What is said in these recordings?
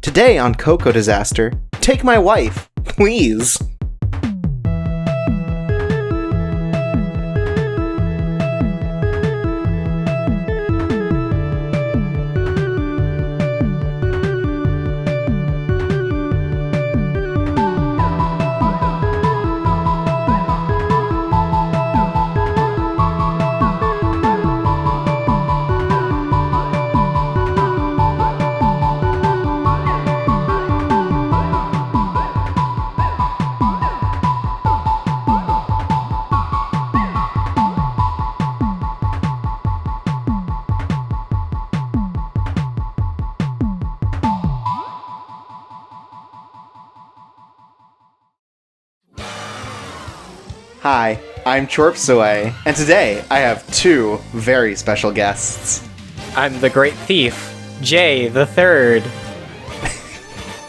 Today on Coco Disaster, take my wife, please. Hi, I'm Chorpsaway, and today I have two very special guests. I'm the Great Thief, Jay the Third.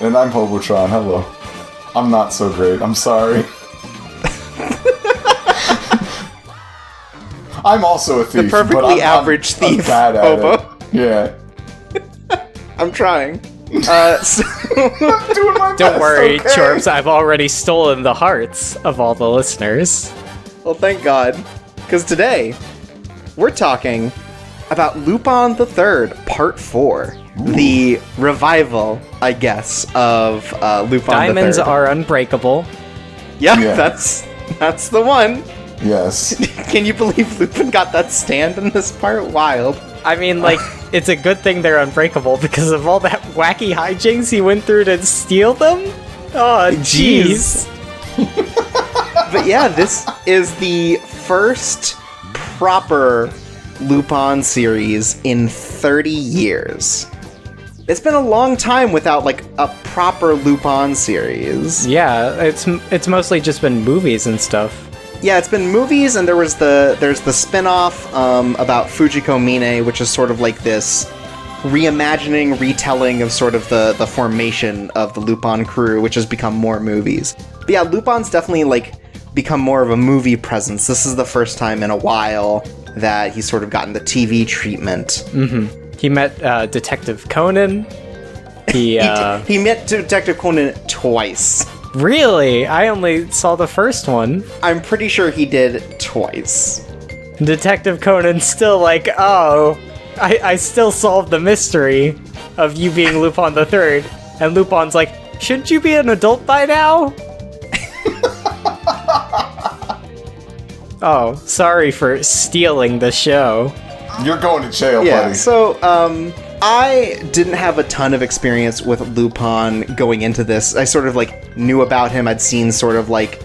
And I'm Hobotron, hello. I'm not so great, I'm sorry. I'm also a thief, The perfectly average thief, I'm bad at Hobo. it. Yeah. I'm trying. I'm doing my best, Don't worry, okay? Chorps, I've already stolen the hearts of all the listeners. Well, thank God, because today we're talking about Lupin III Part 4, the revival, I guess, of Lupin Diamonds III. are unbreakable. Yeah, Yeah. that's the one. Yes. Can you believe Lupin got that stand in this part? Wild. I mean, like, it's a good thing they're unbreakable because of all that wacky hijinks he went through to steal them? Oh, jeez. But yeah, this is the first proper Lupin series in 30 years. It's been a long time without, like, a proper Lupin series. Yeah, it's mostly just been movies and stuff. Yeah, it's been movies, and there's the spin-off about Fujiko Mine, which is sort of like this reimagining, retelling of sort of the formation of the Lupin crew, which has become more movies. But yeah, Lupin's definitely, like, become more of a movie presence. This is the first time in a while that he's sort of gotten the TV treatment. Mm-hmm. He met Detective Conan. He met Detective Conan twice. Really? I only saw the first one. I'm pretty sure he did twice. Detective Conan's still like, oh, I still solved the mystery of you being Lupin the Third. And Lupin's like, shouldn't you be an adult by now? Oh, sorry for stealing the show. You're going to jail, Yeah, buddy. so, I didn't have a ton of experience with Lupin going into this. I sort of, like, knew about him. I'd seen sort of, like,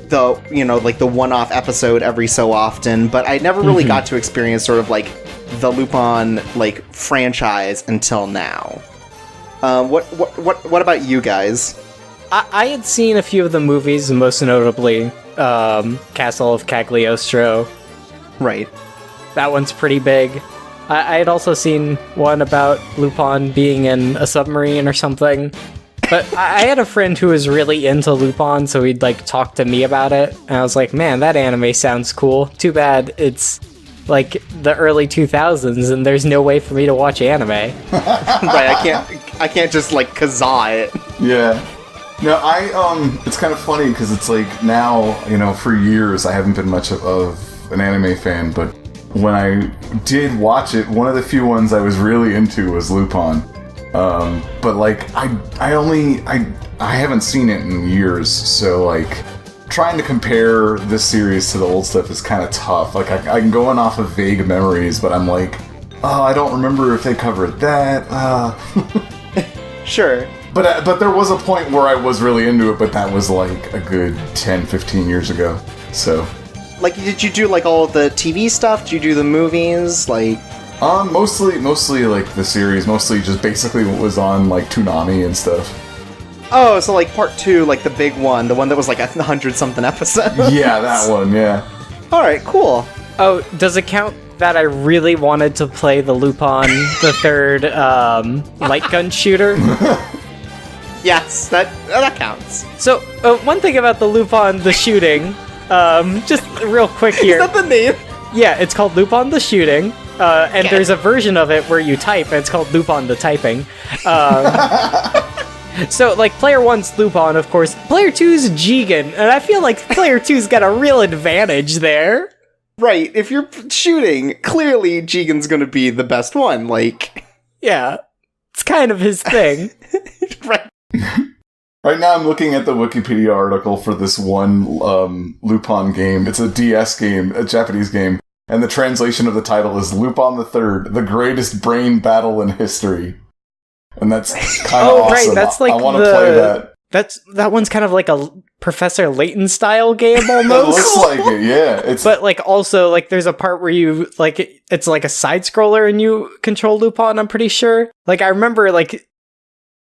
the, you know, like, the one-off episode every so often, but I never really got to experience sort of, like, the Lupin, like, franchise until now. What about you guys? I had seen a few of the movies, most notably Castle of Cagliostro. Right. That one's pretty big. I had also seen one about Lupin being in a submarine or something. But I had a friend who was really into Lupin, so he'd, like, talk to me about it. And I was like, man, that anime sounds cool. Too bad it's, like, the early 2000s and there's no way for me to watch anime. Right, I can't just, like, kazaa it. Yeah. No, it's kind of funny because it's like now, you know, for years I haven't been much of an anime fan, but when I did watch it, one of the few ones I was really into was Lupin. But like, I haven't seen it in years, so like, trying to compare this series to the old stuff is kind of tough. Like, I'm going off of vague memories, but I'm like, oh, I don't remember if they covered that. Sure. But there was a point where I was really into it, but that was like a good 10, 15 years ago, so... Like, did you do, like, all of the TV stuff? Did you do the movies? Like... Mostly like the series, mostly just basically what was on, like, Toonami and stuff. Oh, so, like, part 2, like, the big one, the one that was, like, 100-something episodes? Yeah, that one, yeah. Alright, cool. Oh, does it count that I really wanted to play the Lupin the Third light gun shooter? Yes, that counts. So, one thing about the Lupin the Shooting, just real quick here. Is that the name? Yeah, it's called Lupin the Shooting, and there's a version of it where you type, and it's called Lupin the Typing. So, like, player 1's Lupin, of course. Player 2's Jigen, and I feel like player 2's got a real advantage there. Right, if you're shooting, clearly Jigen's gonna be the best one, like... Yeah, it's kind of his thing. Right. Right now I'm looking at the Wikipedia article for this one Lupin game. It's a DS game, a Japanese game, and the translation of the title is Lupin III, the greatest brain battle in history. And that's kind of awesome. Right, that's like I want to play that. That one's kind of like a Professor Layton style game almost. It looks like it, yeah. But like also like there's a part where you like it's like a side scroller and you control Lupin, I'm pretty sure. Like I remember like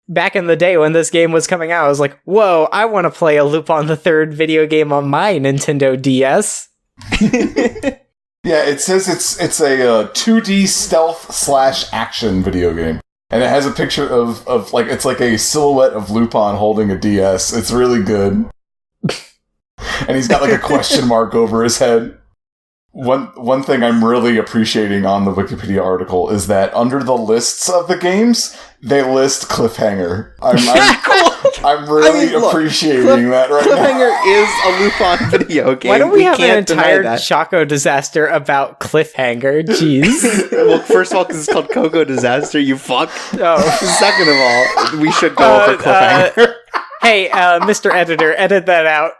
back in the day when this game was coming out, I was like, whoa, I want to play a Lupin the Third video game on my Nintendo DS. Yeah, it says it's a 2D stealth / action video game. And it has a picture of like, it's like a silhouette of Lupin holding a DS. It's really good. And he's got like a question mark over his head. One thing I'm really appreciating on the Wikipedia article is that under the lists of the games, they list Cliffhanger. I'm really appreciating that right Cliffhanger now. is a Lupin video game. Why don't we have an can't deny entire that. Choco disaster about Cliffhanger? Jeez. Well, first of all, because it's called Coco Disaster, you fuck. Oh. Second of all, we should go over Cliffhanger. Hey, Mr. Editor, edit that out.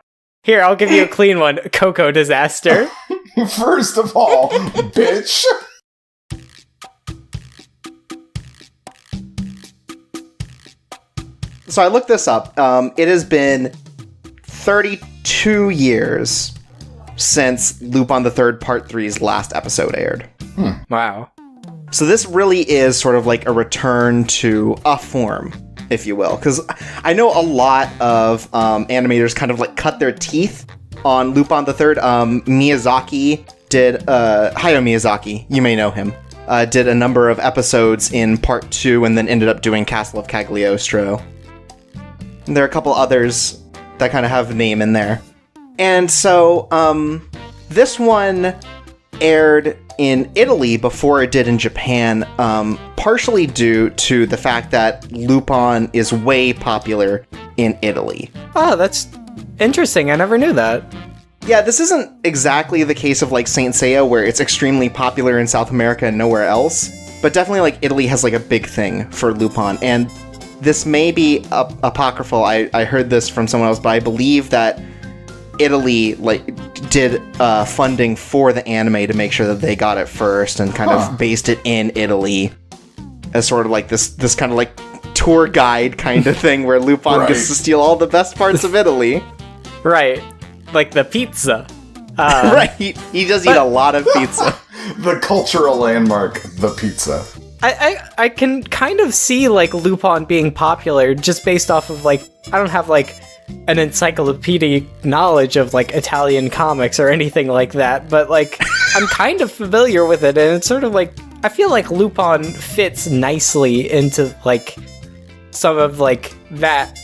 Here, I'll give you a clean one. Coco Disaster. First of all, bitch. So I looked this up. It has been 32 years since Lupin III Part 3's last episode aired. Wow. So this really is sort of like a return to a form, if you will. Because I know a lot of animators kind of like cut their teeth on Lupin III. Miyazaki did, Hayao Miyazaki, you may know him, did a number of episodes in Part 2 and then ended up doing Castle of Cagliostro. And there are a couple others that kind of have a name in there. And so, this one aired in Italy before it did in Japan, partially due to the fact that Lupin is way popular in Italy. Oh, that's interesting. I never knew that. Yeah, this isn't exactly the case of like Saint Seiya, where it's extremely popular in South America and nowhere else, but definitely like Italy has like a big thing for Lupin, and this may be apocryphal. I heard this from someone else, but I believe that Italy like did funding for the anime to make sure that they got it first and kind of based it in Italy as sort of like this kind of like tour guide kind of thing where Lupin gets to steal all the best parts of Italy. Right. Like the pizza. Right. He does eat a lot of pizza. The cultural landmark, the pizza. I can kind of see like Lupin being popular just based off of like I don't have like an encyclopedic knowledge of like Italian comics or anything like that, but like I'm kind of familiar with it, and it's sort of like I feel like Lupin fits nicely into like some of like that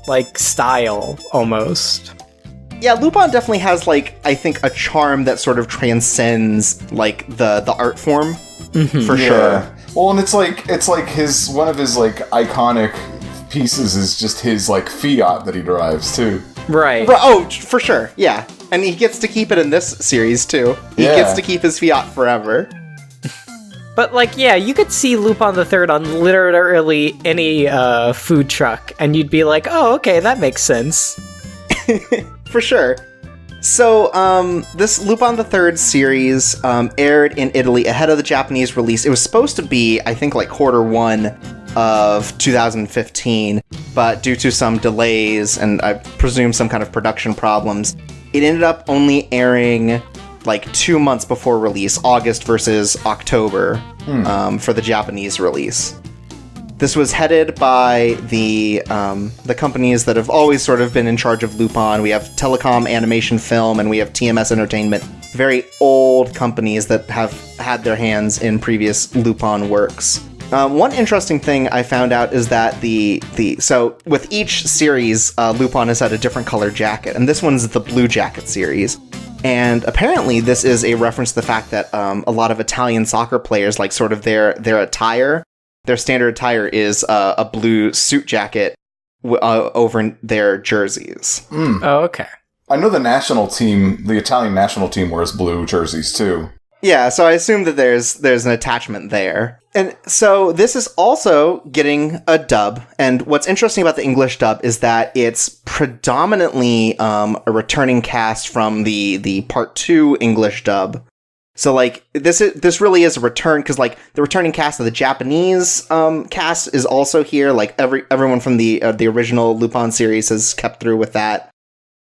like style almost. Yeah, Lupin definitely has like I think a charm that sort of transcends like the art form for sure. Well, and it's like his one of his like iconic pieces is just his like Fiat that he drives too. Right. Oh, for sure. Yeah. And he gets to keep it in this series too. He gets to keep his Fiat forever. But like, yeah, you could see Lupin the Third on literally any food truck, and you'd be like, oh, okay, that makes sense. For sure. So, this Lupin the Third series aired in Italy ahead of the Japanese release. It was supposed to be, I think, like Q1 of 2015, but due to some delays and I presume some kind of production problems, it ended up only airing like 2 months before release, August versus October, for the Japanese release. This was headed by the companies that have always sort of been in charge of Lupin. We have Telecom Animation Film, and we have TMS Entertainment. Very old companies that have had their hands in previous Lupin works. One interesting thing I found out is that so with each series, Lupin has had a different color jacket, and this one's the Blue Jacket series. And apparently this is a reference to the fact that a lot of Italian soccer players, like sort of their attire, their standard attire is a blue suit jacket over their jerseys. Oh, okay. I know the Italian national team wears blue jerseys too. Yeah, so I assume that there's an attachment there. And so this is also getting a dub. And what's interesting about the English dub is that it's predominantly a returning cast from the Part 2 English dub. So, like, this really is a return, because, like, the returning cast of the Japanese cast is also here. Like, everyone from the original Lupin series has kept through with that.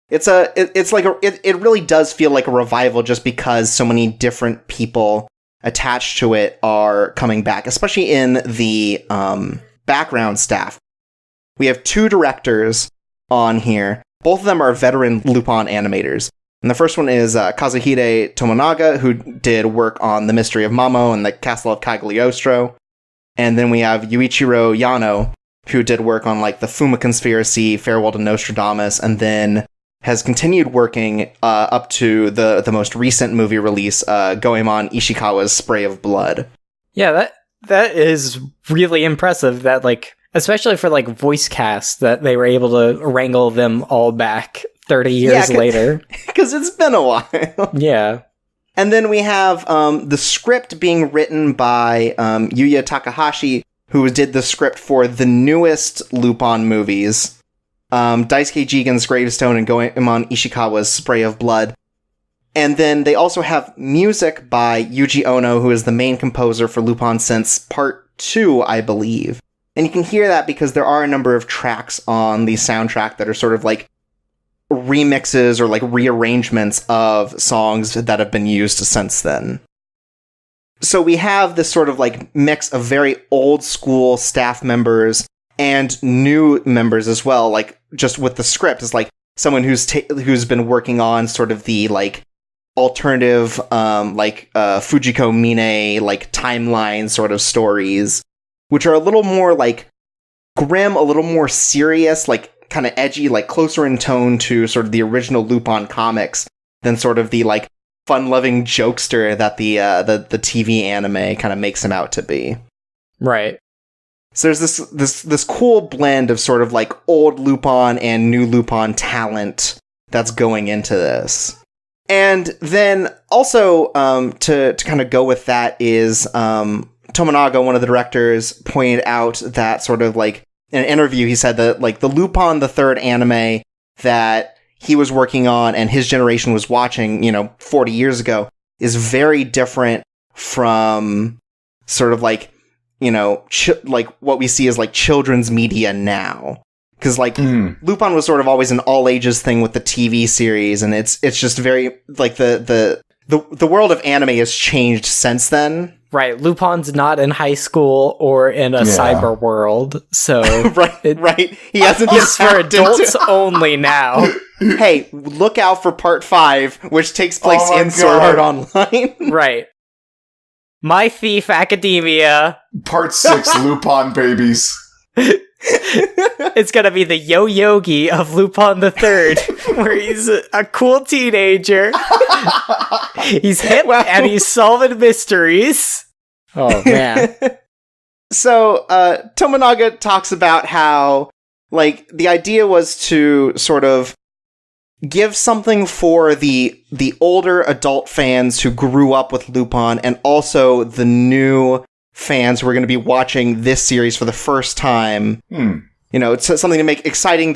It really does feel like a revival, just because so many different people attached to it are coming back, especially in the background staff. We have 2 directors on here. Both of them are veteran Lupin animators. And the first one is Kazuhide Tomonaga, who did work on The Mystery of Mamo and The Castle of Cagliostro. And then we have Yuichiro Yano, who did work on, like, the Fuma Conspiracy, Farewell to Nostradamus, and then has continued working up to the most recent movie release, Goemon Ishikawa's Spray of Blood. Yeah, that is really impressive, that, like, especially for, like, voice cast, that they were able to wrangle them all back 30 years later. Because it's been a while. Yeah. And then we have the script being written by Yuya Takahashi, who did the script for the newest Lupin movies, Daisuke Jigen's Gravestone and Goemon Ishikawa's Spray of Blood. And then they also have music by Yuji Ono, who is the main composer for Lupin since Part 2, I believe. And you can hear that because there are a number of tracks on the soundtrack that are sort of like remixes or like rearrangements of songs that have been used since then. So we have this sort of like mix of very old school staff members and new members as well, like just with the script is like someone who's been working on sort of the like alternative Fujiko Mine like timeline sort of stories, which are a little more like grim, a little more serious, like kind of edgy, like closer in tone to sort of the original Lupin comics than sort of the like fun-loving jokester that the TV anime kind of makes him out to be. Right. So there's this cool blend of sort of like old Lupin and new Lupin talent that's going into this. And then also to kind of go with that is Tomonaga, one of the directors, pointed out that sort of like in an interview he said that like the Lupin III anime that he was working on and his generation was watching, 40 years ago is very different from sort of like, like what we see as like children's media now. Because like Lupin was sort of always an all ages thing with the TV series, and it's just very like the world of anime has changed since then. Right, Lupin's not in high school or in a cyber world, so right. He hasn't. He's for adults only now. Hey, look out for Part 5, which takes place in Sword Art Online. Right. My Thief Academia. Part 6, Lupin babies. It's gonna be the Yo-Yogi of Lupin III, where he's a cool teenager. He's hip and he's solving mysteries. Oh, man. So, Tomonaga talks about how, like, the idea was to sort of give something for the older adult fans who grew up with Lupin, and also the new fans who are going to be watching this series for the first time. It's something to make exciting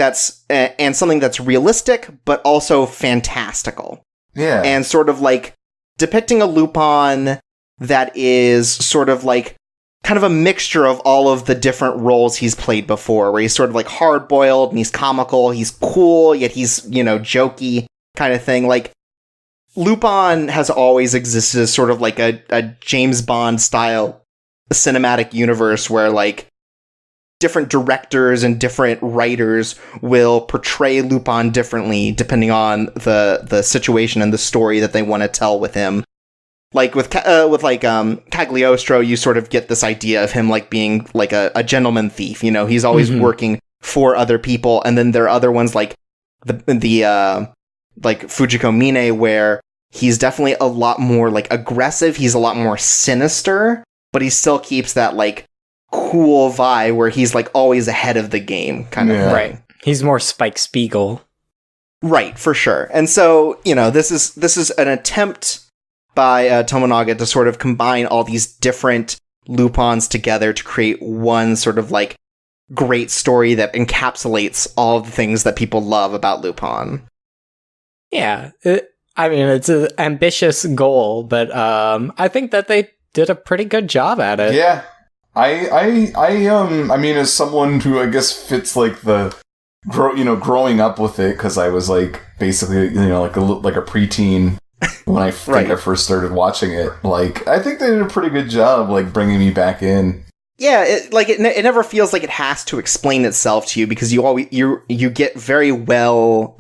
and something that's realistic, but also fantastical. Yeah. And sort of like depicting a Lupin that is sort of like kind of a mixture of all of the different roles he's played before, where he's sort of like hard-boiled and he's comical, he's cool, yet he's, jokey kind of thing. Like, Lupin has always existed as sort of like a James Bond style cinematic universe where like different directors and different writers will portray Lupin differently depending on the situation and the story that they want to tell with him. Like with Cagliostro, you sort of get this idea of him like being like a gentleman thief. He's always working for other people, and then there are other ones like the like Fujiko Mine, where he's definitely a lot more like aggressive. He's a lot more sinister, but he still keeps that like cool vibe where he's like always ahead of the game kind of thing. Right. He's more Spike Spiegel. Right, for sure. And so, this is an attempt by Tomonaga to sort of combine all these different Lupins together to create one sort of like great story that encapsulates all of the things that people love about Lupin. Yeah. It's an ambitious goal, but I think that they did a pretty good job at it. Yeah. I mean, as someone who I guess fits like the growing up with it, because I was like basically like a preteen when I think I first started watching it. Like, I think they did a pretty good job like bringing me back in. Yeah, it never feels like it has to explain itself to you, because you get very well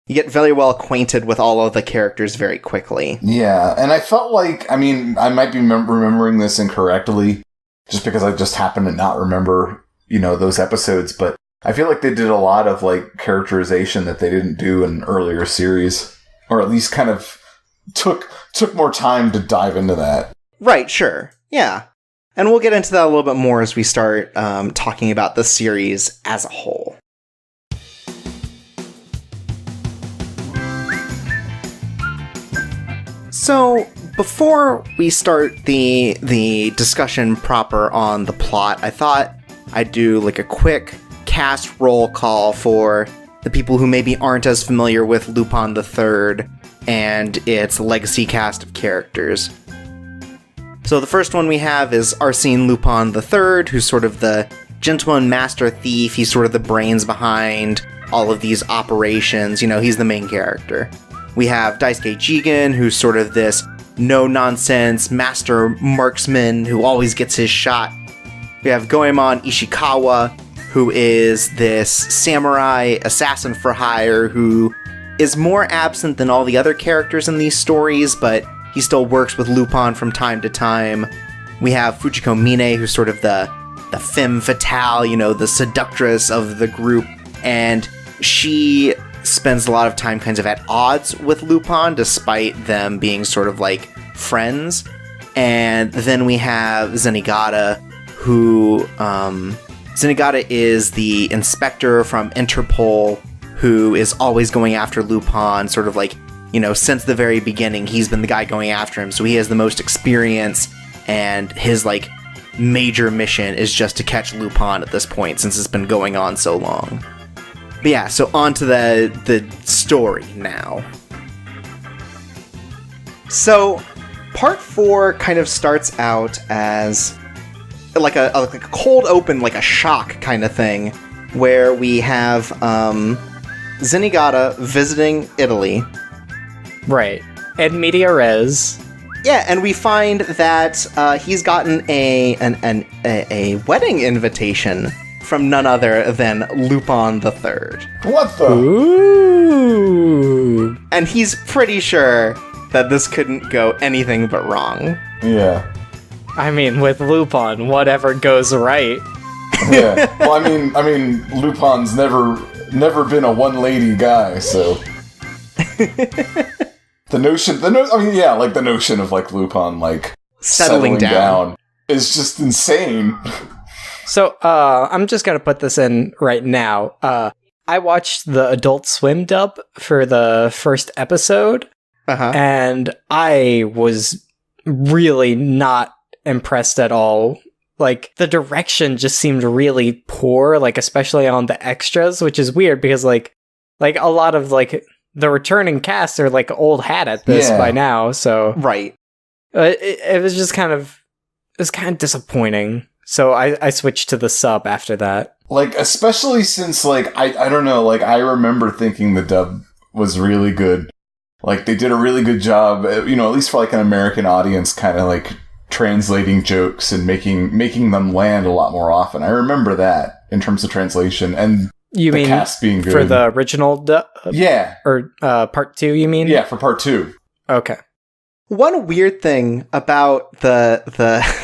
acquainted with all of the characters very quickly. Yeah, and I felt like, I mean, I might be remembering this incorrectly, just because I just happen to not remember those episodes, but I feel like they did a lot of like characterization that they didn't do in earlier series, or at least kind of took more time to dive into that. Right, sure. Yeah. And we'll get into that a little bit more as we start talking about the series as a whole. So, before we start the discussion proper on the plot, I thought I'd do like a quick cast roll call for the people who maybe aren't as familiar with Lupin III and its legacy cast of characters. So the first one we have is Arsène Lupin III, who's sort of the gentleman master thief. He's sort of the brains behind all of these operations. He's the main character. We have Daisuke Jigen, who's sort of this no-nonsense master marksman who always gets his shot. We have Goemon Ishikawa, who is this samurai assassin for hire who is more absent than all the other characters in these stories, but he still works with Lupin from time to time. We have Fujiko Mine, who's sort of the femme fatale, the seductress of the group, and she spends a lot of time kind of at odds with Lupin, despite them being sort of like friends. And then we have Zenigata, who Zenigata is the inspector from Interpol, who is always going after Lupin, sort of like, since the very beginning, he's been the guy going after him, so he has the most experience, and his, like, major mission is just to catch Lupin at this point, since it's been going on so long. But yeah, so on to the story now. So, part 4 kind of starts out as like a cold open, like a shock kind of thing, where we have Zenigata visiting Italy. Right. And media res. Yeah, and we find that he's gotten a wedding invitation from none other than Lupin III. What the? Ooh. And he's pretty sure that this couldn't go anything but wrong. Yeah. I mean, with Lupin, whatever goes right. Yeah. Well, I mean, Lupin's never been a one-lady guy, so the notion of like Lupin like settling down is just insane. So, I'm just gonna put this in right now. I watched the Adult Swim dub for the first episode, and I was really not impressed at all. Like, the direction just seemed really poor, like, especially on the extras, which is weird because, like a lot of, like, the returning cast are, like, old hat at this by now, so... Right. It was just kind of disappointing. So I switched to the sub after that. Like, especially since, like, I don't know, like, I remember thinking the dub was really good. Like, they did a really good job, at least for, like, an American audience, kind of, like, translating jokes and making them land a lot more often. I remember that, in terms of translation, and you the mean cast being good. For the original dub? Yeah. Or part 2, you mean? Yeah, for part 2. Okay. One weird thing about the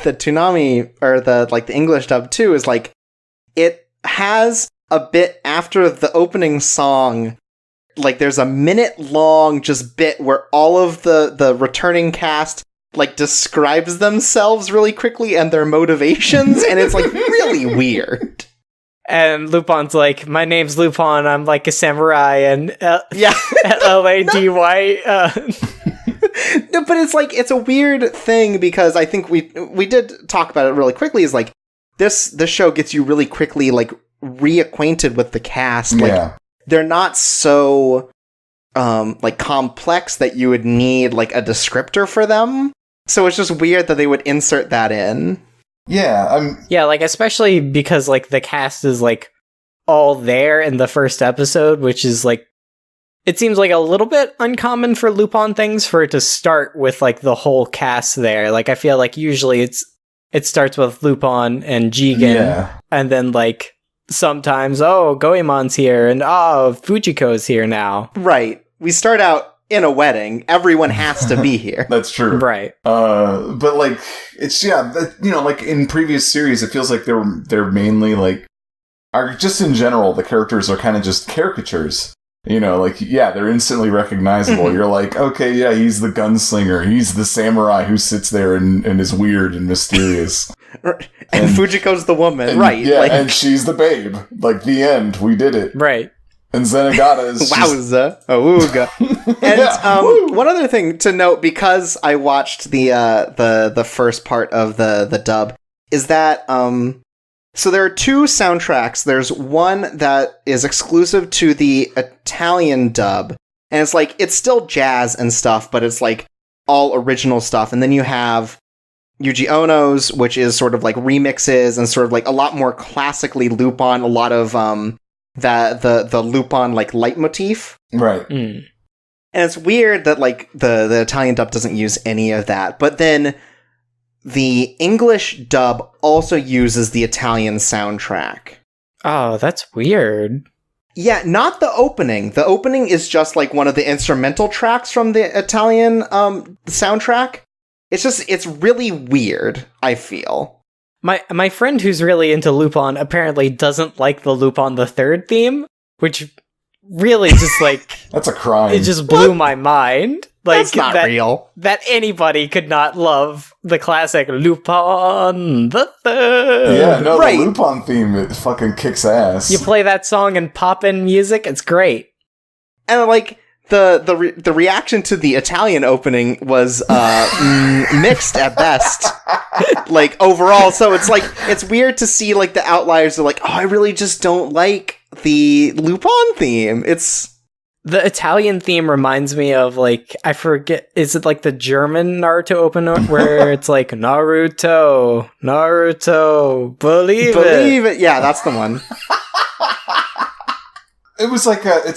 Toonami, or the English dub too, is like it has a bit after the opening song, like there's a minute long just bit where all of the returning cast like describes themselves really quickly and their motivations, and it's like really weird. And Lupin's like, my name's Lupin, I'm like a samurai, and Yeah. Lady. No, but it's like, it's a weird thing because I think we did talk about it really quickly, is like, this show gets you really quickly, like, reacquainted with the cast. Like, they're not so, like, complex that you would need, like, a descriptor for them. So it's just weird that they would insert that in. Yeah, Yeah, like, especially because, like, the cast is, like, all there in the first episode, which is, like, it seems like a little bit uncommon for Lupin things for it to start with, like, the whole cast there. Like, I feel like usually it starts with Lupin and Jigen, and then, like, sometimes, Goemon's here, and Fujiko's here now. Right. We start out in a wedding. Everyone has to be here. That's true. Right. But, like, it's, like, in previous series, it feels like they're mainly, like, just in general, the characters are kind of just caricatures. Like, they're instantly recognizable. You're like, okay, yeah, he's the gunslinger. He's the samurai who sits there and is weird and mysterious. And Fujiko's the woman, right? Yeah, like, and she's the babe. Like, the end. We did it. Right. And Zenigata is wowza, awooga. And one other thing to note, because I watched the first part of the dub, is that so there are two soundtracks. There's one that is exclusive to the Italian dub, and it's like, it's still jazz and stuff, but it's like all original stuff. And then you have Yuji Ono's, which is sort of like remixes and sort of like a lot more classically Lupin, a lot of the Lupin like leitmotif. Right. And it's weird that like the Italian dub doesn't use any of that, but then the English dub also uses the Italian soundtrack. Oh, that's weird. Yeah, not the opening. The opening is just like one of the instrumental tracks from the Italian soundtrack. It's really weird, I feel. My friend who's really into Lupin apparently doesn't like the Lupin III theme, which really just like... That's a crime. It just blew my mind. Like, that's not real. That anybody could not love the classic Lupin the Third. Yeah, no, right. The Lupin theme, it fucking kicks ass. You play that song and pop in music, it's great. And like, the reaction to the Italian opening was mixed at best. Like, overall, so it's like, it's weird to see like the outliers are like, I really just don't like the Lupin theme. The Italian theme reminds me of, like, I forget, is it like the German Naruto opener where it's like, Naruto, believe it. Yeah, that's the one. It's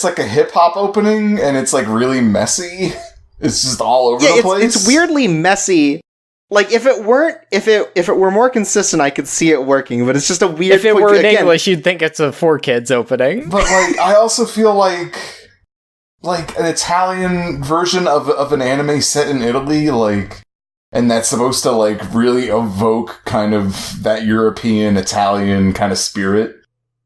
like a hip hop opening, and it's like really messy. It's just all over the place. It's weirdly messy. Like, if it were more consistent, I could see it working, but it's just a weird... If it were in English, you'd think it's a 4Kids opening. But, like, I also feel like an Italian version of an anime set in Italy, like, and that's supposed to, like, really evoke kind of that European, Italian kind of spirit,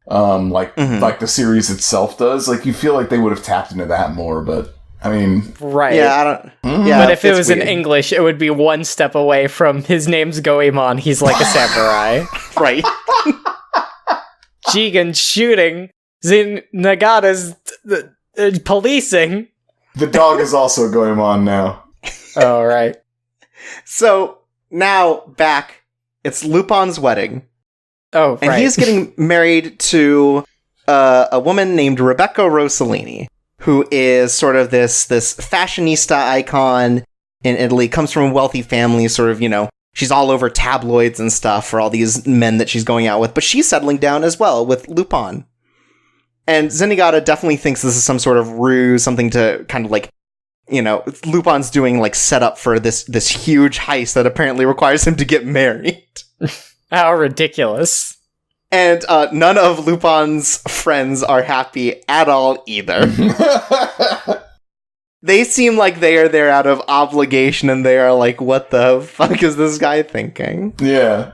like the series itself does. Like, you feel like they would have tapped into that more, but, I mean... Right. Yeah, I don't... Yeah, but if it was weird. In English, it would be one step away from, his name's Goemon, he's like a samurai. Right. Jigen shooting, Nagata's... policing. The dog is also going on now. Oh, right. So, now, back, it's Lupin's wedding. Oh, right. And he's getting married to a woman named Rebecca Rossellini, who is sort of this fashionista icon in Italy, comes from a wealthy family, sort of, she's all over tabloids and stuff for all these men that she's going out with, but she's settling down as well with Lupin. And Zenigata definitely thinks this is some sort of ruse, something to kind of like, Lupin's doing like setup for this huge heist that apparently requires him to get married. How ridiculous. And none of Lupin's friends are happy at all either. They seem like they are there out of obligation, and they are like, what the fuck is this guy thinking? Yeah.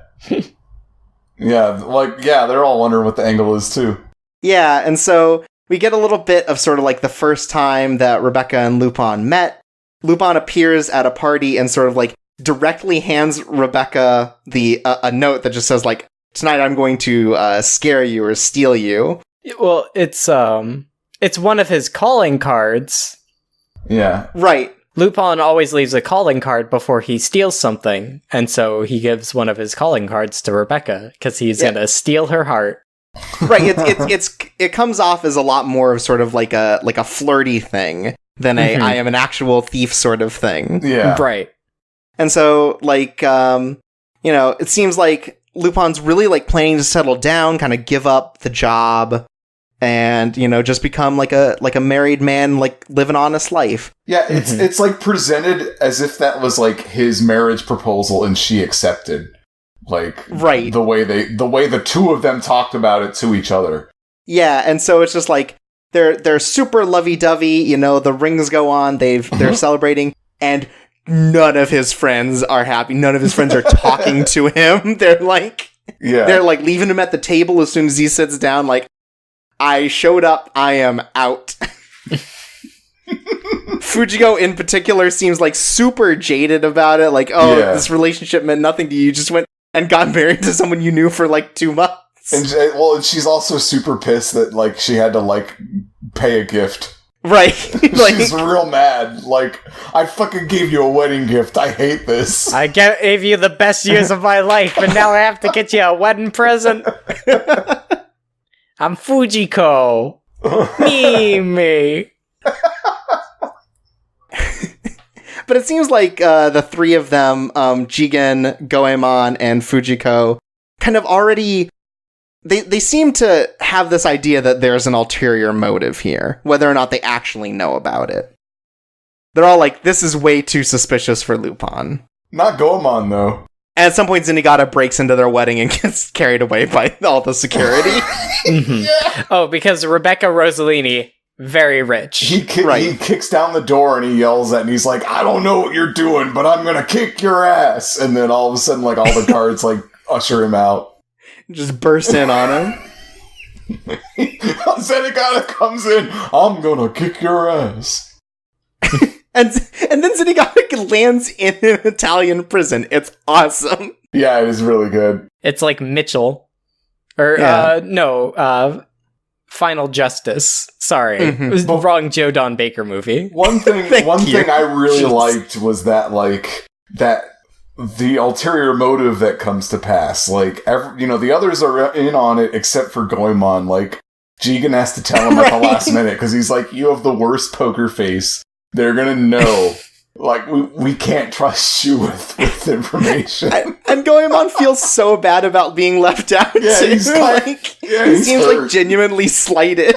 They're all wondering what the angle is too. Yeah, and so we get a little bit of sort of like the first time that Rebecca and Lupin met. Lupin appears at a party and sort of like directly hands Rebecca a note that just says, like, tonight I'm going to scare you or steal you. Well, it's one of his calling cards. Yeah. Right. Lupin always leaves a calling card before he steals something, and so he gives one of his calling cards to Rebecca, because he's gonna steal her heart. Right, it comes off as a lot more of sort of like a flirty thing than a I am an actual thief sort of thing. Yeah. Right. And so, like, it seems like Lupin's really, like, planning to settle down, kind of give up the job, and, just become like a married man, like, live an honest life. Yeah, it's like presented as if that was like his marriage proposal and she accepted. Like, right. the way the two of them talked about it to each other. Yeah, and so it's just like they're super lovey-dovey, the rings go on, they're celebrating, and none of his friends are happy. None of his friends are talking to him. They're like leaving him at the table as soon as he sits down, like, I showed up, I am out. Fujiko in particular seems like super jaded about it, like, this relationship meant nothing to you, you just went and got married to someone you knew for like 2 months. And she's also super pissed that like she had to like pay a gift. Right. She's real mad. Like, I fucking gave you a wedding gift. I hate this. I gave you the best years of my life, and now I have to get you a wedding present. I'm Fujiko. Me. But it seems like the three of them, Jigen, Goemon, and Fujiko, kind of already... They seem to have this idea that there's an ulterior motive here, whether or not they actually know about it. They're all like, this is way too suspicious for Lupin. Not Goemon, though. And at some point, Zenigata breaks into their wedding and gets carried away by all the security. Yeah. Oh, because Rebecca Rossellini, very rich. He kicks down the door and he yells at, and he's like, I don't know what you're doing, but I'm gonna kick your ass. And then all of a sudden, like, all the guards, like, usher him out. Just burst in on him. Zenigata comes in, I'm gonna kick your ass. and then Zenigata lands in an Italian prison. It's awesome. Yeah, it is really good. It's like Mitchell. Final Justice. Sorry. It was the wrong Joe Don Baker movie. One thing I really liked was that, like, the ulterior motive that comes to pass. Like, the others are in on it except for Goemon. Like, Jigen has to tell him at the last minute because he's like, you have the worst poker face. They're gonna know. Like, we can't trust you with information. And Goemon feels so bad about being left out. Yeah, too. He seems hurt. like genuinely slighted.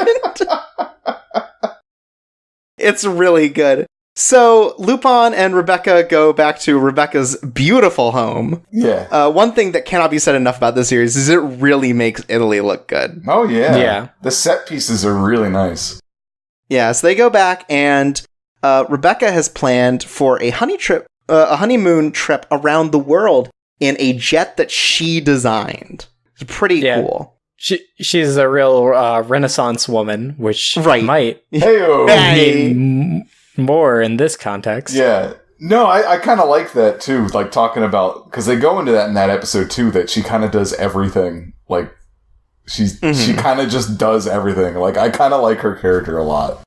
It's really good. So, Lupin and Rebecca go back to Rebecca's beautiful home. Yeah. One thing that cannot be said enough about this series is it really makes Italy look good. Oh, yeah. Yeah. The set pieces are really nice. Yeah, so they go back, and Rebecca has planned for a honeymoon trip around the world in a jet that she designed. It's pretty cool. She's a real Renaissance woman, which might mean more in this context. Yeah. No, I kind of like that, too. Like, talking about... Because they go into that in that episode, too, that she kind of does everything. Like, she kind of just does everything. Like, I kind of like her character a lot.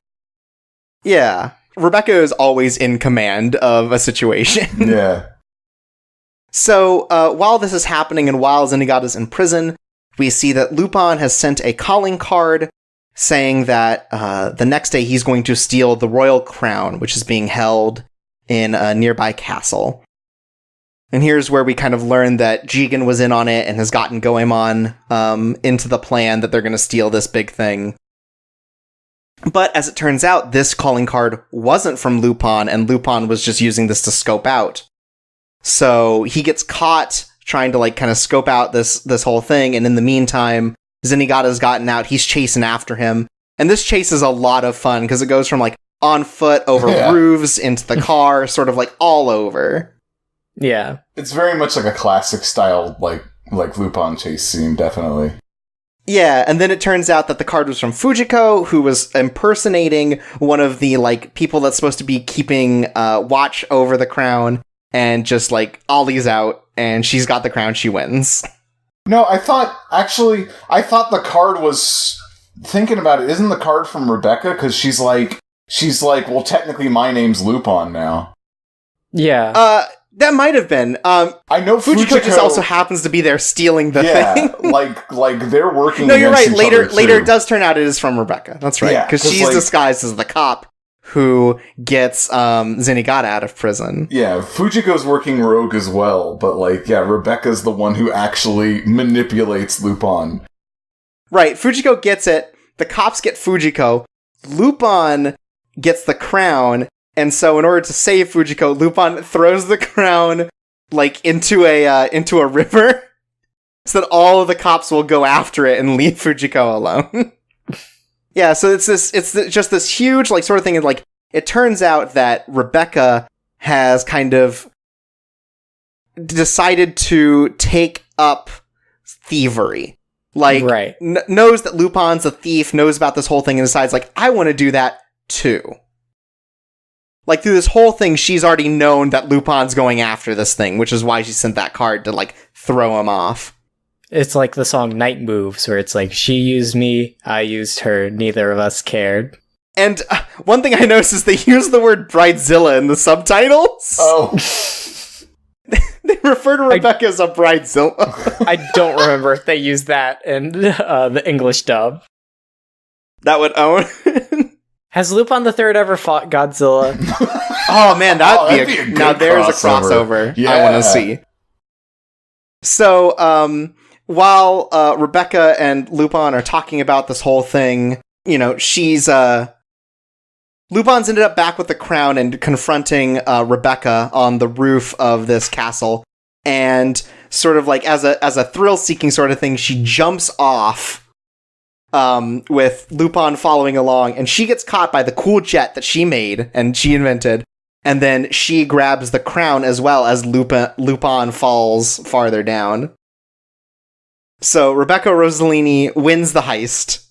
Yeah. Rebecca is always in command of a situation. Yeah. So, while this is happening and while Zenigata's in prison, we see that Lupin has sent a calling card saying that the next day he's going to steal the royal crown, which is being held in a nearby castle. And here's where we kind of learn that Jigen was in on it and has gotten Goemon into the plan that they're going to steal this big thing. But as it turns out, this calling card wasn't from Lupin, and Lupin was just using this to scope out. So he gets caught trying to, like, kind of scope out this whole thing, and in the meantime, Zenigata's gotten out, he's chasing after him. And this chase is a lot of fun, because it goes from, like, on foot, over roofs, into the car, sort of, like, all over. Yeah. It's very much like a classic style, like Lupin chase scene, definitely. Yeah, and then it turns out that the card was from Fujiko, who was impersonating one of the, like, people that's supposed to be keeping watch over the crown. and just like ollies out, and she's got the crown. She wins. No, I thought the card was, thinking about it, isn't the card from Rebecca? Because she's like, well, technically my name's Lupin now. Yeah. That might have been. I know Fujiko just also happens to be there stealing the thing. like they're working. No, you're against right. each other, Later too. it does turn out it is from Rebecca. That's right. Yeah, Because 'cause, she's like- disguised as the cop who gets Zenigata out of prison. Yeah, Fujiko's working rogue as well, but Rebecca's the one who actually manipulates Lupin. Right. Fujiko gets it. The cops get Fujiko. Lupin gets the crown. And so in order to save Fujiko, Lupin throws the crown like into a river so that all of the cops will go after it and leave Fujiko alone. Yeah, so it's just this huge like sort of thing, and like it turns out that Rebecca has kind of decided to take up thievery. Like Right. knows that Lupin's a thief, knows about this whole thing, and decides like I want to do that too. Like, through this whole thing, she's already known that Lupin's going after this thing, which is why she sent that card to, like, throw him off. It's like the song Night Moves, where it's like, she used me, I used her, neither of us cared. And one thing I noticed is they use the word Bridezilla in the subtitles. Oh. They refer to Rebecca as a Bridezilla. I don't remember if they used that in the English dub. That would own. Has Lupin III ever fought Godzilla? Oh, man, that'd be a good now there's crossover. a crossover I want to see. So, while Rebecca and Lupin are talking about this whole thing, you know, she's Lupin's ended up back with the crown and confronting Rebecca on the roof of this castle, and sort of like as a thrill-seeking sort of thing, she jumps off with Lupin following along, and she gets caught by the cool jet that she made and she invented, and then she grabs the crown as well as Lupin falls farther down. So Rebecca Rossellini wins the heist.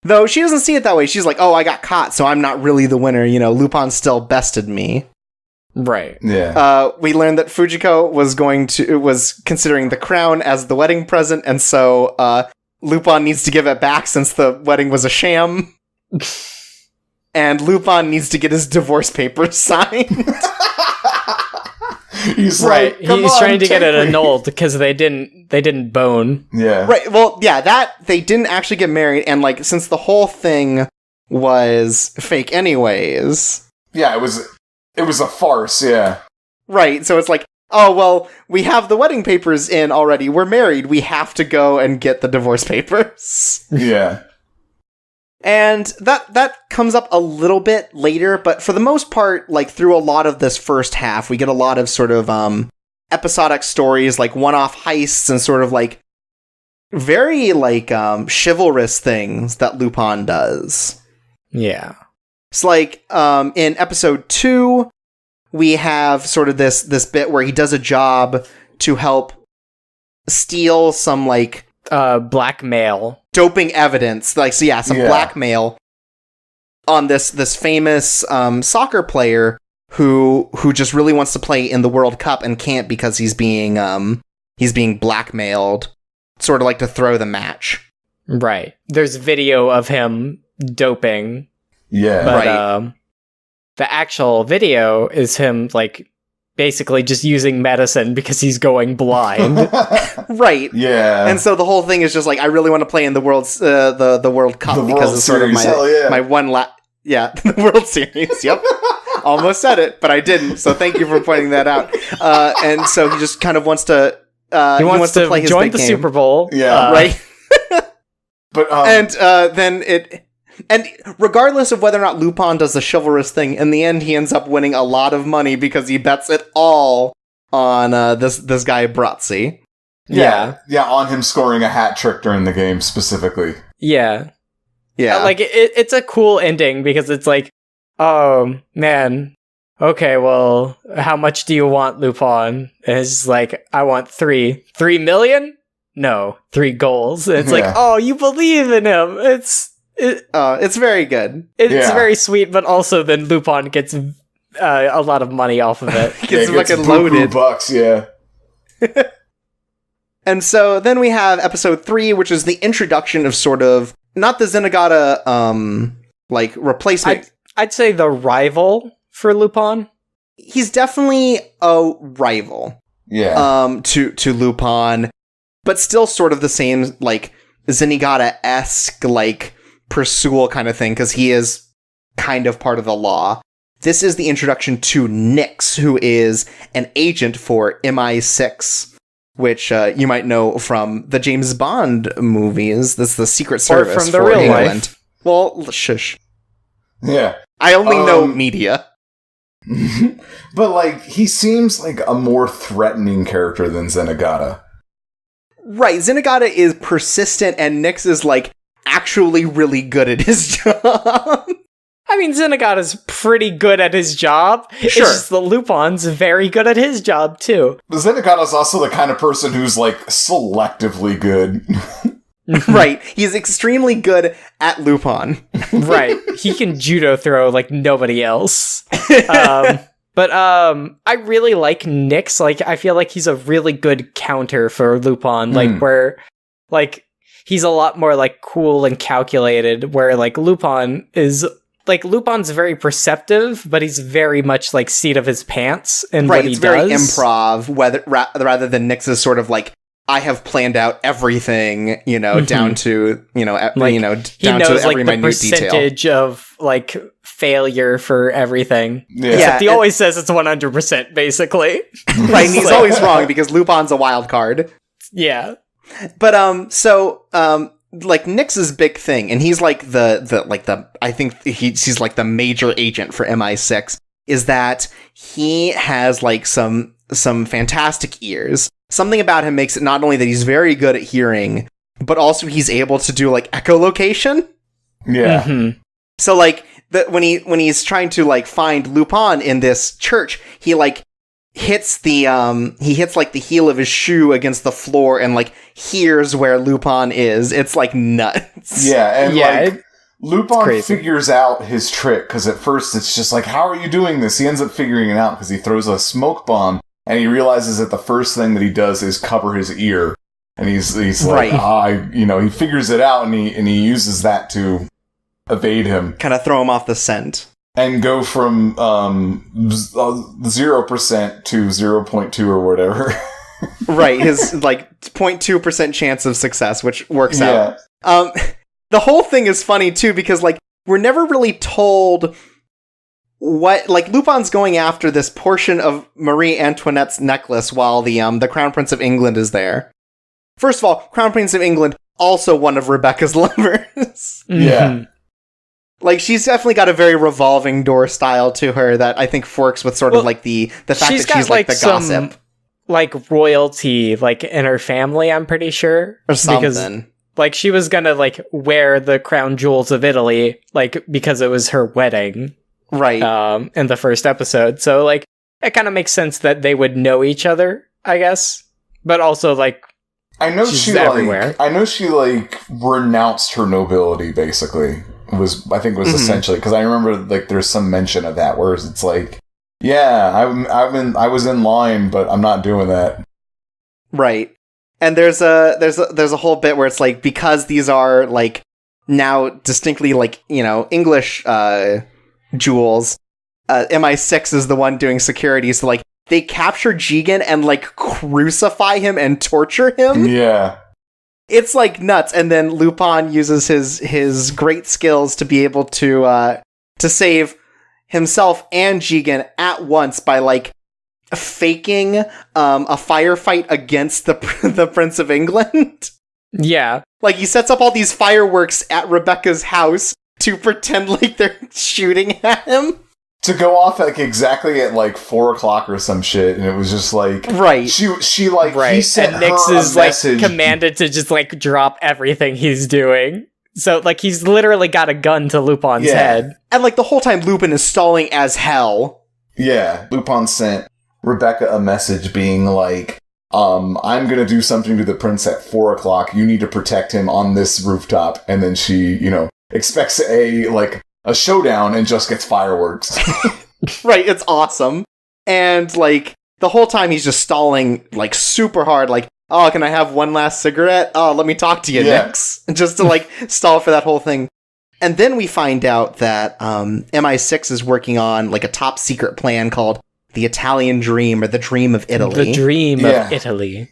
Though she doesn't see it that way. She's like, oh, I got caught, so I'm not really the winner. You know, Lupin still bested me. Right. Yeah. We learned that Fujiko was considering the crown as the wedding present, and so Lupin needs to give it back since the wedding was a sham. And Lupin needs to get his divorce papers signed. He's Right. like, He's trying to get it take me." annulled because they didn't bone. Yeah. Right, well, yeah, that, they didn't actually get married, and, like, since the whole thing was fake anyways. Yeah, it was a farce, yeah. Right, so it's like, oh, well, we have the wedding papers in already, we're married, we have to go and get the divorce papers. Yeah. And that comes up a little bit later, but for the most part, like, through a lot of this first half, we get a lot of sort of, episodic stories, like one-off heists and sort of, like, very, like, chivalrous things that Lupin does. Yeah. It's like, in episode 2, we have sort of this bit where he does a job to help steal some, like, Blackmail. doping evidence, like, so yeah, some Yeah. blackmail on this famous soccer player who just really wants to play in the World Cup and can't because he's being blackmailed, sort of like to throw the match. Right. There's video of him doping, Yeah. but Right. the actual video is him, like, basically just using medicine because he's going blind. Right. Yeah. And so the whole thing is just like, I really want to play in the World's the World Cup The because World it's sort of Series, hell yeah. my one the World Series. Yep. Almost said it, but I didn't. So thank you for pointing that out. And so he just kind of wants to He wants to play his join big the game. Super Bowl. Yeah. Right. But And regardless of whether or not Lupin does the chivalrous thing, in the end he ends up winning a lot of money because he bets it all on this guy Bratzi. Yeah. Yeah, on him scoring a hat trick during the game specifically. Yeah. Yeah. Like, it's a cool ending because it's like, oh, man, okay, well, how much do you want, Lupin? And it's just like, I want 3 million? No, 3 goals. And it's like, Yeah. oh, you believe in him. It's it's very good. It's Yeah. very sweet, but also then Lupin gets a lot of money off of it. Gets gets fucking buku loaded. bucks, yeah. And so then we have episode 3, which is the introduction of sort of, not the Zenigata, like, replacement. I'd say the rival for Lupin. He's definitely a rival. Yeah. To Lupin, but still sort of the same, like, Zenigata-esque, like, pursual kind of thing, because he is kind of part of the law. This is the introduction to Nix, who is an agent for MI6, which you might know from the James Bond movies. This is the Secret Service or from the for real England. life. Well, shush. Yeah. I only know media. But, like, he seems like a more threatening character than Zenigata. Right, Zenigata is persistent, and Nix is, like, actually really good at his job. I mean, Zenigata's pretty good at his job. Sure. It's just that Lupin's very good at his job, too. Zenigata's also the kind of person who's, like, selectively good. Right, he's extremely good at Lupin. Right. He can judo throw like nobody else. But I really like Nix. Like, I feel like he's a really good counter for Lupin. Like, where, like, he's a lot more, like, cool and calculated, where, like, Lupin is... Like, Lupin's very perceptive, but he's very much, like, seat of his pants in what he does. Right, it's very improv, rather than Nix's sort of, like, I have planned out everything, you know, down to, you know, like, down knows, to every like, minute detail. the percentage of, like, failure for everything. Yeah. Except he always says it's 100%, basically. Right, and he's always wrong, because Lupin's a wild card. Yeah. But, like, Nix's big thing, and he's like I think he's like the major agent for MI6, is that he has, like, some fantastic ears. Something about him makes it not only that he's very good at hearing, but also he's able to do, like, echolocation. Yeah. Mm-hmm. So, like, when he's trying to, like, find Lupin in this church, he, like, hits like the heel of his shoe against the floor and, like, hears where Lupin is. It's, like, nuts. Yeah, and like Lupin crazy. figures out his trick, because at first it's just like, how are you doing this? He ends up figuring it out because he throws a smoke bomb, and he realizes that the first thing that he does is cover his ear, and he's like, he figures it out, and he uses that to evade him, Kind of throw him off the scent. and go from 0% to 0.2 or whatever. Right, his, like, 0.2% chance of success, which works Yeah. out. The whole thing is funny, too, because, like, we're never really told what, like, Lupin's going after this portion of Marie Antoinette's necklace while the Crown Prince of England is there. First of all, Crown Prince of England, also one of Rebecca's lovers. Yeah. Like, she's definitely got a very revolving door style to her that I think forks with sort of, like, the fact that she's, like, the gossip. Like, royalty, like, in her family, I'm pretty sure. Or something. Because, like, she was gonna, like, wear the crown jewels of Italy, like, because it was her wedding. Right. In the first episode. So, like, it kind of makes sense that they would know each other, I guess. But also, like, I know she's she everywhere. renounced her nobility, basically. I think was essentially, because I remember, like, there's some mention of that where it's like, yeah, I was in line, but I'm not doing that. Right. And there's a whole bit where it's like, because these are, like, now distinctly, like, you know, English jewels, MI6 is the one doing security, so, like, they capture Jigen and, like, crucify him and torture him. Yeah. It's, like, nuts. And then Lupin uses his great skills to be able to save himself and Jigen at once by, like, faking a firefight against the Prince of England. yeah. Like, he sets up all these fireworks at Rebecca's house to pretend like they're shooting at him. To go off, like, exactly at, like, 4 o'clock or some shit, and it was just like... Right. She like, Right. he sent And Nix her a is, like, message. commanded to just, like, drop everything he's doing. So, like, he's literally got a gun to Lupin's head. And, like, the whole time Lupin is stalling as hell. Yeah, Lupin sent Rebecca a message being like, I'm gonna do something to the prince at 4 o'clock. You need to protect him on this rooftop. And then she, expects a showdown and just gets fireworks. Right, it's awesome. And, like, the whole time he's just stalling, like, super hard, like, oh, can I have one last cigarette? Oh, let me talk to you next. Just to, like, stall for that whole thing. And then we find out that MI6 is working on, like, a top secret plan called the Italian Dream, or the Dream of Italy. The Dream of Italy.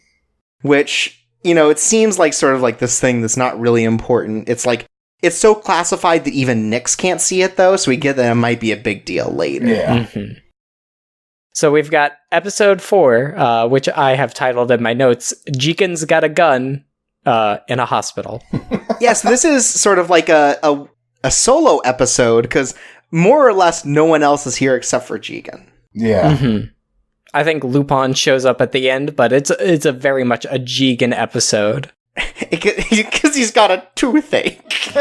Which, you know, it seems like sort of like this thing that's not really important. It's like, it's so classified that even Nix can't see it, though, so we get that it might be a big deal later. Yeah. Mm-hmm. So we've got episode 4, which I have titled in my notes, Jigen's Got a Gun in a Hospital. Yes, this is sort of like a solo episode, because more or less no one else is here except for Jigen. Yeah. Mm-hmm. I think Lupin shows up at the end, but it's a very much a Jigen episode. Because he's got a toothache.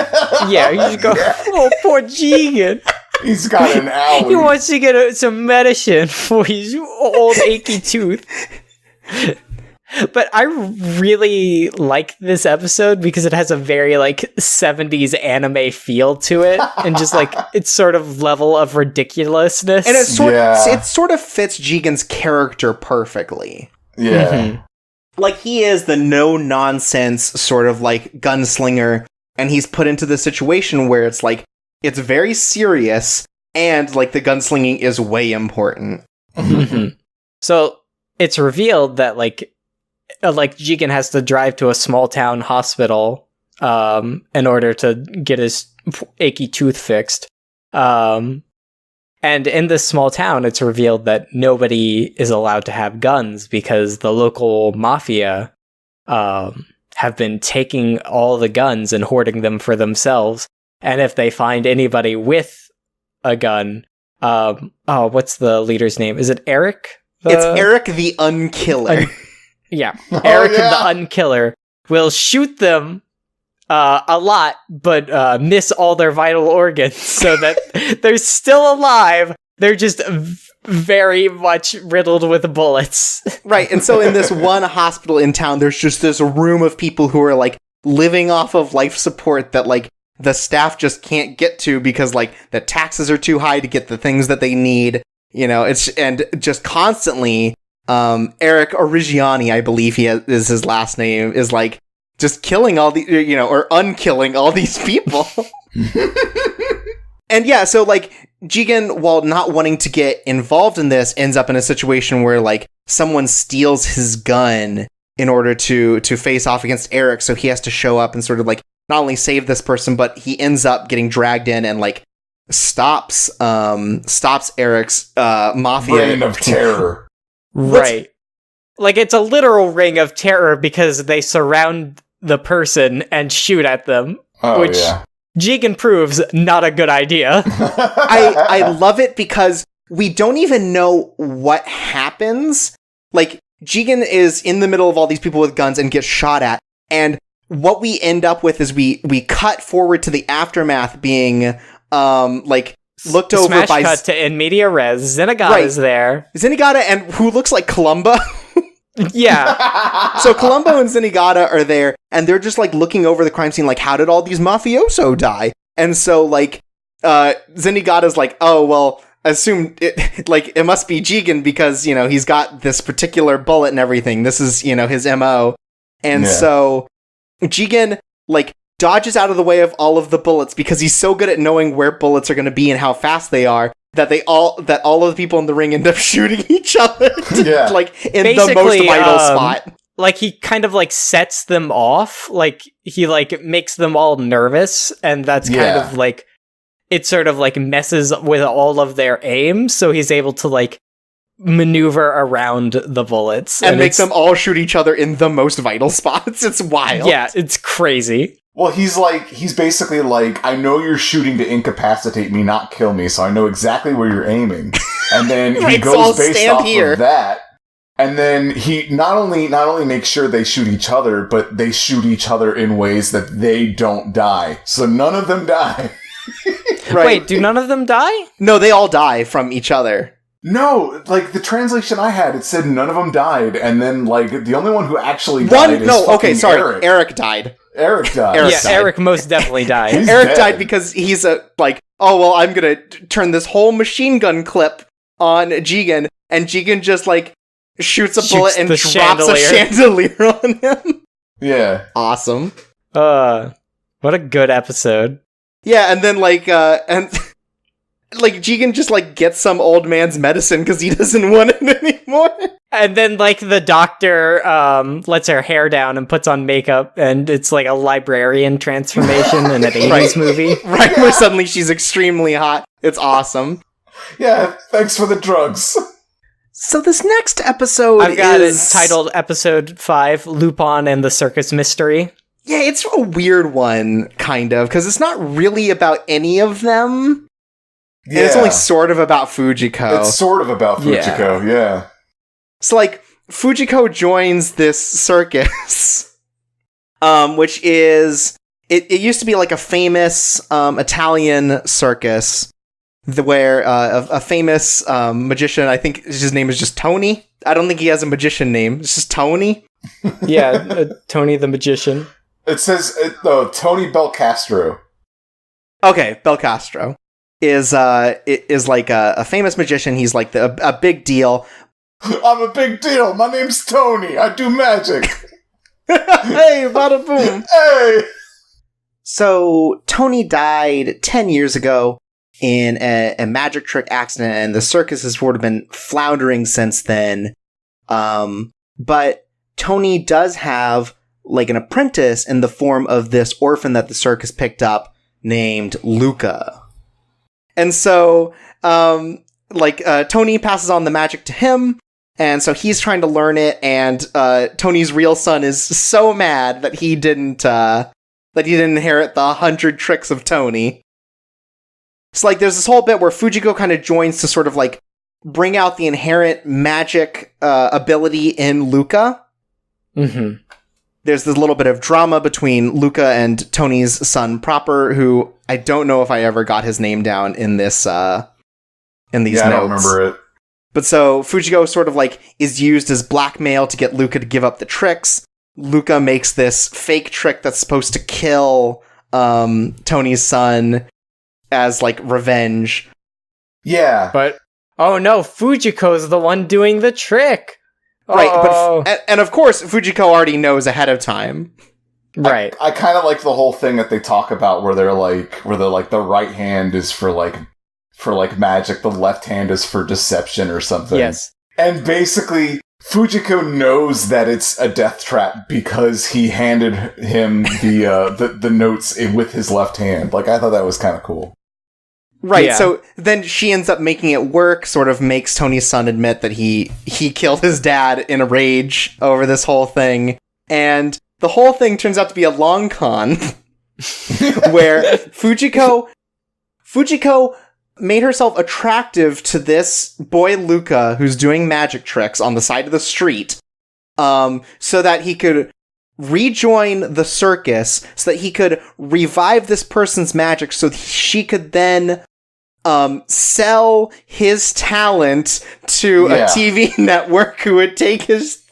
Yeah, you just go, oh, poor Jigen. He's got an owie. He wants to get some medicine for his old achy tooth. But I really like this episode because it has a very, like, 70s anime feel to it. And just, like, its sort of level of ridiculousness. And it sort of fits Jigen's character perfectly. Yeah. Mm-hmm. Like, he is the no-nonsense sort of, like, gunslinger. And he's put into the situation where it's, like, it's very serious, and, like, the gunslinging is way important. Mm-hmm. So, it's revealed that, like, Jigen has to drive to a small-town hospital in order to get his achy tooth fixed. And in this small town, it's revealed that nobody is allowed to have guns because the local mafia have been taking all the guns and hoarding them for themselves. And if they find anybody with a gun, what's the leader's name? Is it Eric? It's Eric the Unkiller. Yeah. Eric the Unkiller will shoot them a lot, but miss all their vital organs so that they're still alive. They're just very much riddled with bullets. Right, and so in this one hospital in town, there's just this room of people who are, like, living off of life support that, like, the staff just can't get to because, like, the taxes are too high to get the things that they need. You know, and just constantly, Eric Origiani, I believe is his last name, is, like, just killing all the, you know, or unkilling all these people. And yeah, so, like, Jigen, while not wanting to get involved in this, ends up in a situation where, like, someone steals his gun in order to face off against Eric, so he has to show up and sort of, like, not only save this person, but he ends up getting dragged in and, like, stops Eric's mafia Reign of terror. Right. Like, it's a literal ring of terror because they surround the person and shoot at them, which Jigen proves not a good idea. I love it because we don't even know what happens. Like, Jigen is in the middle of all these people with guns and gets shot at, and what we end up with is we cut forward to the aftermath being, like, looked over Smash by... cut to in media res. Zenigata's there. Zenigata, and who looks like Columbo. Yeah. So Columbo and Zenigata are there, and they're just, like, looking over the crime scene, like, how did all these mafioso die? And so, like, Zenigata's like, oh, well, assume it, like, it must be Jigen because, you know, he's got this particular bullet and everything. This is, you know, his MO. And so Jigen, like, dodges out of the way of all of the bullets because he's so good at knowing where bullets are going to be and how fast they are that all of the people in the ring end up shooting each other like, in basically, the most vital spot. Like, he kind of, like, sets them off. Like, he, like, makes them all nervous, and that's kind of, like, it sort of, like, messes with all of their aim, so he's able to, like, maneuver around the bullets. And make them all shoot each other in the most vital spots. It's wild. Yeah, it's crazy. Well, he's basically like, I know you're shooting to incapacitate me, not kill me, so I know exactly where you're aiming. And then he goes based off of that. And then he not only makes sure they shoot each other, but they shoot each other in ways that they don't die. So none of them die. Right. Wait, do none of them die? No, they all die from each other. No, like, the translation I had, it said none of them died, and then, like, the only one who actually died is Eric died. Eric died. Eric most definitely died. Eric died because he's oh, well, I'm gonna turn this whole machine gun clip on Jigen, and Jigen just, like, shoots a bullet and drops a chandelier on him. Yeah. Awesome. What a good episode. Yeah, and then, like, Jigen just, like, gets some old man's medicine because he doesn't want it anymore. And then, like, the doctor lets her hair down and puts on makeup, and it's like a librarian transformation in an 80s movie. Right, where suddenly she's extremely hot. It's awesome. Yeah, thanks for the drugs. So this next episode I've got it titled Episode 5, Lupin and the Circus Mystery. Yeah, it's a weird one, kind of, because it's not really about any of them. Yeah. And it's only sort of about Fujiko. It's sort of about Fujiko, yeah. So, like, Fujiko joins this circus, which is... It used to be, like, a famous Italian circus, where a famous magician, I think his name is just Tony. I don't think he has a magician name. It's just Tony. Yeah, Tony the Magician. It says, Tony Belcastro. Okay, Belcastro is like a famous magician. He's like a big deal. I'm a big deal. My name's Tony. I do magic. Hey, bada boom. Hey. So Tony died 10 years ago in a magic trick accident, and the circus has sort of been floundering since then. But Tony does have, like, an apprentice in the form of this orphan that the circus picked up named Luca. And so, Tony passes on the magic to him, and so he's trying to learn it, and Tony's real son is so mad that he didn't inherit the 100 tricks of Tony. So, like, there's this whole bit where Fujiko kind of joins to sort of, like, bring out the inherent magic ability in Luca. Mm-hmm. There's this little bit of drama between Luca and Tony's son Proper, who I don't know if I ever got his name down in this in these notes. I don't remember it. But so Fujiko sort of, like, is used as blackmail to get Luca to give up the tricks. Luca makes this fake trick that's supposed to kill Tony's son as, like, revenge. Yeah. But, oh no, Fujiko's the one doing the trick! Right, but and of course, Fujiko already knows ahead of time. Right. I kind of like the whole thing that they talk about where they're like, the right hand is for magic, the left hand is for deception or something. Yes. And basically, Fujiko knows that it's a death trap because he handed him the notes with his left hand. Like, I thought that was kind of cool. Right, yeah. So then she ends up making it work, sort of makes Tony's son admit that he killed his dad in a rage over this whole thing. And the whole thing turns out to be a long con where Fujiko made herself attractive to this boy Luca who's doing magic tricks on the side of the street, so that he could rejoin the circus, so that he could revive this person's magic, so she could then sell his talent to a TV network who would take his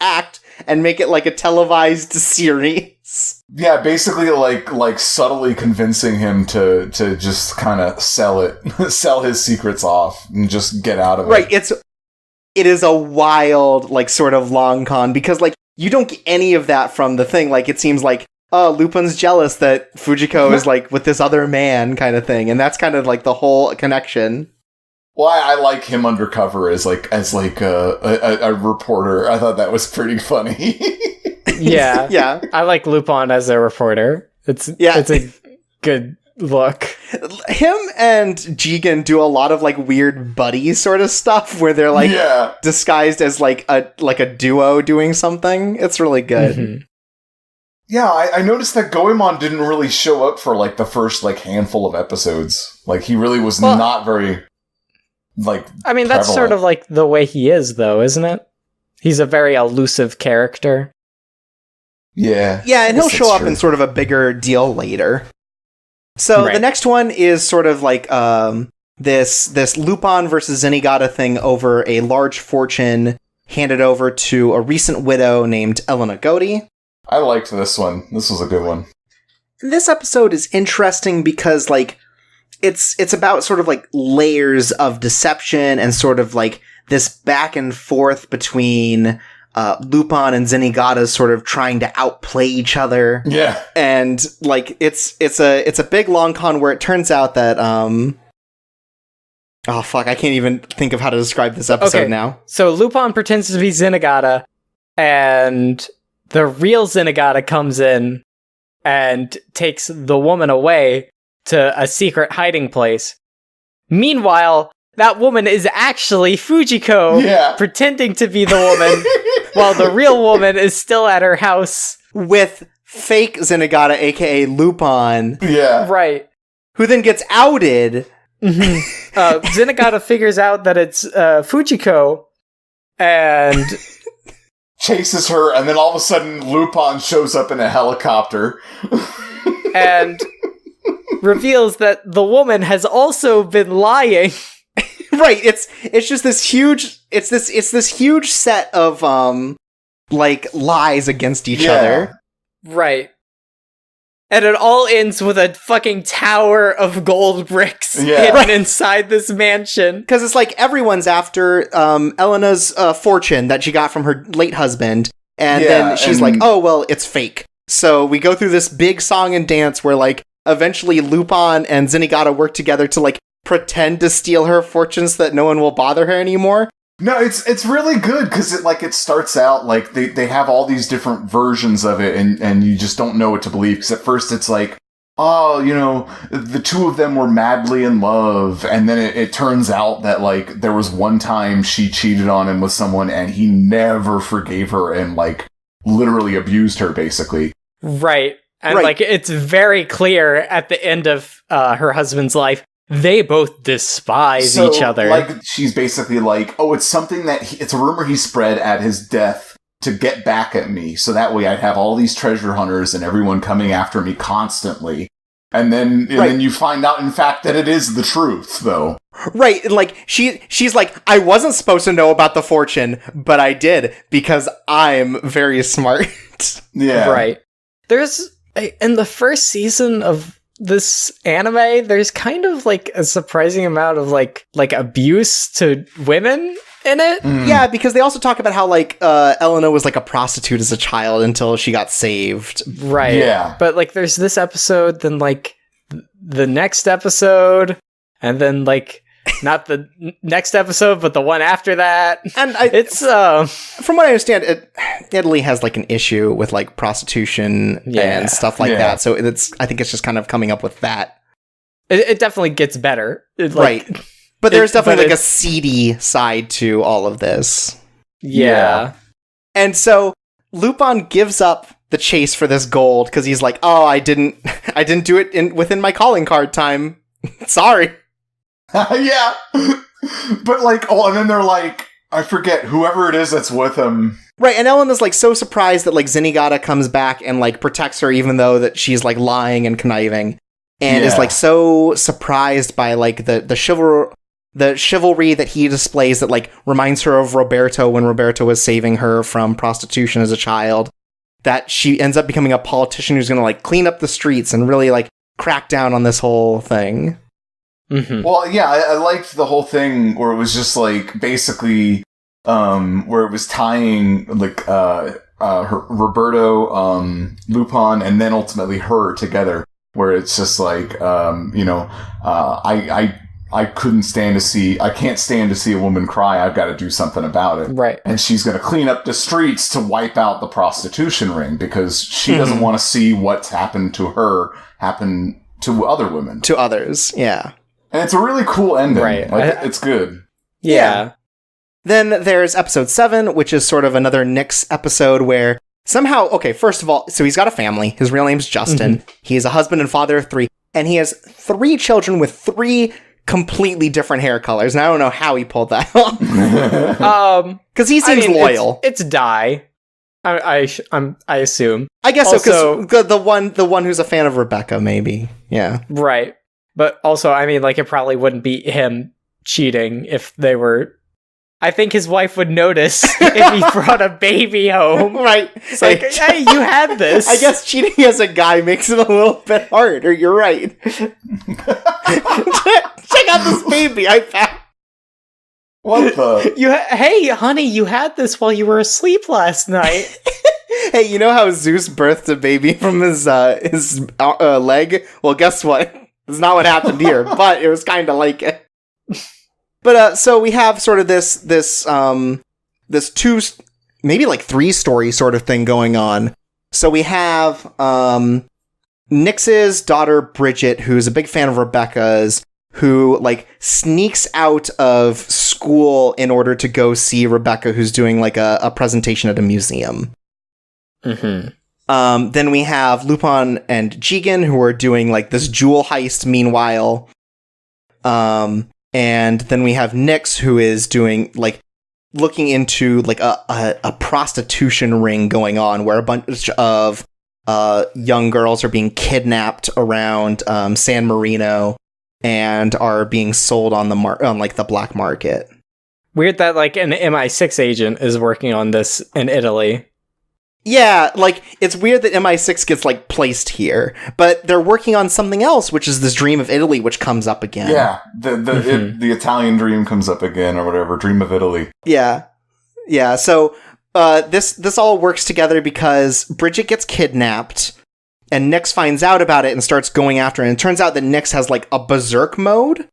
act and make it like a televised series. Yeah, basically like subtly convincing him to just kind of sell his secrets off and just get out of it. Right, it is a wild, like, sort of long con, because, like, you don't get any of that from the thing. Like, it seems like, oh, Lupin's jealous that Fujiko is, like, with this other man kind of thing, and that's kind of, like, the whole connection. Well, I like him undercover as a reporter. I thought that was pretty funny. Yeah. Yeah. I like Lupin as a reporter. It's a good look. Him and Jigen do a lot of, like, weird buddy sort of stuff where they're, like, disguised as, like a duo doing something. It's really good. Mm-hmm. Yeah, I noticed that Goemon didn't really show up for, like, the first, like, handful of episodes. Like, he really was not very, like, I mean, that's sort of like the way he is, though, isn't it? He's a very elusive character. Yeah. Yeah, and he'll show up in sort of a bigger deal later. So the next one is sort of like this Lupin versus Zenigata thing over a large fortune handed over to a recent widow named Elena Godi. I liked this one. This was a good one. This episode is interesting because, like, it's about sort of like layers of deception and sort of like this back and forth between Lupin and Zenigata sort of trying to outplay each other. Yeah. And like it's a big long con where it turns out that oh fuck, I can't even think of how to describe this episode now. So Lupin pretends to be Zenigata, and the real Zenigata comes in and takes the woman away to a secret hiding place. Meanwhile, that woman is actually Fujiko, pretending to be the woman, while the real woman is still at her house. With fake Zenigata, aka Lupin. Yeah. Right. Who then gets outed. Zenigata figures out that it's Fujiko, and chases her, and then all of a sudden Lupin shows up in a helicopter. and reveals that the woman has also been lying. Right, it's just this huge huge set of like lies against each other. Right. And it all ends with a fucking tower of gold bricks hidden inside this mansion. Because it's like everyone's after Elena's fortune that she got from her late husband. And then she's like, oh, well, it's fake. So we go through this big song and dance where like eventually Lupin and Zenigata work together to like pretend to steal her fortune so that no one will bother her anymore. No, it's really good because it starts out like they have all these different versions of it, and you just don't know what to believe. Because at first it's like, oh, you know, the two of them were madly in love, and then it turns out that like there was one time she cheated on him with someone, and he never forgave her and like literally abused her, basically. Right, and like it's very clear at the end of her husband's life. They both despise each other. Like, she's basically like, oh, it's something that it's a rumor he spread at his death to get back at me. So that way I'd have all these treasure hunters and everyone coming after me constantly. And then you find out, in fact, that it is the truth, though. Right. And like, she's like, I wasn't supposed to know about the fortune, but I did because I'm very smart. Yeah. Right. There's, in the first season of this anime, there's kind of like a surprising amount of like abuse to women in it. Yeah, because they also talk about how like Elena was like a prostitute as a child until she got saved. Right. Yeah. But like there's this episode, then like the next episode, and then like not the next episode, but the one after that. And it's from what I understand, Italy has like an issue with like prostitution and stuff like that. So I think it's just kind of coming up with that. It definitely gets better. Right. But there's definitely like a seedy side to all of this. Yeah. And so Lupin gives up the chase for this gold because he's like, oh, I didn't do it within my calling card time. Sorry. Yeah. But like, and then they're like, I forget whoever it is that's with him. Right, and Elena's like so surprised that like Zenigata comes back and like protects her even though that she's like lying and conniving. And is like so surprised by like the chivalry that he displays that like reminds her of Roberto when Roberto was saving her from prostitution as a child, that she ends up becoming a politician who's gonna like clean up the streets and really like crack down on this whole thing. Mm-hmm. Well, yeah, I liked the whole thing where it was just like basically where it was tying like her, Roberto, Lupin, and then ultimately her together, where it's just like I can't stand to see a woman cry. I've got to do something about it. Right. And she's going to clean up the streets to wipe out the prostitution ring because she doesn't want to see what's happened to her happen to other women. To others, yeah. And it's a really cool ending. Right. Like, it's good. Yeah. Then there's episode 7, which is sort of another Nyx episode where somehow, okay, first of all, so he's got a family. His real name's Justin. He's a husband and father of 3. And he has 3 children with 3 completely different hair colors. And I don't know how he pulled that off. Because he seems loyal. It's dye. I assume. I guess so, because the one who's a fan of Rebecca, maybe. Yeah. Right. But also, I mean, like, it probably wouldn't be him cheating if they were I think his wife would notice if he brought a baby home. Right. It's like, hey, you had this. I guess cheating as a guy makes it a little bit harder. You're right. Check out this baby I found. What the? Hey, honey, you had this while you were asleep last night. Hey, you know how Zeus birthed a baby from his leg? Well, guess what? It's not what happened here, but it was kind of like it. But so we have sort of this two, maybe like 3 story sort of thing going on. So we have Nyx's daughter Bridget, who's a big fan of Rebecca's, who like sneaks out of school in order to go see Rebecca, who's doing like a presentation at a museum. Mm-hmm. Then we have Lupin and Jigen, who are doing like this jewel heist meanwhile. And then we have Nyx, who is doing like looking into like a prostitution ring going on where a bunch of young girls are being kidnapped around San Marino and are being sold on on like the black market. Weird that like an MI6 agent is working on this in Italy. Yeah, like, it's weird that MI6 gets, like, placed here, but they're working on something else, which is this Dream of Italy, which comes up again. Yeah, the Italian dream comes up again, or whatever, Dream of Italy. Yeah. Yeah, so, this all works together because Bridget gets kidnapped, and Nyx finds out about it and starts going after her, and it turns out that Nyx has, like, a berserk mode,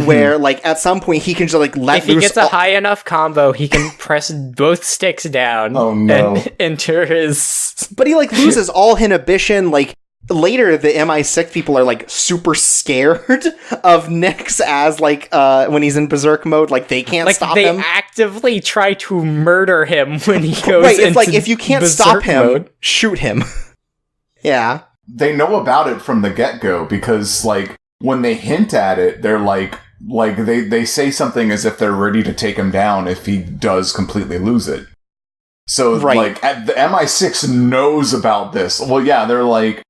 where, like, at some point he can just, like, let loose... If he gets a high enough combo, he can press both sticks down and enter his... But he, like, loses all inhibition. Like, later, the MI6 people are, like, super scared of Nyx as, like, when he's in berserk mode. Like, they can't stop him. They actively try to murder him when he goes right, it's into like, if you can't stop him, mode. Shoot him. Yeah. They know about it from the get-go, because, like, when they hint at it, they're like they say something as if they're ready to take him down if he does completely lose it. So, like, the MI6 knows about this. Well, yeah, they're like,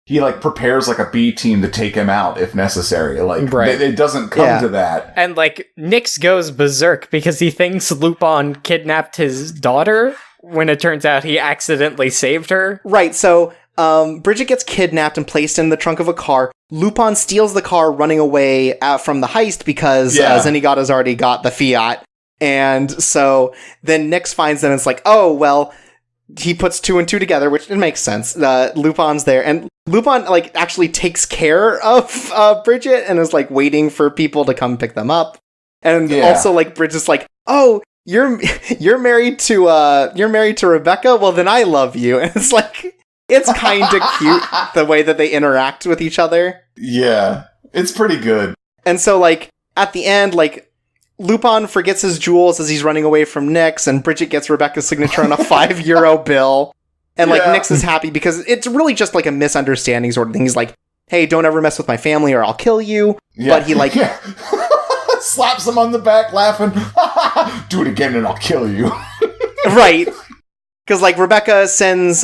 he, like, prepares, like, a B team to take him out if necessary. Like, it doesn't come to that. And, like, Nyx goes berserk because he thinks Lupin kidnapped his daughter when it turns out he accidentally saved her. Right, so... Bridget gets kidnapped and placed in the trunk of a car. Lupin steals the car, running away from the heist because Zenigata has already got the Fiat. And so then Nyx finds them and it's like, oh, well, he puts 2 and 2 together, which it makes sense. Lupin's there. And Lupin, like, actually takes care of Bridget and is, like, waiting for people to come pick them up. And also, like, Bridget's like, oh, you're married to Rebecca? Well, then I love you. And it's like... It's kind of cute, the way that they interact with each other. Yeah, it's pretty good. And so, like, at the end, like, Lupin forgets his jewels as he's running away from Nyx, and Bridget gets Rebecca's signature on a €5 bill. And, like, Nyx is happy because it's really just, like, a misunderstanding sort of thing. He's like, hey, don't ever mess with my family or I'll kill you. Yeah. But he, like... slaps him on the back, laughing. Do it again and I'll kill you. Right. Because, like, Rebecca sends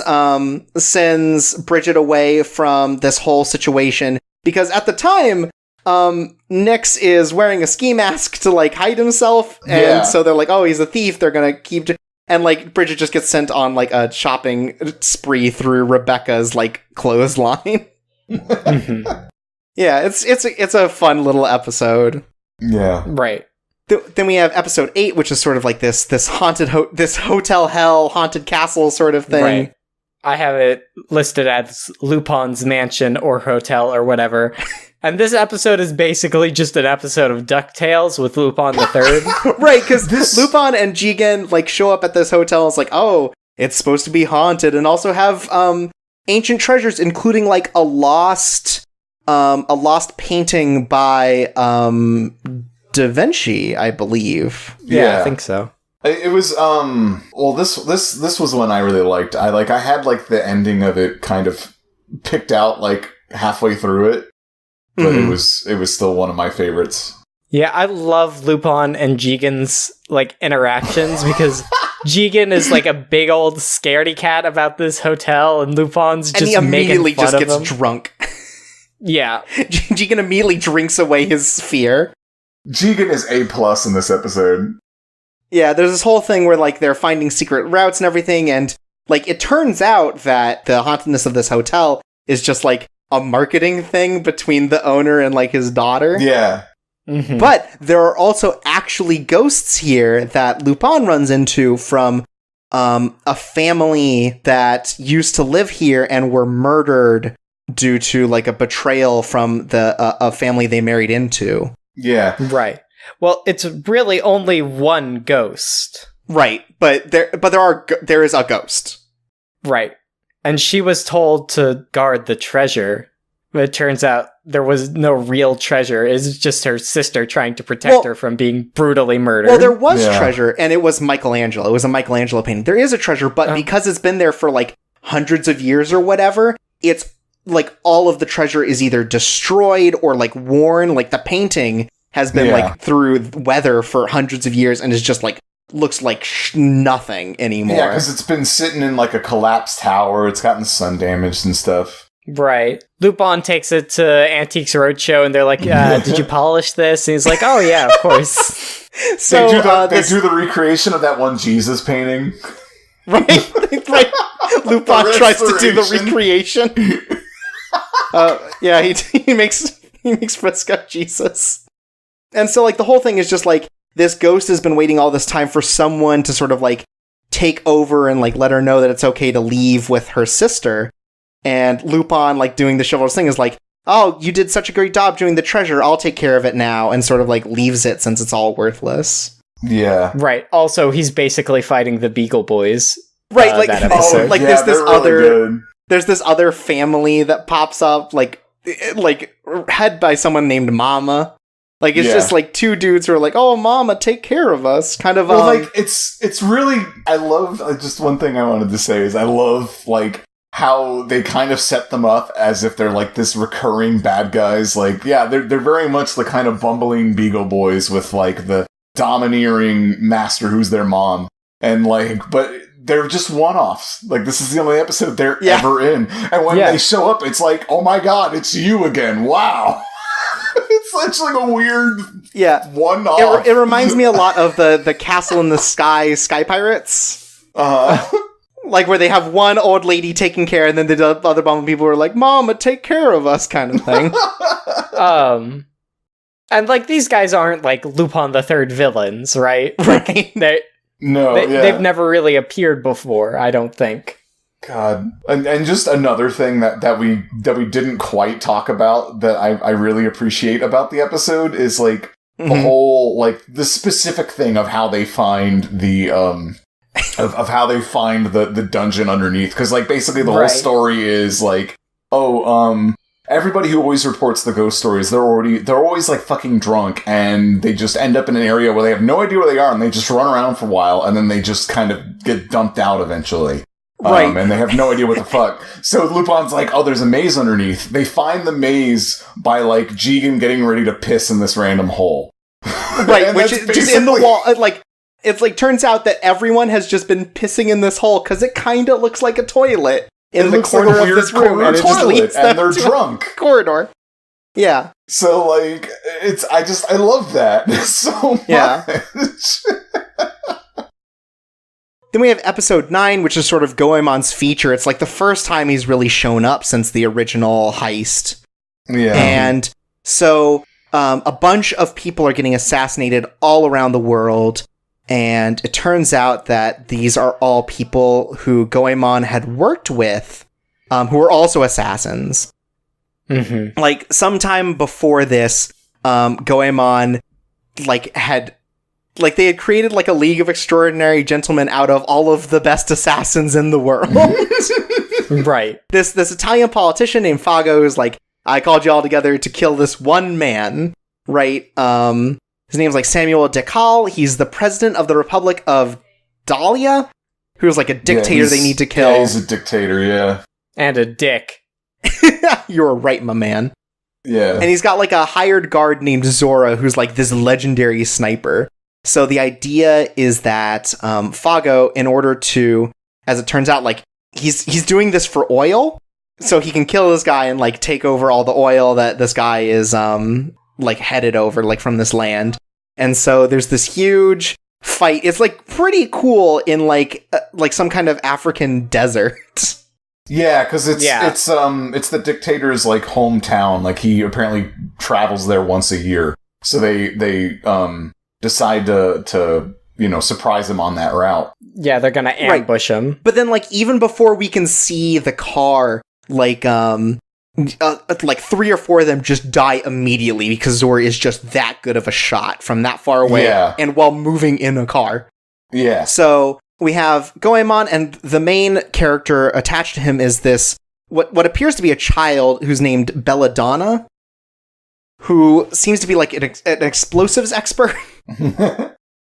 Bridget away from this whole situation. Because at the time, Nyx is wearing a ski mask to, like, hide himself. And so they're like, oh, he's a thief. They're going to keep... And, like, Bridget just gets sent on, like, a shopping spree through Rebecca's, like, clothesline. Yeah, it's a fun little episode. Yeah. Right. Then we have episode 8, which is sort of like this haunted this hotel hell, haunted castle sort of thing. Right. I have it listed as Lupin's mansion or hotel or whatever. And this episode is basically just an episode of DuckTales with Lupin III. Right, because Lupin and Jigen, like, show up at this hotel. It's like, oh, it's supposed to be haunted, and also have ancient treasures, including, like, a lost painting by Da Vinci, I believe. Yeah, I think so. It was well, this was one I really liked. I had, like, the ending of it kind of picked out, like, halfway through it, but it was still one of my favorites. Yeah, I love Lupin and Jigen's, like, interactions because Jigen is, like, a big old scaredy cat about this hotel, and Lupin's just and he immediately making fun just of gets him. drunk. Yeah. Jigen immediately drinks away his fear. Jigen is A+ in this episode. Yeah, there's this whole thing where, like, they're finding secret routes and everything, and, like, it turns out that the hauntedness of this hotel is just, like, a marketing thing between the owner and, like, his daughter. Yeah. Mm-hmm. But there are also actually ghosts here that Lupin runs into from a family that used to live here and were murdered due to, like, a betrayal from a family they married into. Yeah. Right. Well, it's really only one ghost. Right, but there is a ghost. Right. And she was told to guard the treasure. But it turns out there was no real treasure. It's just her sister trying to protect her from being brutally murdered. Well, there was treasure, and it was Michelangelo. It was a Michelangelo painting. There is a treasure, but because it's been there for, like, hundreds of years or whatever, it's, like, all of the treasure is either destroyed or, like, worn. Like, the painting has been, like, through weather for hundreds of years and is just, like, looks like nothing anymore. Yeah, because it's been sitting in, like, a collapsed tower. It's gotten sun damaged and stuff. Right. Lupin takes it to Antiques Roadshow, and they're like, did you polish this? And he's like, oh, yeah, of course. So they do the recreation of that one Jesus painting. Right? Right. Lupin tries to do the recreation. Yeah, he makes fresco Jesus. And so, like, the whole thing is just, like, this ghost has been waiting all this time for someone to sort of, like, take over and, like, let her know that it's okay to leave with her sister. And Lupin, like, doing the chivalrous thing is like, oh, you did such a great job doing the treasure, I'll take care of it now, and sort of, like, leaves it since it's all worthless. Yeah. Right. Also, he's basically fighting the Beagle Boys. Right, like, that episode. like, yeah, there's this other family that pops up, like head by someone named Mama. Like, it's just, like, two dudes who are like, oh, Mama, take care of us. Kind of, well, like, it's really, I love, just one thing I wanted to say is I love, like, how they kind of set them up as if they're, like, this recurring bad guys. Like, yeah, they're very much the kind of bumbling Beagle Boys with, like, the domineering master who's their mom. And, like, but they're just one-offs. Like, this is the only episode they're ever in. And when they show up, it's like, oh my god, it's you again. Wow. It's such, like, a weird one-off. It reminds me a lot of the Castle in the Sky Pirates. Like, where they have one old lady taking care, and then the other bumble people are like, Mama, take care of us, kind of thing. And, like, these guys aren't, like, Lupin III villains, right? Right. They've never really appeared before, I don't think. God. And just another thing that we didn't quite talk about that I really appreciate about the episode is, like, the whole, like, the specific thing of how they find the, of how they find the dungeon underneath. Because, like, basically the whole story is, like, everybody who always reports the ghost stories, they're always, like, fucking drunk, and they just end up in an area where they have no idea where they are, and they just run around for a while, and then they just kind of get dumped out eventually. Right. And they have no idea what the fuck. So Lupin's like, oh, there's a maze underneath. They find the maze by, like, Jigen getting ready to piss in this random hole. Right, which is just in the wall. Like, it's like, turns out that everyone has just been pissing in this hole because it kind of looks like a toilet in the corner like of this room, and it just leads them they're to drunk. a corridor. Yeah. So, like, I love that so much. Yeah. Then we have episode 9, which is sort of Goemon's feature. It's like the first time he's really shown up since the original heist. Yeah. And so a bunch of people are getting assassinated all around the world. And it turns out that these are all people who Goemon had worked with, who were also assassins. Mm-hmm. Like, sometime before this, Goemon, they had created, like, a League of Extraordinary Gentlemen out of all of the best assassins in the world. Right. This Italian politician named Fago is like, I called you all together to kill this one man, right? His name's, like, Samuel Decal. He's the president of the Republic of Dahlia, who's, like, a dictator they need to kill. Yeah, he's a dictator, yeah. And a dick. You're right, my man. Yeah. And he's got, like, a hired guard named Zora, who's, like, this legendary sniper. So the idea is that Fago, in order to, as it turns out, like, he's doing this for oil, so he can kill this guy and, like, take over all the oil that this guy is like headed over like from this land. And so there's this huge fight. It's like pretty cool in like some kind of African desert. Yeah, because it's the dictator's like hometown. Like he apparently travels there once a year, so they decide to surprise him on that route. Yeah, they're gonna ambush him. But then like even before we can see the car, like 3 or 4 of them just die immediately because Zora is just that good of a shot from that far away, and while moving in a car. Yeah. So we have Goemon, and the main character attached to him is this, what appears to be a child who's named Belladonna, who seems to be like an explosives expert.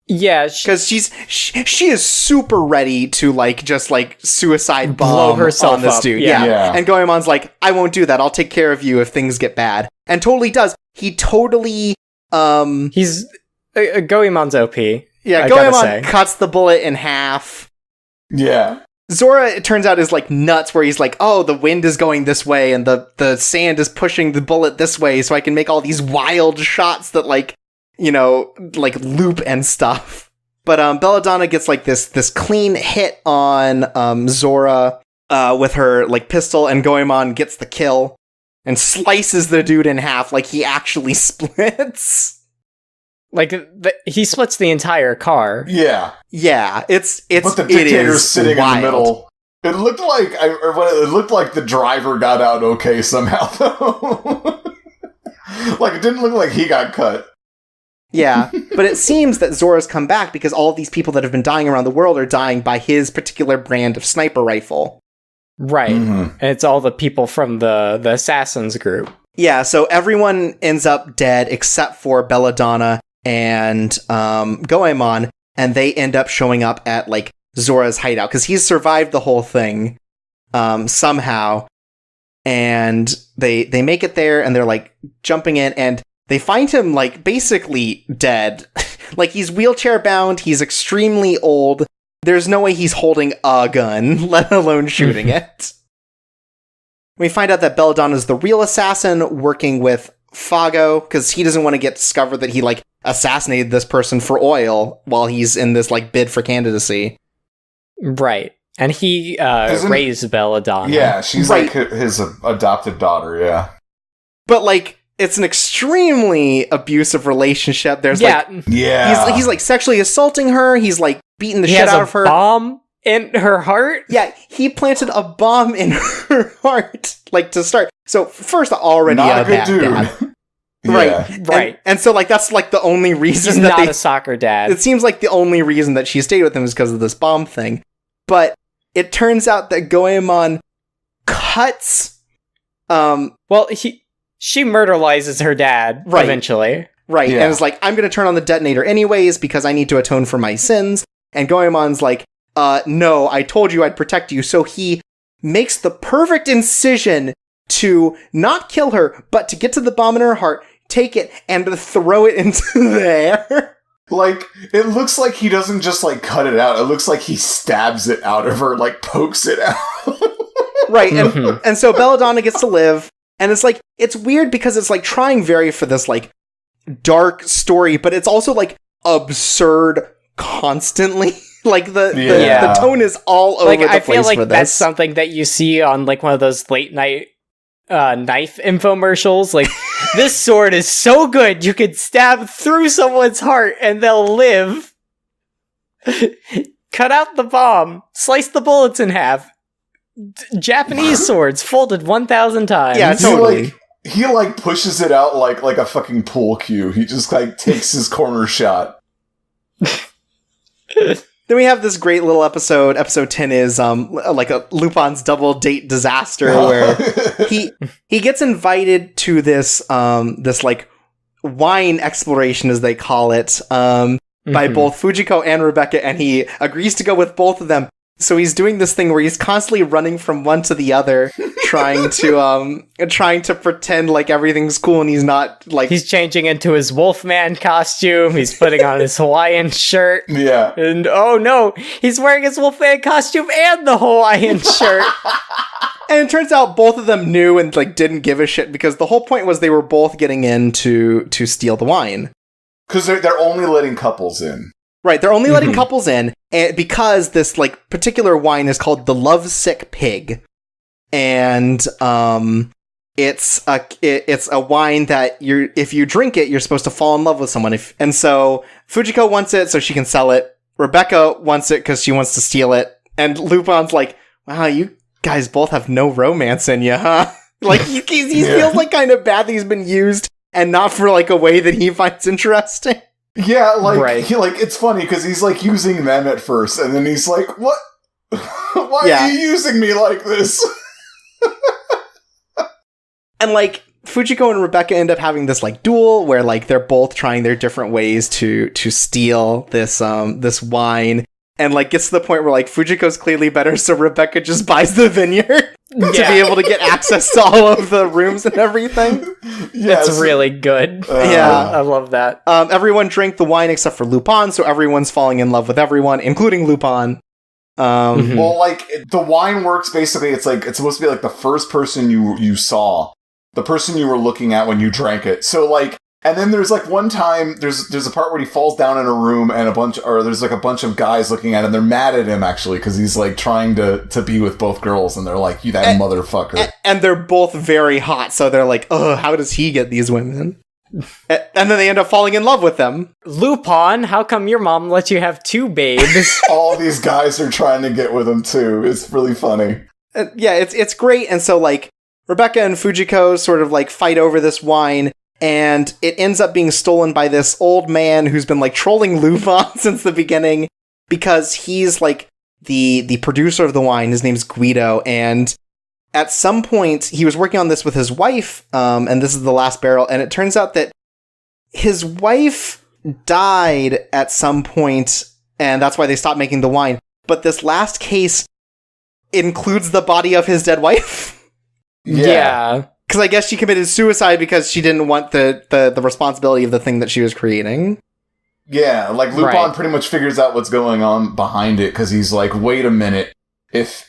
Yeah, because she is super ready to like just like suicide bomb blow herself on this up. dude. Yeah. And Goemon's like, I won't do that. I'll take care of you if things get bad. And totally does. He totally he's Goemon's OP. Yeah, Goemon cuts the bullet in half. Yeah. Zora, it turns out, is like nuts, where he's like, oh, the wind is going this way and the sand is pushing the bullet this way, so I can make all these wild shots that like loop and stuff. But Belladonna gets like this clean hit on Zora with her like pistol, and Goemon gets the kill and slices the dude in half, like he actually splits. Like he splits the entire car. Yeah. It's but the dictator's sitting wild. in the middle. It looked like the driver got out okay somehow, though. Like it didn't look like he got cut. Yeah, but it seems that Zora's come back because all of these people that have been dying around the world are dying by his particular brand of sniper rifle. Right. Mm-hmm. And it's all the people from the assassins group. Yeah, so everyone ends up dead except for Belladonna and Goemon, and they end up showing up at like Zora's hideout because he's survived the whole thing somehow, and they make it there, and they're like jumping in, and they find him like basically dead. Like he's wheelchair bound, he's extremely old. There's no way he's holding a gun, let alone shooting it. We find out that Belladonna's the real assassin working with Fago, because he doesn't want to get discovered that he like assassinated this person for oil while he's in this like bid for candidacy. Right. And he raised Belladonna. Yeah, she's like his adopted daughter, yeah. But like it's an extremely abusive relationship. There's he's like sexually assaulting her, he's like beating the shit out of her. Bomb in her heart? Yeah, he planted a bomb in her heart, like, to start. So, first, already not a good bad dude. dad. Yeah. Right. And so, like, that's, like, the only reason he's not a soccer dad. It seems like the only reason that she stayed with him is because of this bomb thing. But it turns out that Goemon cuts... she murderizes her dad, eventually. Right, and is like, I'm gonna turn on the detonator anyways, because I need to atone for my sins. And Goemon's like, no, I told you I'd protect you. So he makes the perfect incision to not kill her, but to get to the bomb in her heart, take it, and throw it into the air. Like, it looks like he doesn't just, like, cut it out. It looks like he stabs it out of her, like, pokes it out. Right, and so Belladonna gets to live, and it's, like, it's weird because it's, like, trying very for this, like, dark story, but it's also, like, absurd constantly. Like, the tone is all over the place for this. I feel like that's something that you see on, like, one of those late-night knife infomercials. Like, this sword is so good, you could stab through someone's heart and they'll live. Cut out the bomb. Slice the bullets in half. Japanese swords folded 1,000 times. Yeah, totally. He pushes it out like a fucking pool cue. He just, like, takes his corner shot. Then we have this great little episode. Episode 10 is like a Lupin's double date disaster, where he gets invited to this like wine exploration, as they call it, by both Fujiko and Rebecca, and he agrees to go with both of them. So he's doing this thing where he's constantly running from one to the other, trying to pretend like everything's cool, and he's not. Like, he's changing into his Wolfman costume. He's putting on his Hawaiian shirt. Yeah, and oh no, he's wearing his Wolfman costume and the Hawaiian shirt. And it turns out both of them knew and like didn't give a shit because the whole point was they were both getting in to steal the wine. Because they're only letting couples in. Right, they're only letting couples in and because this like particular wine is called the Lovesick Pig. And it's a wine that if you drink it, you're supposed to fall in love with someone. And so Fujiko wants it so she can sell it. Rebecca wants it because she wants to steal it. And Lupin's like, wow, you guys both have no romance in you, huh? Like, he feels like kind of bad that he's been used and not for like a way that he finds interesting. Yeah, like, right. It's funny because he's like using them at first and then he's like, what? Why are you using me like this? And like, Fujiko and Rebecca end up having this like duel where like they're both trying their different ways to steal this wine, and like gets to the point where like Fujiko's clearly better, so Rebecca just buys the vineyard to be able to get access to all of the rooms and everything. That's really good. I love that. Everyone drank the wine except for Lupin, so everyone's falling in love with everyone, including Lupin. Well, like the wine works basically. It's like it's supposed to be like the first person you saw. The person you were looking at when you drank it. So, like, and then there's, like, one time, there's a part where he falls down in a room and there's, like, a bunch of guys looking at him. They're mad at him, actually, because he's, like, trying to be with both girls, and they're like, you that motherfucker. And they're both very hot, so they're like, oh, how does he get these women? And then they end up falling in love with them. Lupin, how come your mom let you have 2 babes? All these guys are trying to get with him, too. It's really funny. It's great, and so, like, Rebecca and Fujiko sort of like fight over this wine, and it ends up being stolen by this old man who's been like trolling Lupin since the beginning because he's like the producer of the wine. His name's Guido, and at some point he was working on this with his wife, and this is the last barrel, and it turns out that his wife died at some point, and that's why they stopped making the wine. But this last case includes the body of his dead wife. Yeah. Because I guess she committed suicide because she didn't want the responsibility of the thing that she was creating. Yeah, like Lupin pretty much figures out what's going on behind it because he's like, wait a minute, if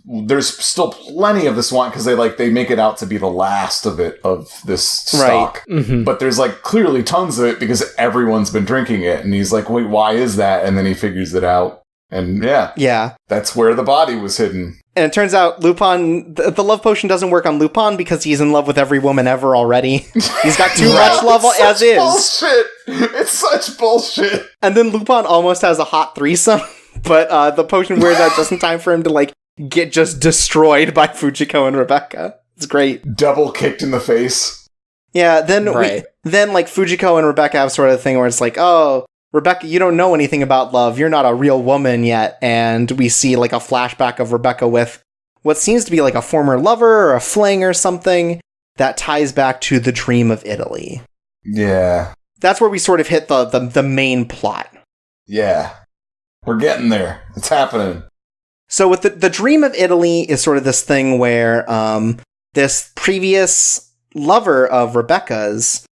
there's still plenty of this wine because they make it out to be the last of this stock, but there's like clearly tons of it because everyone's been drinking it, and he's like, wait, why is that? And then he figures it out, and yeah, that's where the body was hidden. And it turns out Lupin, the love potion doesn't work on Lupin because he's in love with every woman ever already. He's got too much love as is. Bullshit. It's such bullshit. And then Lupin almost has a hot threesome, but the potion wears out just in time for him to like get just destroyed by Fujiko and Rebecca. It's great. Double kicked in the face. Yeah, then like Fujiko and Rebecca have sort of a thing where it's like, oh, Rebecca, you don't know anything about love. You're not a real woman yet. And we see like a flashback of Rebecca with what seems to be like a former lover or a fling or something that ties back to the Dream of Italy. Yeah. That's where we sort of hit the main plot. Yeah. We're getting there. It's happening. So with the Dream of Italy is sort of this thing where this previous lover of Rebecca's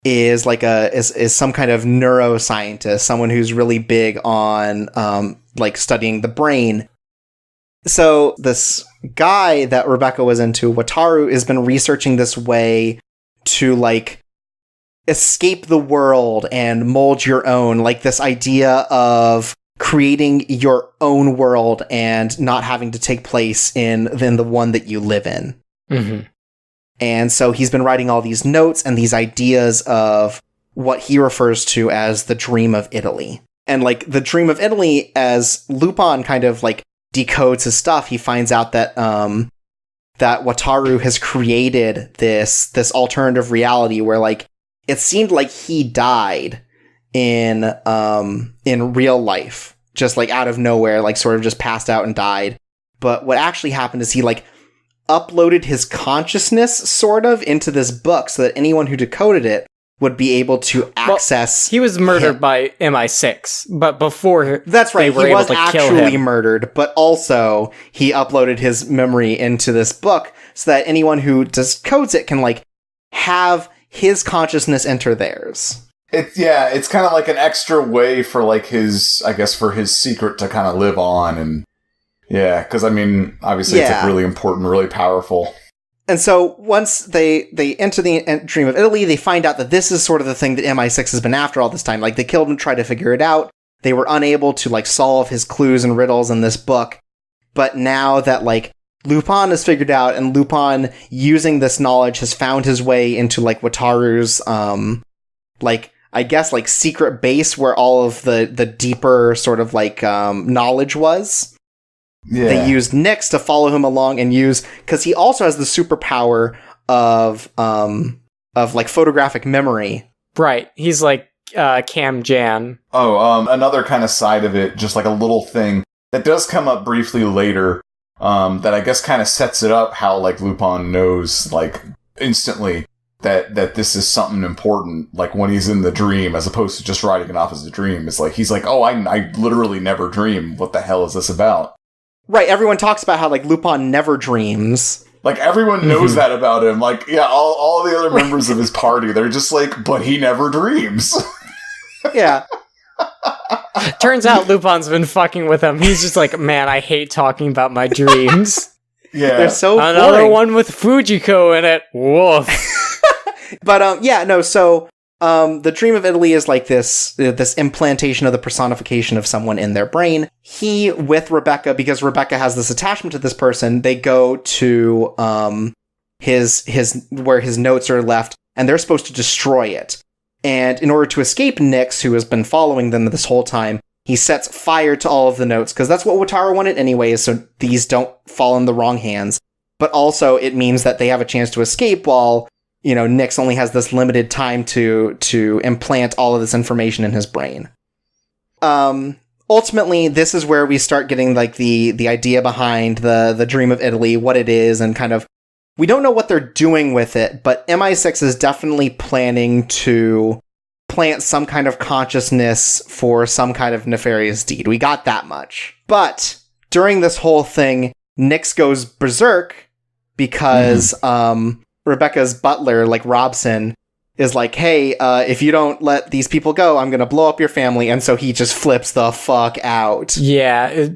is like is some kind of neuroscientist, someone who's really big on like studying the brain. So this guy that Rebecca was into, Wataru, has been researching this way to like escape the world and mold your own, like this idea of creating your own world and not having to take place in the one that you live in. Mm-hmm. And so he's been writing all these notes and these ideas of what he refers to as the Dream of Italy. And like the Dream of Italy, as Lupin kind of like decodes his stuff, he finds out that that Wataru has created this alternative reality where like it seemed like he died in real life, just like out of nowhere, like sort of just passed out and died. But what actually happened is he like uploaded his consciousness sort of into this book so that anyone who decoded it would be able to access. He was murdered by MI6, but before that's right, they were he was able to kill actually him. murdered, but also he uploaded his memory into this book so that anyone who decodes it can like have his consciousness enter theirs. It's kind of like an extra way for like his, I guess, for his secret to kind of live on, and Yeah, because, I mean, obviously it's like really important, really powerful. And so once they enter the Dream of Italy, they find out that this is sort of the thing that MI6 has been after all this time. Like, they killed him, tried to figure it out. They were unable to, like, solve his clues and riddles in this book. But now that, like, Lupin has figured out, and Lupin, using this knowledge, has found his way into, like, Wataru's, like, I guess, like, secret base where all of the deeper sort of, like, knowledge was. Yeah. They used Nyx to follow him along and because he also has the superpower of like photographic memory. Right. He's like Cam Jan. Oh, another kind of side of it, just like a little thing that does come up briefly later, that I guess kind of sets it up how like Lupin knows like instantly that this is something important, like when he's in the dream, as opposed to just writing it off as a dream. It's like, he's like, oh, I literally never dream. What the hell is this about? Right, everyone talks about how, like, Lupin never dreams. Like, everyone knows that about him. Like, yeah, all the other members of his party, they're just like, but he never dreams. Yeah. Turns out Lupin's been fucking with him. He's just like, man, I hate talking about my dreams. Yeah. They're so Another boring. one with Fujiko in it. Woof. But, yeah, no, so... the Dream of Italy is like this implantation of the personification of someone in their brain. He, with Rebecca, because Rebecca has this attachment to this person, they go to his where his notes are left, and they're supposed to destroy it. And in order to escape Nyx, who has been following them this whole time, he sets fire to all of the notes, because that's what Wataru wanted anyways, so these don't fall in the wrong hands. But also, it means that they have a chance to escape while... you know, Nyx only has this limited time to implant all of this information in his brain. Ultimately, this is where we start getting, like, the idea behind the Dream of Italy, what it is, and kind of... we don't know what they're doing with it, but MI6 is definitely planning to plant some kind of consciousness for some kind of nefarious deed. We got that much. But during this whole thing, Nyx goes berserk because... Rebecca's butler, like Robson, is like, hey, if you don't let these people go, I'm gonna blow up your family, and so he just flips the fuck out. Yeah,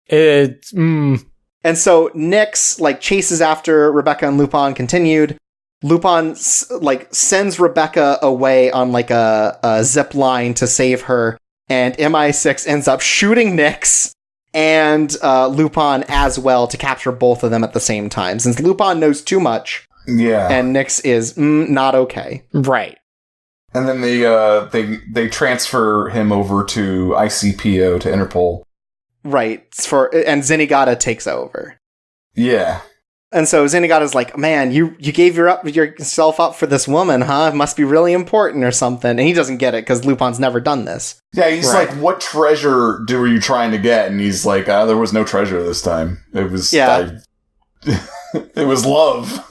And so Nyx, like, chases after Rebecca and Lupin continued. Lupin, like, sends Rebecca away on, like, a zip line to save her, and MI6 ends up shooting Nyx and Lupin as well to capture both of them at the same time, since Lupin knows too much. Yeah. And Nyx is not okay. Right. And then they transfer him over to ICPO, to Interpol. Right. And Zenigata takes over. Yeah. And so Zenigata's like, man, you gave yourself up for this woman, huh? It must be really important or something. And he doesn't get it because Lupin's never done this. Yeah, he's like, what treasure were you trying to get? And he's like, there was no treasure this time. It was... yeah. It was love.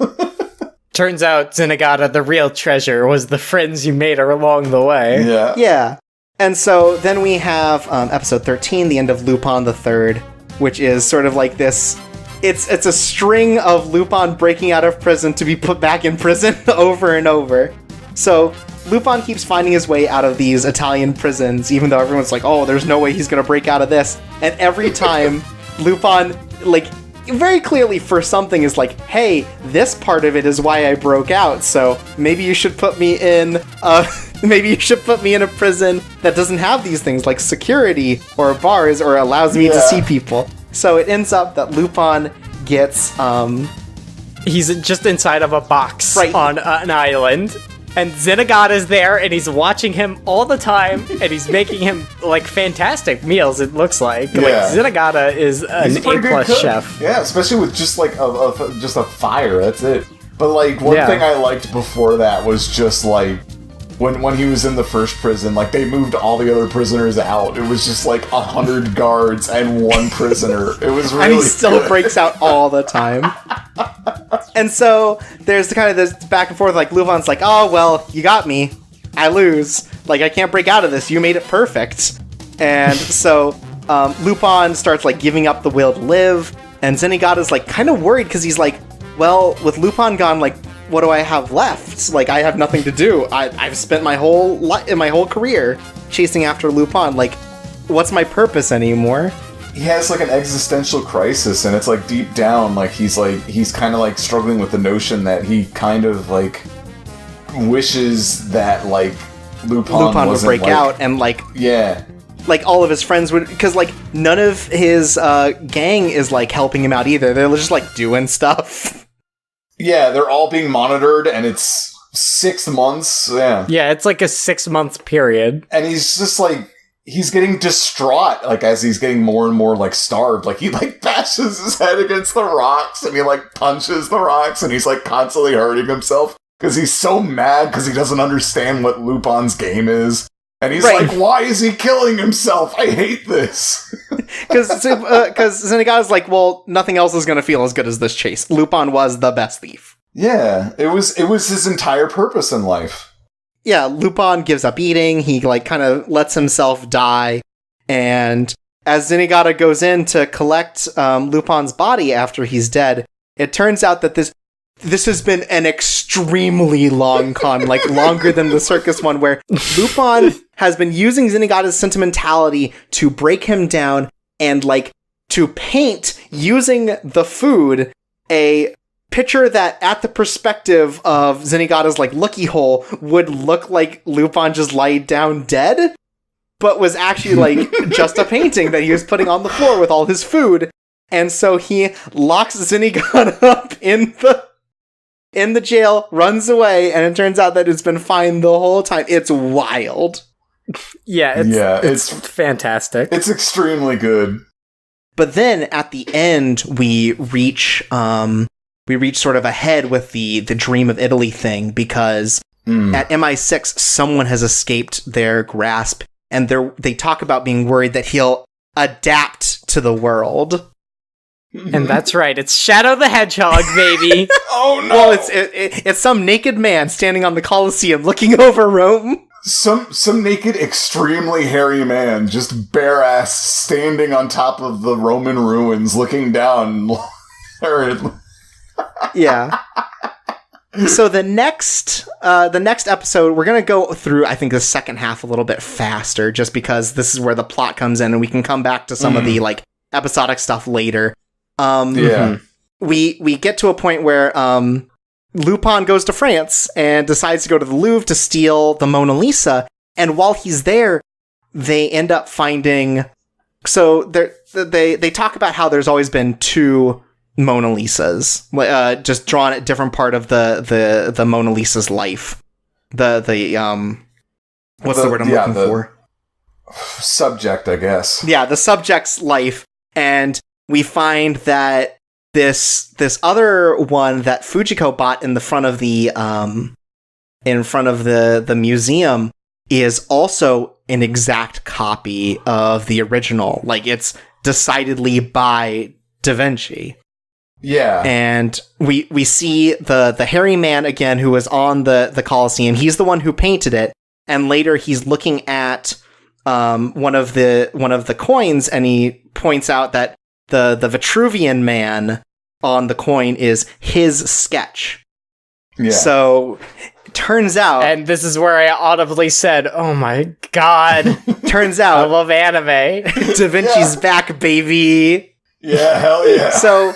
Turns out, Zenigata, the real treasure was the friends you made along the way. Yeah. Yeah. And so then we have episode 13, the end of Lupin III, which is sort of like this... It's a string of Lupin breaking out of prison to be put back in prison over and over. So Lupin keeps finding his way out of these Italian prisons, even though everyone's like, oh, there's no way he's going to break out of this. And every time, Lupin, like... very clearly for something is like, hey, this part of it is why I broke out, so maybe you should put me in a prison that doesn't have these things like security or bars or allows me to see people. So it ends up that Lupin gets he's just inside of a box on an island. And Zenigata's there, and he's watching him all the time, and he's making him, like, fantastic meals, it looks like. Yeah. Like, Zenigata is an A-plus chef. Yeah, especially with just, like, just a fire, that's it. But, like, one thing I liked before that was just, like, when he was in the first prison, like, they moved all the other prisoners out. It was just, like, 100 guards and one prisoner. It was really And he still breaks out all the time. And so there's kind of this back and forth, like, Lupin's like, oh, well, you got me. I lose. Like, I can't break out of this. You made it perfect. And so Lupin starts, like, giving up the will to live. And Zenigata's, like, kind of worried because he's like, well, with Lupin gone, like, what do I have left? Like, I have nothing to do. I've spent my whole career chasing after Lupin. Like, what's my purpose anymore? he has like an existential crisis, and it's like deep down, like he's kind of like struggling with the notion that he kind of like wishes that like Lupin would break out and like like all of his friends would, because like none of his gang is like helping him out either. They're just like doing stuff. Yeah, they're all being monitored, and it's 6 months. Yeah, it's like a 6-month period, and he's just like. He's getting distraught, like, as he's getting more and more, like, starved. Like, he, like, bashes his head against the rocks, and he, like, punches the rocks, and he's, like, constantly hurting himself, because he's so mad, because he doesn't understand what Lupin's game is. And he's like, why is he killing himself? I hate this. Because Zenigata's like, well, nothing else is going to feel as good as this chase. Lupin was the best thief. Yeah, it was his entire purpose in life. Yeah, Lupin gives up eating, he, like, kind of lets himself die, and as Zenigata goes in to collect Lupin's body after he's dead, it turns out that this has been an extremely long con, like, longer than the circus one, where Lupin has been using Zenigata's sentimentality to break him down and, like, to paint, using the food, a picture that, at the perspective of Zenigata's, like, looky hole, would look like Lupin just laid down dead, but was actually, like, just a painting that he was putting on the floor with all his food. And so he locks Zenigata up in the jail, runs away, and it turns out that it's been fine the whole time. It's wild. Yeah, it's fantastic. It's extremely good. But then, at the end, we reach sort of ahead with the Dream of Italy thing, because at MI6, someone has escaped their grasp, and they talk about being worried that he'll adapt to the world. And that's right, it's Shadow the Hedgehog, baby! Oh no! Well, it's some naked man standing on the Colosseum looking over Rome. Some naked, extremely hairy man, just bare ass, standing on top of the Roman ruins, looking down. Yeah. So the next episode, we're gonna go through, I think, the second half a little bit faster, just because this is where the plot comes in, and we can come back to some of the like episodic stuff later. We get to a point where Lupin goes to France and decides to go to the Louvre to steal the Mona Lisa, and while he's there, they end up finding. So they talk about how there's always been two Mona Lisas, just drawn at different part of the Mona Lisa's life. What's the word I'm looking for? Subject, I guess. Yeah, the subject's life, and we find that this other one that Fujiko bought in the front of the museum is also an exact copy of the original. Like, it's decidedly by Da Vinci. Yeah. And we see the hairy man again, who was on the Colosseum. He's the one who painted it, and later he's looking at one of the coins, and he points out that the Vitruvian man on the coin is his sketch. Yeah. So turns out, and this is where I audibly said, "Oh my god!" Turns out, I love anime. Da Vinci's back, baby. Yeah, hell yeah. So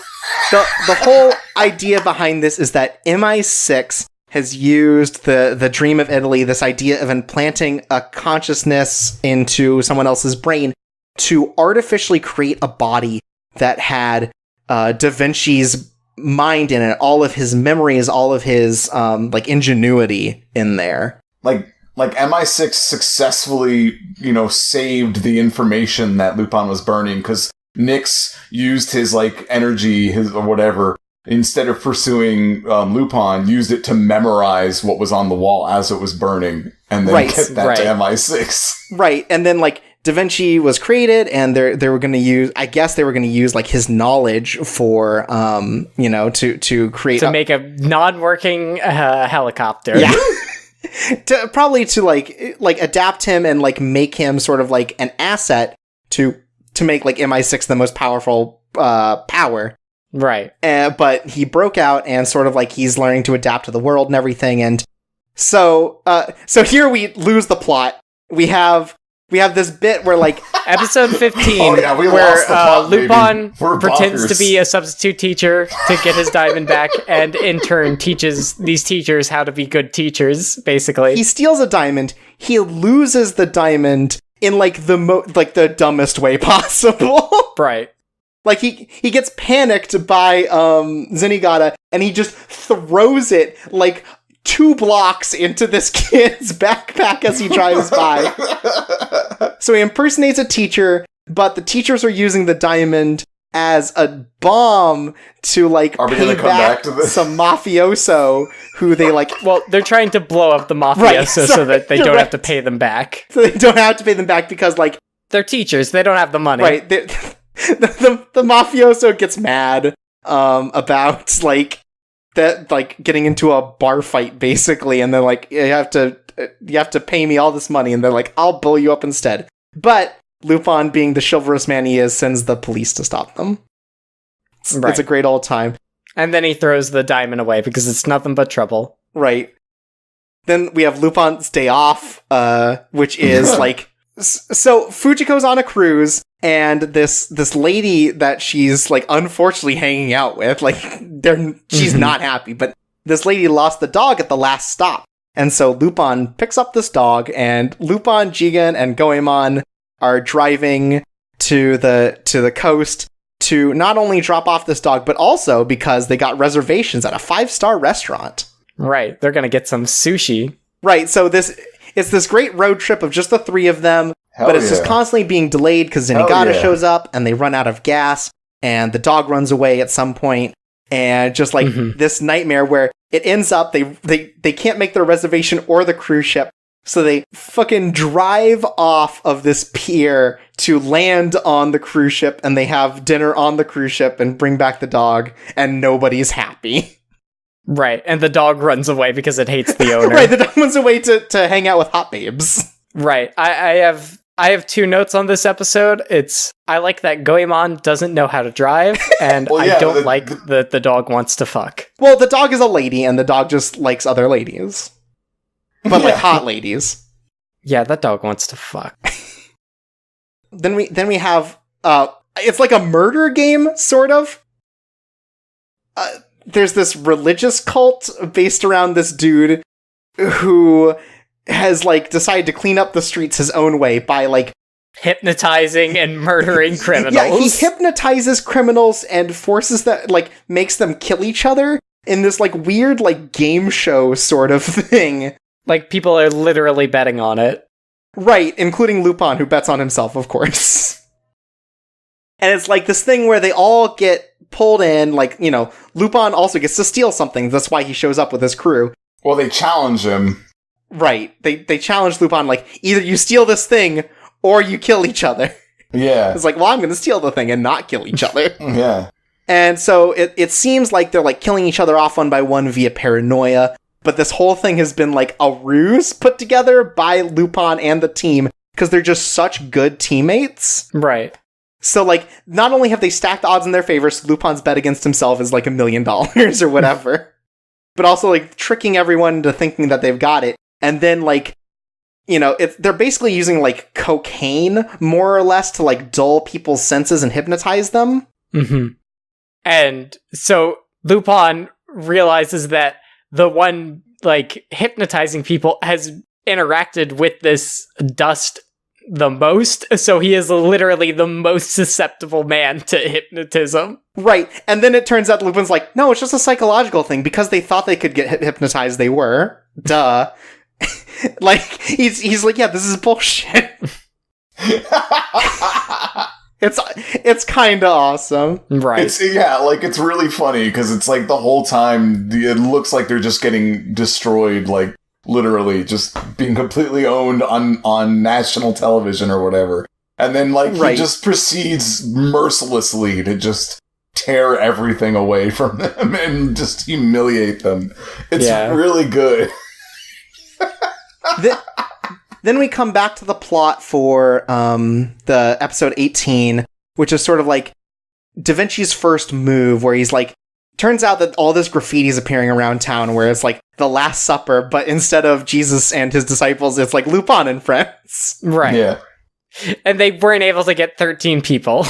the whole idea behind this is that MI6 has used the Dream of Italy, this idea of implanting a consciousness into someone else's brain, to artificially create a body that had Da Vinci's mind in it, all of his memories, all of his like ingenuity in there. Like MI6 successfully, saved the information that Lupin was burning, because Nix used his like energy, or whatever, instead of pursuing Lupin, used it to memorize what was on the wall as it was burning, and then get that to MI6. Right, and then like Da Vinci was created, and they were going to use, I guess they were going to use like his knowledge for, to create make a non-working helicopter. Yeah. to like adapt him and like make him sort of like an asset to make like MI6 the most powerful power. Right. But he broke out, and sort of like he's learning to adapt to the world and everything. And so here we lose the plot. We have we have this bit where, like... Episode 15, Oh, yeah, we where lost the plot, Lupin baby. We're pretends to bonkers. be a substitute teacher to get his diamond back, and in turn teaches these teachers how to be good teachers, basically. He steals a diamond, he loses the diamond in, like, the dumbest way possible. Right. Like, he gets panicked by, Zenigata, and he just throws it, like, 2 blocks into this kid's backpack as he drives by. So he impersonates a teacher, but the teachers are using the diamond as a bomb to, like, Are we pay gonna come back to this? some mafioso who they, like... Well, they're trying to blow up the mafia Right, so that they you're don't right. have to pay them back. So they don't have to pay them back because, like... They're teachers, they don't have the money. Right, the mafioso gets mad about, like... that, like, getting into a bar fight, basically, and they're like, you have to pay me all this money, and they're like, I'll blow you up instead. But Lupin, being the chivalrous man he is, sends the police to stop them. Right. It's a great old time. And then he throws the diamond away because it's nothing but trouble. Right. Then we have Lupin's day off, which is, like... So, Fujiko's on a cruise, and this lady that she's, like, unfortunately hanging out with, like, she's not happy, but this lady lost the dog at the last stop. And so Lupin picks up this dog, and Lupin, Jigen, and Goemon are driving to the coast to not only drop off this dog, but also because they got reservations at a 5-star restaurant. Right, they're gonna get some sushi. Right, so it's this great road trip of just the 3 of them, but it's just constantly being delayed because Zenigata shows up and they run out of gas and the dog runs away at some point, and just like this nightmare where it ends up they can't make their reservation or the cruise ship, so they fucking drive off of this pier to land on the cruise ship, and they have dinner on the cruise ship and bring back the dog, and nobody's happy. Right, and the dog runs away because it hates the owner. Right, the dog runs away to hang out with hot babes. Right, I have 2 notes on this episode. I like that Goemon doesn't know how to drive, and Well, yeah, I don't like that the dog wants to fuck. Well, the dog is a lady, and the dog just likes other ladies. But, like, hot ladies. Yeah, that dog wants to fuck. Then we have, it's like a murder game, sort of. There's this religious cult based around this dude who has, like, decided to clean up the streets his own way by, like... Hypnotizing and murdering criminals. Yeah, he hypnotizes criminals and forces them, like, makes them kill each other in this, like, weird, like, game show sort of thing. Like, people are literally betting on it. Right, including Lupin, who bets on himself, of course. And it's like this thing where they all get pulled in, like, you know, Lupin also gets to steal something, that's why he shows up with his crew. Well, they challenge him. Right, they challenge Lupin, like, either you steal this thing, or you kill each other. Yeah. It's like, well, I'm gonna steal the thing and not kill each other. Yeah. And so it seems like they're, like, killing each other off one by one via paranoia, but this whole thing has been, like, a ruse put together by Lupin and the team, because they're just such good teammates. Right. So, like, not only have they stacked odds in their favor, so Lupin's bet against himself is, like, $1 million or whatever, but also, like, tricking everyone into thinking that they've got it, and then, like, you know, they're basically using, like, cocaine, more or less, to, like, dull people's senses and hypnotize them. Mm-hmm. And so Lupin realizes that the one, like, hypnotizing people has interacted with this dust the most, so he is literally the most susceptible man to hypnotism. Right, and then it turns out Lupin's like, no, it's just a psychological thing, because they thought they could get hypnotized, they were. Duh. Like, he's like, yeah, this is bullshit. It's kind of awesome. Right. It's really funny, because it's like the whole time, it looks like they're just getting destroyed, like, literally just being completely owned on national television or whatever. And then, like, Right. he just proceeds mercilessly to just tear everything away from them and just humiliate them. It's really good. Then we come back to the plot for the episode 18, which is sort of like Da Vinci's first move, where he's like, turns out that all this graffiti is appearing around town, where it's like the Last Supper, but instead of Jesus and his disciples, it's like Lupin and friends. Right. Yeah. And they weren't able to get 13 people.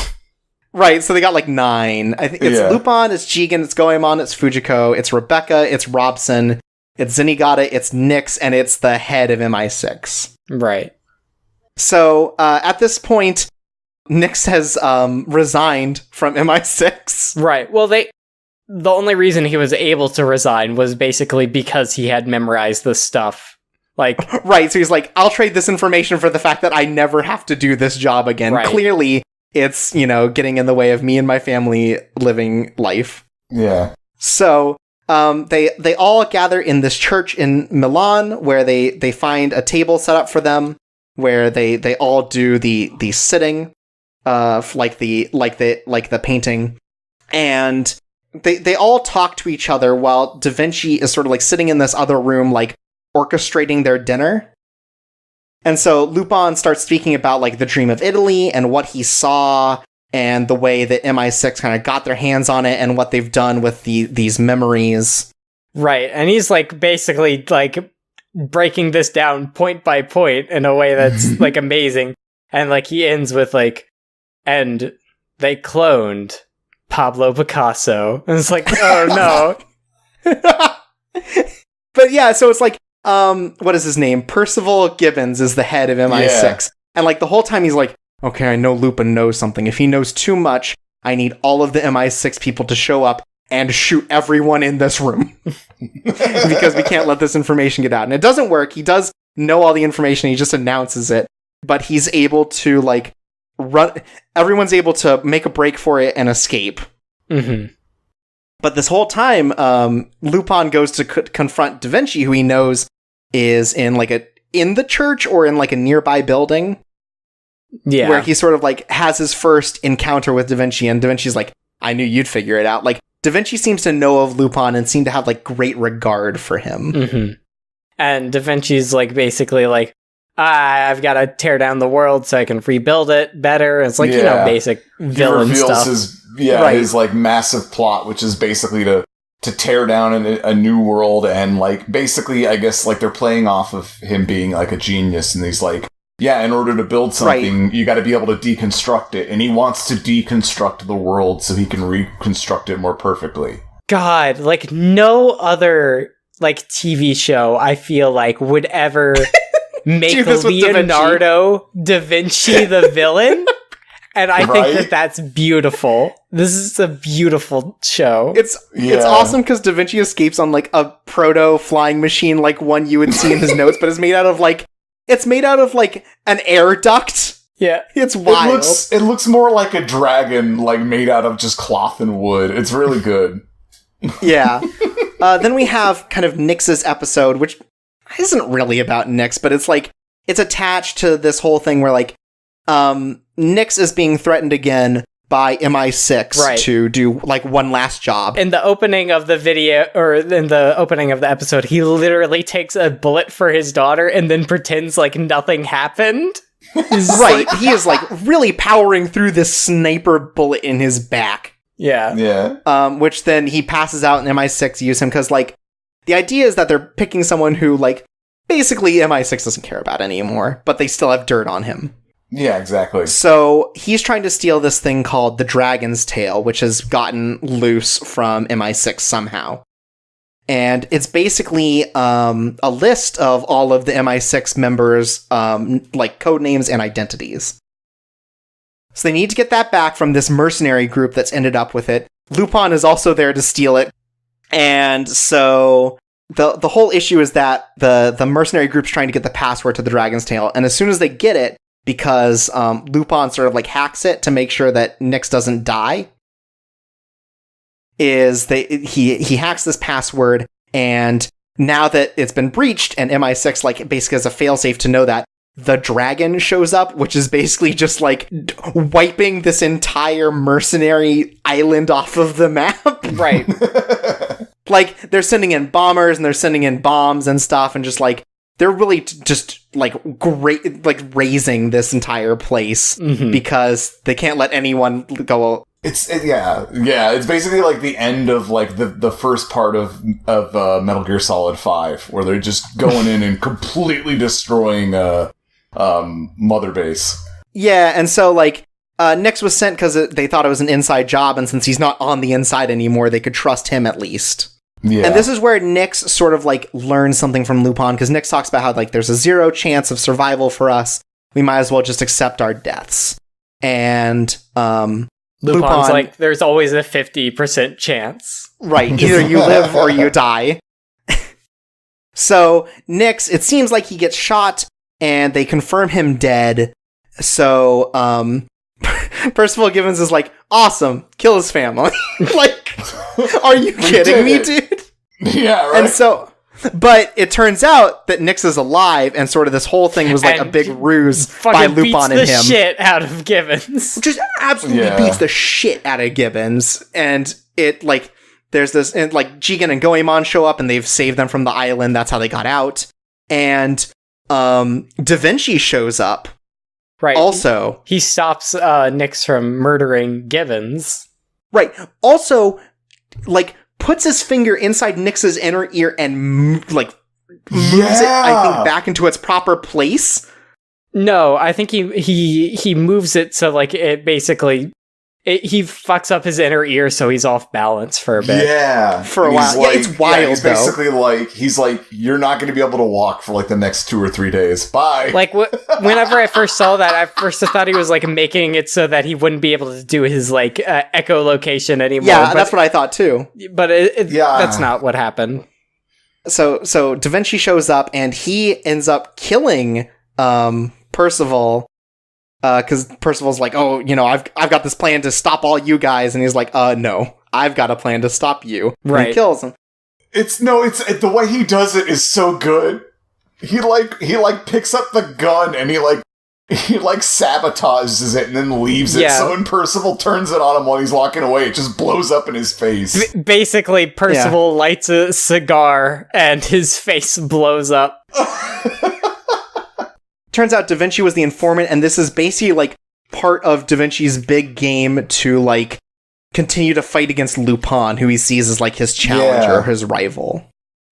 Right, so they got like 9. I think it's Lupin, it's Jigen, it's Goemon, it's Fujiko, it's Rebecca, it's Robson, it's Zenigata, it's Nyx, and it's the head of MI6. Right. So at this point, Nyx has resigned from MI6. Right. Well, the only reason he was able to resign was basically because he had memorized this stuff. Like, right, so he's like, I'll trade this information for the fact that I never have to do this job again. Right. Clearly, it's, getting in the way of me and my family living life. Yeah. So they all gather in this church in Milan where they find a table set up for them where they all do the sitting, like the painting, and they all talk to each other while Da Vinci is sort of like sitting in this other room, like orchestrating their dinner. And so Lupin starts speaking about like the dream of Italy and what he saw and the way that MI6 kind of got their hands on it and what they've done with these memories. Right, and he's like basically like breaking this down point by point in a way that's like amazing. And like he ends with like, and they cloned Pablo Picasso. And it's like, oh no. But yeah, so it's like, what is his name? Percival Gibbons is the head of MI6. Yeah. And like the whole time he's like, okay, I know Lupin knows something. If he knows too much, I need all of the MI6 people to show up and shoot everyone in this room. Because we can't let this information get out. And it doesn't work. He does know all the information. He just announces it. But he's able to like run. Everyone's able to make a break for it and escape. Mm-hmm. But this whole time, Lupin goes to confront Da Vinci, who he knows is in the church or in like a nearby building. Yeah. Where he sort of like has his first encounter with Da Vinci, and Da Vinci's like, I knew you'd figure it out. Like, Da Vinci seems to know of Lupin and seem to have like great regard for him. Mm-hmm. And Da Vinci's like basically like, I've got to tear down the world so I can rebuild it better. It's like, basic villain stuff. His like massive plot, which is basically to tear down a new world, and like basically, I guess like they're playing off of him being like a genius, and he's like, yeah, in order to build something, you got to be able to deconstruct it, and he wants to deconstruct the world so he can reconstruct it more perfectly. God, like no other like TV show I feel like would ever make Leonardo da Vinci the villain. And I think that's beautiful. This is a beautiful show. It's awesome because Da Vinci escapes on like a proto flying machine, like one you would see in his notes, but it's made out of like an air duct. Yeah, it's wild. It looks more like a dragon, like made out of just cloth and wood. It's really good. Yeah. Then we have kind of Nyx's episode, which isn't really about Nyx, but it's like it's attached to this whole thing where like Nyx is being threatened again by MI6 to do like one last job. In the opening of the video, or in the opening of the episode, he literally takes a bullet for his daughter and then pretends like nothing happened. Right. He is like really powering through this sniper bullet in his back. Yeah. Yeah. Which then he passes out and MI6 use him because like the idea is that they're picking someone who like basically MI6 doesn't care about anymore, but they still have dirt on him. Yeah, exactly. So he's trying to steal this thing called the Dragon's Tail, which has gotten loose from MI6 somehow. And it's basically a list of all of the MI6 members' like code names and identities. So they need to get that back from this mercenary group that's ended up with it. Lupin is also there to steal it. And so the whole issue is that the mercenary group's trying to get the password to the Dragon's Tail. And as soon as they get it, because Lupin sort of like hacks it to make sure that Nyx doesn't die, he hacks this password, and now that it's been breached and MI6 like basically has a failsafe to know that, the dragon shows up, which is basically just like wiping this entire mercenary island off of the map. Right. Like they're sending in bombers and they're sending in bombs and stuff, and just like they're really just like great, like raising this entire place because they can't let anyone go. It's basically like the end of like the first part of Metal Gear Solid 5, where they're just going in and completely destroying Mother Base. Yeah, and so, like, Nyx was sent because they thought it was an inside job, and since he's not on the inside anymore, they could trust him at least. Yeah. And this is where Nyx sort of, like, learns something from Lupin, because Nyx talks about how, like, there's a 0 chance of survival for us. We might as well just accept our deaths. And, Lupin's like, there's always a 50% chance. Right, either you live or you die. So, Nyx, it seems like he gets shot, and they confirm him dead. So, Percival Gibbons is like, awesome, kill his family. Like, are you kidding me, dude? Yeah, right. And so, but it turns out that Nyx is alive, and sort of this whole thing was like a big ruse by Lupin and him. Beats the shit out of Gibbons. Just absolutely beats the shit out of Gibbons. And it, like, there's this, and like, Jigen and Goemon show up, and they've saved them from the island. That's how they got out. And, Da Vinci shows up. Right. Also, he stops Nyx from murdering Gibbons. Right. Also, like, puts his finger inside Nyx's inner ear and, moves it, I think, back into its proper place. No, I think he moves it so, like, it basically... he fucks up his inner ear so he's off balance for a bit. Yeah. For a while. Like, yeah, it's wild, he's basically like, you're not going to be able to walk for, like, the next 2 or 3 days. Bye. Like, whenever I first saw that, I thought he was, like, making it so that he wouldn't be able to do his, like, echolocation anymore. Yeah, that's what I thought, too. But that's not what happened. So Da Vinci shows up, and he ends up killing Percival, because Percival's like, oh, you know, I've got this plan to stop all you guys, and he's like, no, I've got a plan to stop you. Right. And he kills him. It's the way he does it is so good. He picks up the gun and he sabotages it and then leaves it. So when Percival turns it on him while he's walking away, it just blows up in his face. Basically, Percival lights a cigar and his face blows up. Turns out Da Vinci was the informant, and this is basically, like, part of Da Vinci's big game to, like, continue to fight against Lupin, who he sees as, like, his challenger, his rival.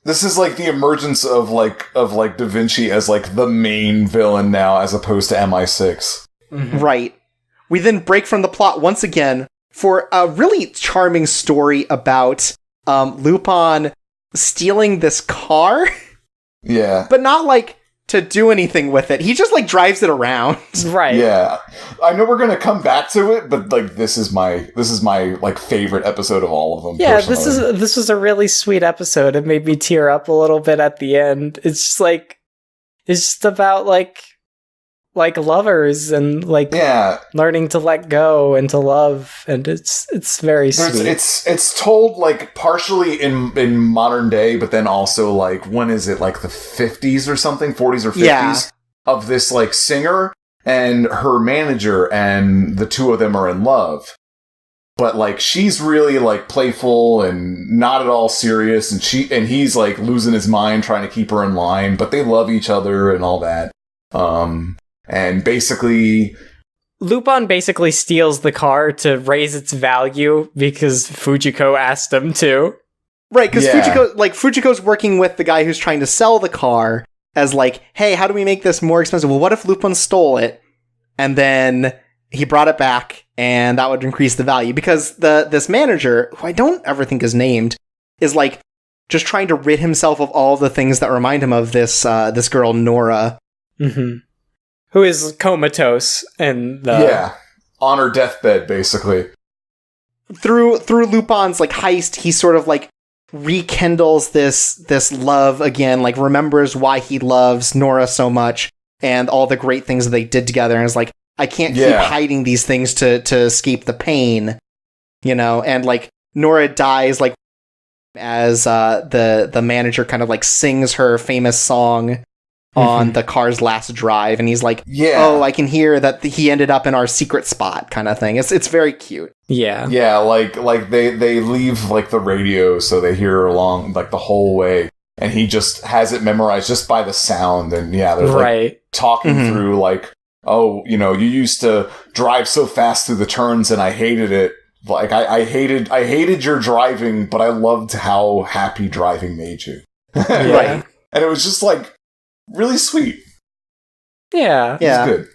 This is, like, the emergence of Da Vinci as, like, the main villain now, as opposed to MI6. Mm-hmm. Right. We then break from the plot once again for a really charming story about Lupin stealing this car. Yeah. But not, like, to do anything with it. He just, like, drives it around. Right. Yeah. I know we're gonna come back to it, but, like, this is my like favorite episode of all of them. Yeah, personally. this was a really sweet episode. It made me tear up a little bit at the end. It's just like, it's just about like lovers and like learning to let go and to love, and it's very sweet. It's told like partially in modern day, but then also like, when is it, like the 50s or something, 40s or 50s of this like singer and her manager, and the two of them are in love. But like, she's really like playful and not at all serious, and he's like losing his mind trying to keep her in line, but they love each other and all that. And basically, Lupin basically steals the car to raise its value because Fujiko asked him to. Right, because Fujiko's working with the guy who's trying to sell the car as like, hey, how do we make this more expensive? Well, what if Lupin stole it and then he brought it back, and that would increase the value? Because this manager, who I don't ever think is named, is like just trying to rid himself of all the things that remind him of this girl Nora. Mm-hmm. Who is comatose and on her deathbed, basically. Through Lupin's like heist, he sort of like rekindles this love again, like remembers why he loves Nora so much and all the great things that they did together, and is like, I can't keep hiding these things to escape the pain, you know. And like Nora dies like as the manager kind of like sings her famous song on the car's last drive, and he's like, oh, I can hear that he ended up in our secret spot, kind of thing. It's very cute. Yeah. Yeah, like they leave like the radio so they hear her along like the whole way, and he just has it memorized just by the sound. And they're like talking through like, oh, you know, you used to drive so fast through the turns and I hated it. Like I hated your driving, but I loved how happy driving made you. Right. And it was just like really sweet. Yeah. Yeah. It was good.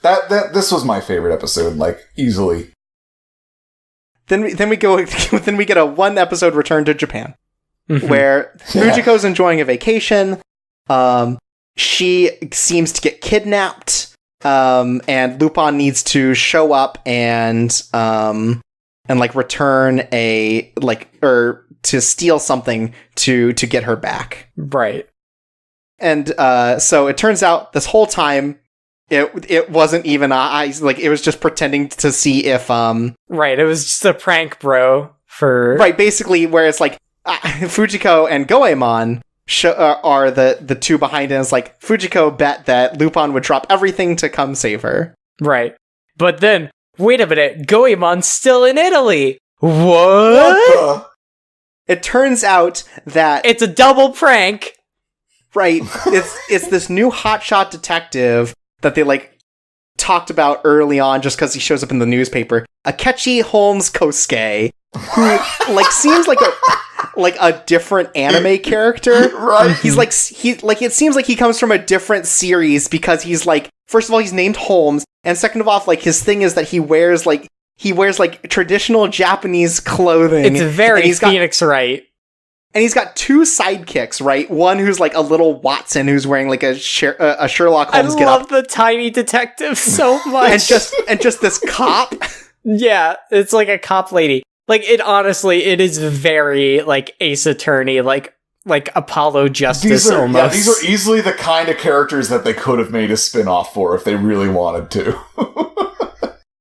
This was my favorite episode, like, easily. Then we get a one episode return to Japan, where Fujiko's enjoying a vacation. She seems to get kidnapped, and Lupin needs to show up and like return to steal something to get her back. Right. And so it turns out this whole time it wasn't even it was just pretending to see if Right, it was just a prank, bro. Right, basically, where it's like Fujiko and Goemon are the two behind it. And it's like Fujiko bet that Lupin would drop everything to come save her. Right. But then, wait a minute, Goemon's still in Italy! What? It turns out that it's a double prank! Right, it's this new hotshot detective that they, like, talked about early on just because he shows up in the newspaper. Akechi Holmes Kosuke, who, like, seems like a different anime character. Right. He it seems like he comes from a different series because he's, like, first of all, he's named Holmes, and second of all, like, his thing is that he wears traditional Japanese clothing. It's very Phoenix Wright. And he's got two sidekicks, right? One who's like a little Watson who's wearing like a Sherlock Holmes get up. I love the tiny detective so much. and just this cop. Yeah, it's like a cop lady. Like, it is very like Ace Attorney, like Apollo Justice almost. Yeah, these are easily the kind of characters that they could have made a spin-off for if they really wanted to.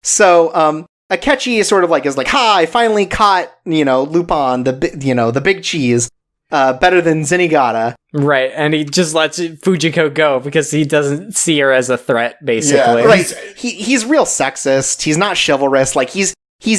So, Akechi is sort of like, ha, I finally caught, Lupin, the big cheese, better than Zenigata. Right, and he just lets Fujiko go because he doesn't see her as a threat, basically. Yeah, right. He's real sexist. He's not chivalrous. Like, he's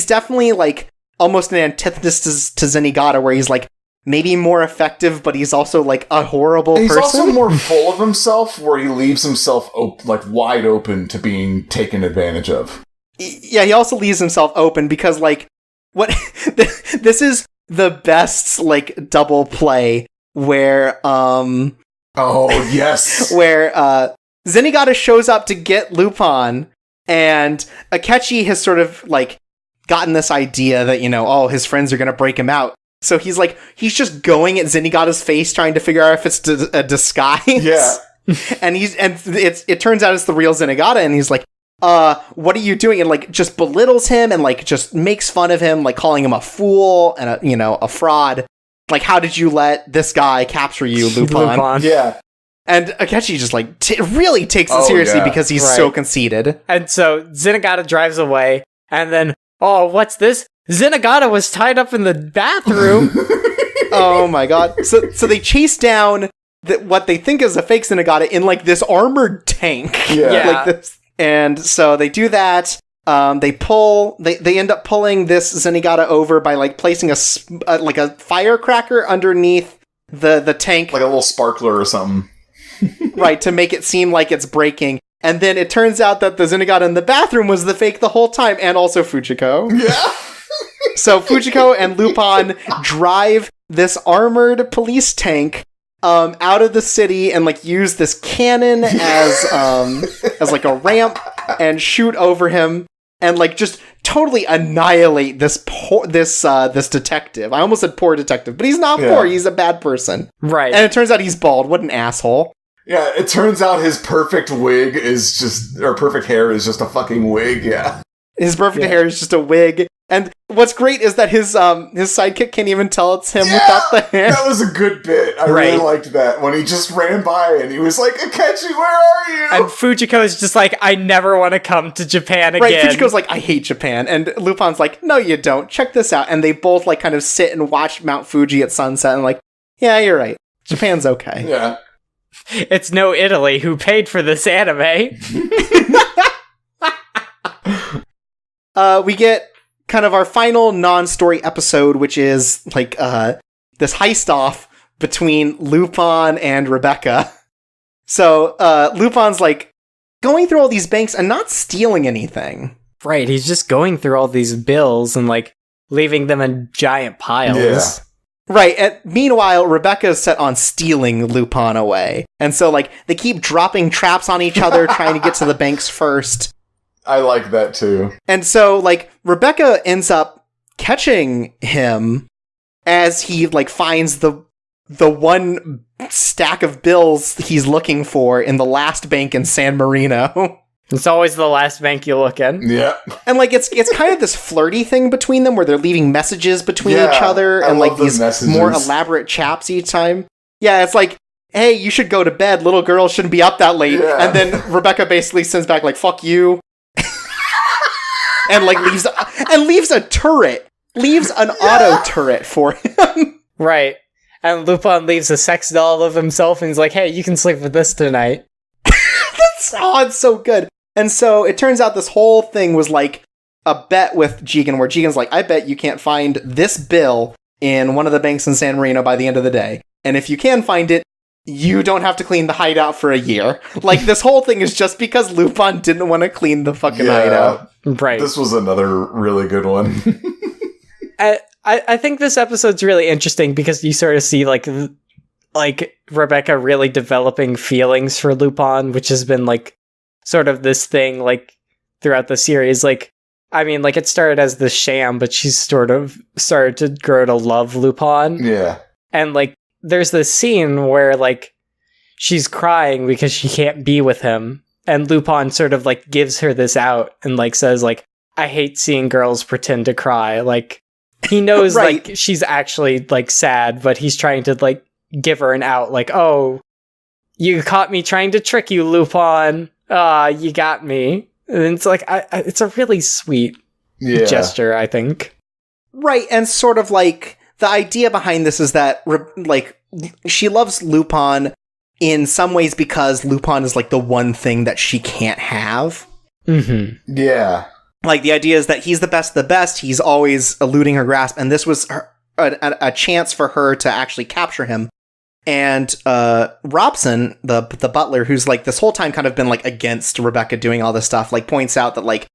definitely, like, almost an antithesis to Zenigata, where he's, like, maybe more effective, but he's also, like, a horrible person. He's also more full of himself, where he leaves himself, wide open to being taken advantage of. Yeah, he also leaves himself open because, like, this is the best, like, double play where, Oh, yes! where, Zenigata shows up to get Lupin, and Akechi has sort of, like, gotten this idea that, his friends are gonna break him out. So he's he's just going at Zenigata's face trying to figure out if it's a disguise. Yeah. and it turns out it's the real Zenigata, and he's like, what are you doing? And, like, just belittles him and, like, just makes fun of him, like, calling him a fool and a fraud. Like, how did you let this guy capture you, Lupin? Yeah. And Akechi just, like, really takes it seriously because he's so conceited. And so Zenigata drives away, and then, what's this? Zenigata was tied up in the bathroom! Oh my god. So they chase down what they think is a fake Zenigata in, like, this armored tank. Yeah. Like this. And so they do that. They end up pulling this Zenigata over by, like, placing a firecracker underneath the tank. Like a little sparkler or something. Right, to make it seem like it's breaking. And then it turns out that the Zenigata in the bathroom was the fake the whole time, and also Fujiko. Yeah. So Fujiko and Lupin drive this armored police tank out of the city and, like, use this cannon as like a ramp and shoot over him and, like, just totally annihilate this detective. I almost said poor detective, but he's not poor. He's a bad person. Right. And it turns out he's bald. What an asshole. Yeah, it turns out his perfect wig is perfect hair is just a fucking wig, yeah. His perfect hair is just a wig. And what's great is that his sidekick can't even tell it's him without the hair. That was a good bit. I really liked that when he just ran by and he was like, Akechi, where are you? And Fujiko is just like, I never want to come to Japan again. Right, Fujiko's like, I hate Japan. And Lupin's like, no, you don't. Check this out. And they both, like, kind of sit and watch Mount Fuji at sunset and, like, yeah, you're right. Japan's okay. Yeah. It's no Italy who paid for this anime. We get kind of our final non-story episode, which is, like, this heist-off between Lupin and Rebecca. So, Lupin's, like, going through all these banks and not stealing anything. Right, he's just going through all these bills and, like, leaving them in giant piles. Yeah. Right, and meanwhile, Rebecca is set on stealing Lupin away. And so, like, they keep dropping traps on each other, trying to get to the banks first. I like that too. And so, like, Rebecca ends up catching him as he, like, finds the one stack of bills he's looking for in the last bank in San Marino. It's always the last bank you look in. Yeah. And, like, it's kind of this flirty thing between them where they're leaving messages between each other and, like, these more elaborate chaps each time. Yeah, it's like, hey, you should go to bed. Little girls shouldn't be up that late. Yeah. And then Rebecca basically sends back, like, fuck you. And, like, leaves a turret. Leaves an auto turret for him. Right. And Lupin leaves a sex doll of himself and he's like, hey, you can sleep with this tonight. It's so good. And so it turns out this whole thing was like a bet with Jigen, where Jigen's like, I bet you can't find this bill in one of the banks in San Marino by the end of the day. And if you can find it, you don't have to clean the hideout for a year. Like, this whole thing is just because Lupin didn't want to clean the fucking hideout. Right. This was another really good one. I think this episode's really interesting because you sort of see, like Rebecca really developing feelings for Lupin, which has been, like, sort of this thing, like, throughout the series. Like, I mean, like, it started as the sham, but she's sort of started to grow to love Lupin. Yeah. And, like, there's this scene where, like, she's crying because she can't be with him. And Lupin sort of, like, gives her this out and, like, says, like, I hate seeing girls pretend to cry. Like, he knows, right. like, she's actually, like, sad, but he's trying to, like, give her an out. Like, oh, you caught me trying to trick you, Lupin. You got me. And it's like, it's a really sweet gesture, I think. Right, and sort of, like, the idea behind this is that, like, she loves Lupin in some ways because Lupin is, like, the one thing that she can't have. Mm-hmm. Yeah. Like, the idea is that he's the best of the best, he's always eluding her grasp, and this was a chance for her to actually capture him. And Robson, the butler, who's, like, this whole time kind of been, like, against Rebecca doing all this stuff, like, points out that, like,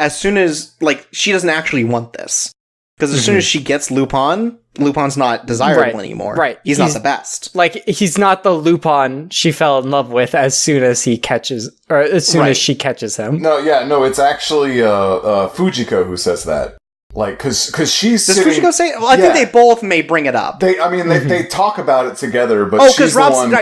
as soon as, like, she doesn't actually want this. Because as soon as she gets Lupin, Lupin's not desirable anymore. Right. He's not the best. Like, he's not the Lupin she fell in love with as soon as he catches, or as soon as she catches him. No, it's actually Fujiko who says that. Like, because she's Does Fujiko say? Well, I think they both may bring it up. They talk about it together, but because Robson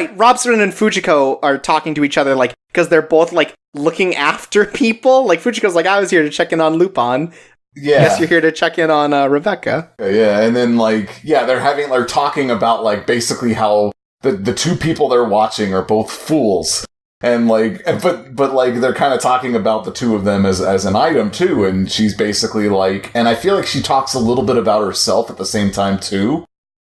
and Fujiko are talking to each other, like, because they're both, like, looking after people. Like, Fujiko's like, I was here to check in on Lupin. Yeah. Guess you're here to check in on Rebecca. Yeah, and then, like, they're talking about, like, basically how the two people they're watching are both fools. And, like, but like, they're kind of talking about the two of them as an item, too. And she's basically, like, and I feel like she talks a little bit about herself at the same time, too.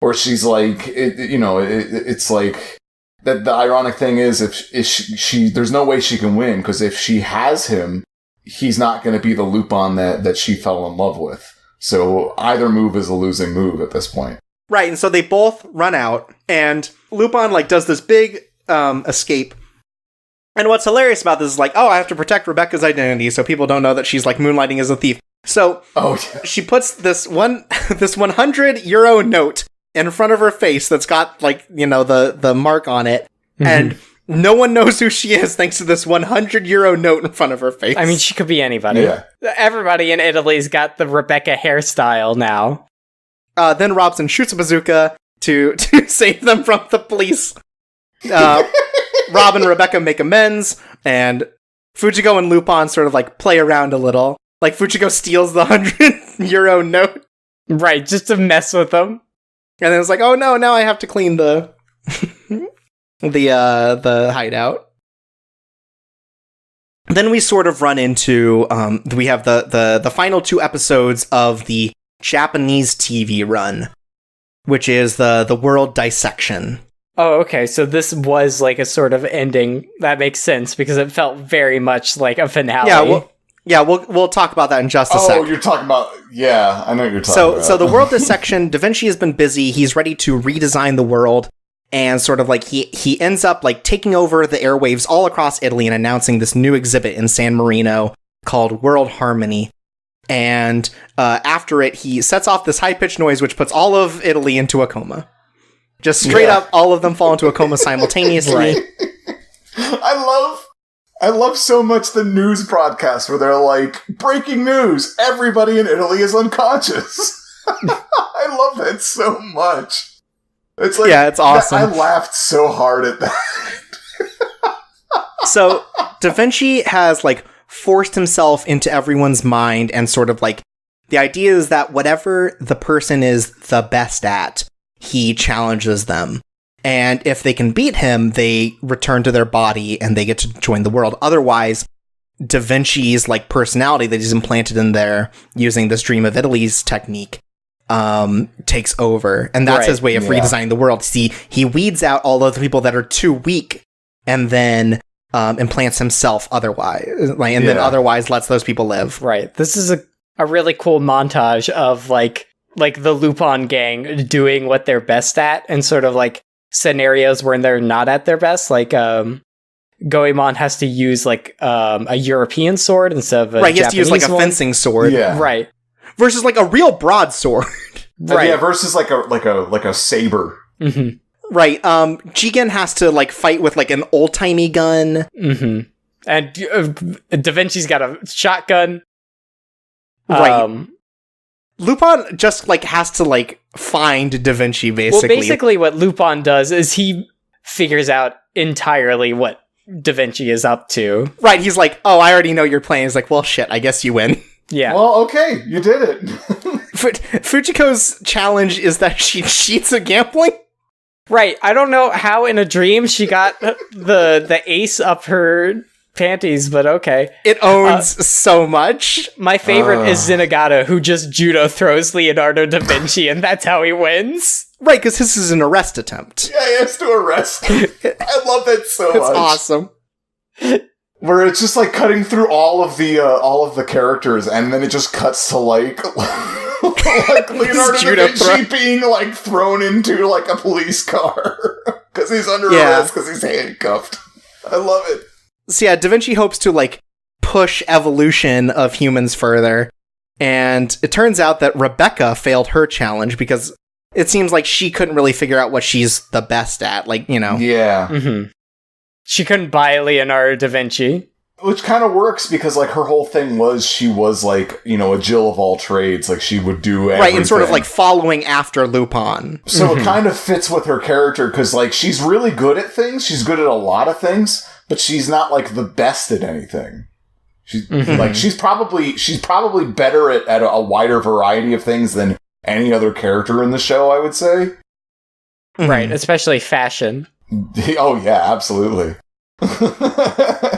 Or she's, like, it's like, that the ironic thing is, if she there's no way she can win, because if she has him, he's not going to be the Lupin that she fell in love with. So either move is a losing move at this point. Right, and so they both run out, and Lupin, like, does this big escape. And what's hilarious about this is, like, oh, I have to protect Rebecca's identity so people don't know that she's, like, moonlighting as a thief. So she puts this 100 euro note in front of her face that's got, like, you know, the mark on it, and no one knows who she is thanks to this 100 euro note in front of her face. I mean, she could be anybody. Yeah. Everybody in Italy's got the Rebecca hairstyle now. Then Robson shoots a bazooka to save them from the police. Rob and Rebecca make amends, and Fujiko and Lupin sort of, like, play around a little. Like, Fujiko steals the 100 euro note. Right, just to mess with them. And then it's like, oh no, now I have to clean the the hideout. Then we sort of run into we have the final two episodes of the Japanese TV run, which is the World Dissection. Oh, okay. So this was, like, a sort of ending. That makes sense because it felt very much like a finale. We'll talk about that in just a sec. Oh, you're talking about... Yeah, I know what you're talking about. So the World Dissection, Da Vinci has been busy. He's ready to redesign the world. And sort of, like, he ends up, like, taking over the airwaves all across Italy and announcing this new exhibit in San Marino called World Harmony. And after it, he sets off this high-pitched noise which puts all of Italy into a coma. Just straight up, all of them fall into a coma simultaneously. I I love so much the news broadcast where they're like, breaking news, everybody in Italy is unconscious. I love that so much. It's like, yeah, it's awesome. I laughed so hard at that. So, Da Vinci has, like, forced himself into everyone's mind, and sort of, like, the idea is that whatever the person is the best at, he challenges them. And if they can beat him, they return to their body and they get to join the world. Otherwise, Da Vinci's, like, personality that he's implanted in there using this Dream of Italy's technique takes over. And that's his way of redesigning the world. See, he weeds out all of the people that are too weak and then implants himself otherwise. Then otherwise lets those people live. Right. This is a really cool montage of, like the Lupin gang doing what they're best at, and sort of, like, scenarios where they're not at their best. Like, Goemon has to use, like, a European sword instead of a Japanese. He has to use, like, a fencing sword. Yeah. Right. Versus, like, a real broadsword. Right. Yeah, versus like a saber. Mm-hmm. Right. Jigen has to, like, fight with, like, an old-timey gun. Mm-hmm. And Da Vinci's got a shotgun. Right. Lupin just, like, has to, like, find Da Vinci, basically. Well, basically what Lupin does is he figures out entirely what Da Vinci is up to. Right, he's like, oh, I already know your plan. He's like, well, shit, I guess you win. Yeah. Well, okay, you did it. Fujiko's challenge is that she cheats at gambling. Right. I don't know how in a dream she got the ace up her panties, but okay. It owns so much. My favorite is Zenigata, who just judo throws Leonardo da Vinci, and that's how he wins. Right, because this is an arrest attempt. Yeah, he has to arrest him. I love that so much. It's awesome. Where it's just like cutting through all of the characters, and then it just cuts to like like Leonardo da Vinci being like thrown into like a police car because he's under arrest because he's handcuffed. I love it. So yeah, Da Vinci hopes to, like, push evolution of humans further, and it turns out that Rebecca failed her challenge because it seems like she couldn't really figure out what she's the best at, like, you know. Yeah. Mm-hmm. She couldn't buy Leonardo da Vinci. Which kind of works because, like, her whole thing was she was, like, you know, a Jill of all trades. Like, she would do everything. Right, and sort of, like, following after Lupin. So it kind of fits with her character because, like, she's really good at things. She's good at a lot of things, but she's not, like, the best at anything. She's like, she's probably better at a wider variety of things than any other character in the show, I would say. Right, especially fashion. Oh, yeah, absolutely.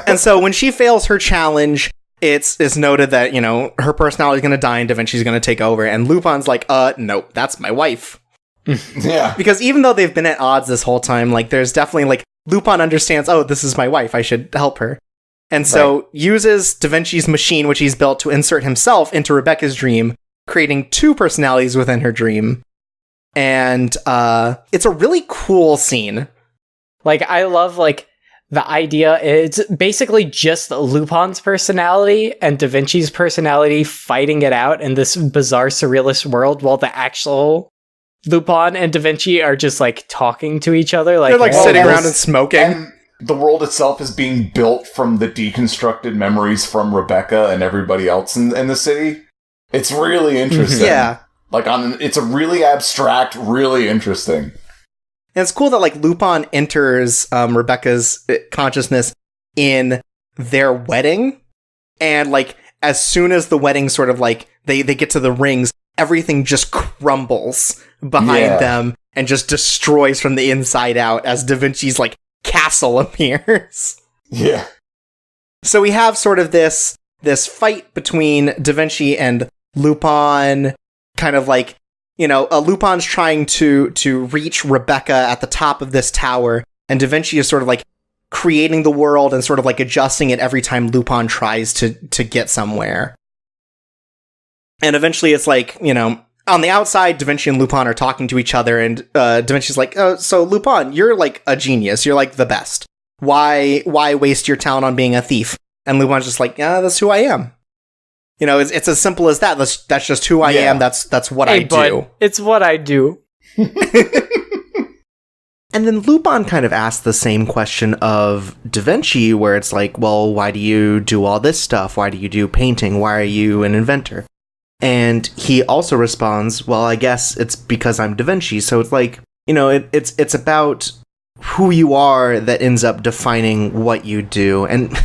And so when she fails her challenge, it's noted that, you know, her personality is going to die and Da Vinci's going to take over. And Lupin's like, nope, that's my wife. Yeah. Because even though they've been at odds this whole time, like, there's definitely, like, Lupin understands, oh, this is my wife, I should help her. And so uses Da Vinci's machine, which he's built, to insert himself into Rebecca's dream, creating two personalities within her dream. And it's a really cool scene. Like, I love, like, the idea, it's basically just Lupin's personality and Da Vinci's personality fighting it out in this bizarre surrealist world, while the actual Lupin and Da Vinci are just, like, talking to each other. Like, they're, like, sitting around and smoking. And the world itself is being built from the deconstructed memories from Rebecca and everybody else in the city. It's really interesting. Yeah. Like, it's a really abstract, really interesting. And it's cool that, like, Lupin enters Rebecca's consciousness in their wedding. And, like, as soon as the wedding sort of, like, they get to the rings, everything just crumbles behind them and just destroys from the inside out as Da Vinci's, like, castle appears. Yeah. So we have sort of this fight between Da Vinci and Lupin, kind of like, you know, Lupin's trying to reach Rebecca at the top of this tower, and Da Vinci is sort of, like, creating the world and sort of, like, adjusting it every time Lupin tries to get somewhere. And eventually it's like, you know, on the outside, Da Vinci and Lupin are talking to each other, and Da Vinci's like, oh, so Lupin, you're, like, a genius. You're, like, the best. Why waste your talent on being a thief? And Lupin's just like, yeah, that's who I am. You know, it's as simple as that. That's just who I am. That's what I do. It's what I do. And then Lupin kind of asks the same question of Da Vinci, where it's like, well, why do you do all this stuff? Why do you do painting? Why are you an inventor? And he also responds, well, I guess it's because I'm Da Vinci. So it's like, you know, it's about who you are that ends up defining what you do. And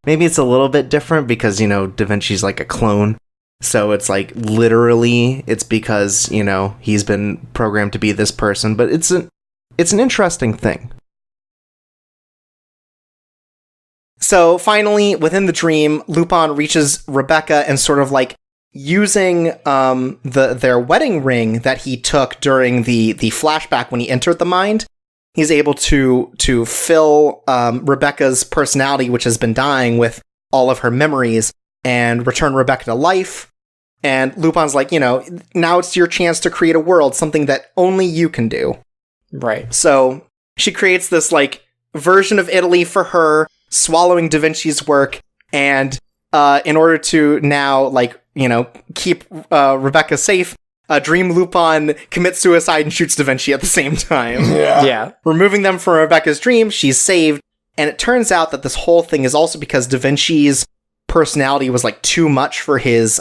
maybe it's a little bit different because, you know, Da Vinci's like a clone. So it's like, literally, it's because, you know, he's been programmed to be this person. But it's an interesting thing. So finally, within the dream, Lupin reaches Rebecca and sort of like using their wedding ring that he took during the flashback when he entered the mind. He's able to fill Rebecca's personality, which has been dying, with all of her memories and return Rebecca to life. And Lupin's like, you know, now it's your chance to create a world, something that only you can do. Right. So she creates this like version of Italy for her, swallowing Da Vinci's work, and in order to now, like, you know, keep Rebecca safe, Dream Lupin commits suicide and shoots Da Vinci at the same time. Yeah. Removing them from Rebecca's dream, she's saved, and it turns out that this whole thing is also because Da Vinci's personality was like too much for his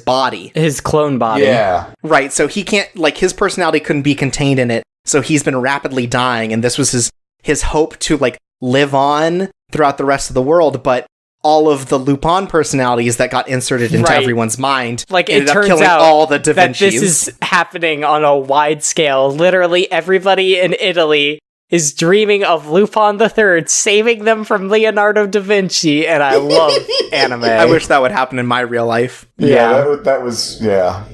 body. His clone body. Yeah. Right, so he can't, like, his personality couldn't be contained in it, so he's been rapidly dying, and this was his hope to, like, live on throughout the rest of the world, but all of the Lupin personalities that got inserted into everyone's mind, like, ended it turns up killing out all the Da that Vinci's. this is happening on a wide scale. Literally everybody in Italy is dreaming of Lupin III saving them from Leonardo da Vinci, and I love anime. I wish that would happen in my real life. Yeah, that was, yeah.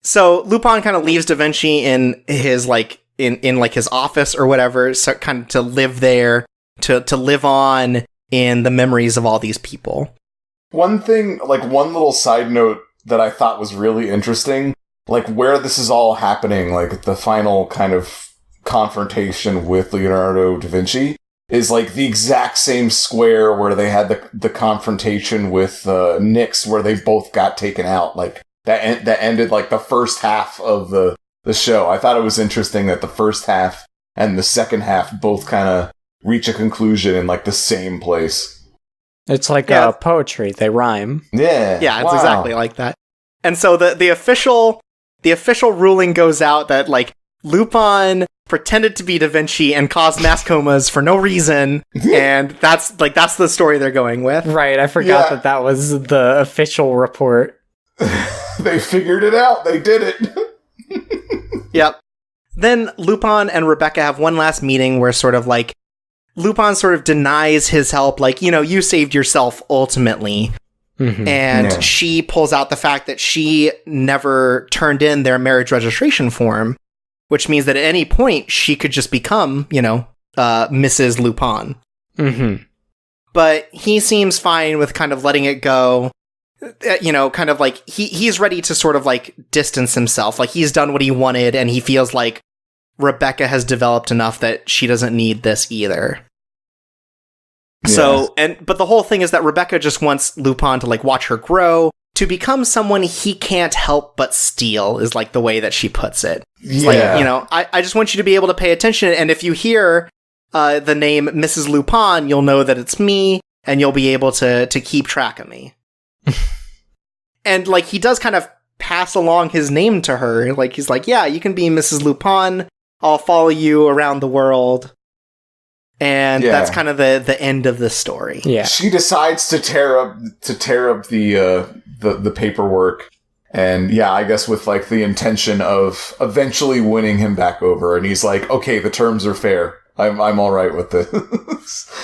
So Lupin kind of leaves Da Vinci in his, like, in like his office or whatever, so kind of to live there, to live on in the memories of all these people. One thing, like, one little side note that I thought was really interesting, like, where this is all happening, like, the final kind of confrontation with Leonardo da Vinci is, like, the exact same square where they had the confrontation with Nyx, where they both got taken out. Like, that ended, like, the first half of the show. I thought it was interesting that the first half and the second half both kind of reach a conclusion in, like, the same place. It's like poetry. They rhyme. Yeah. Yeah, it's exactly like that. And so the official ruling goes out that, like, Lupin pretended to be Da Vinci and caused mass comas for no reason, and that's the story they're going with. Right, I forgot that was the official report. They figured it out. They did it. Yep. Then Lupin and Rebecca have one last meeting where sort of like Lupin sort of denies his help, like, you know, you saved yourself ultimately. Mm-hmm. And she pulls out the fact that she never turned in their marriage registration form, which means that at any point she could just become, you know, Mrs. Lupin. Mm-hmm. But he seems fine with kind of letting it go. You know, kind of like he's ready to sort of like distance himself. Like, he's done what he wanted, and he feels like Rebecca has developed enough that she doesn't need this either. Yes. So, but the whole thing is that Rebecca just wants Lupin to, like, watch her grow, to become someone he can't help but steal, is, like, the way that she puts it. It's like, you know, I just want you to be able to pay attention, and if you hear the name Mrs. Lupin, you'll know that it's me, and you'll be able to keep track of me. And, like, he does kind of pass along his name to her. Like, he's like, yeah, you can be Mrs. Lupin, I'll follow you around the world. And that's kind of the end of the story. Yeah. She decides to tear up the paperwork, and I guess with, like, the intention of eventually winning him back over. And he's like, okay, the terms are fair. I'm all right with this.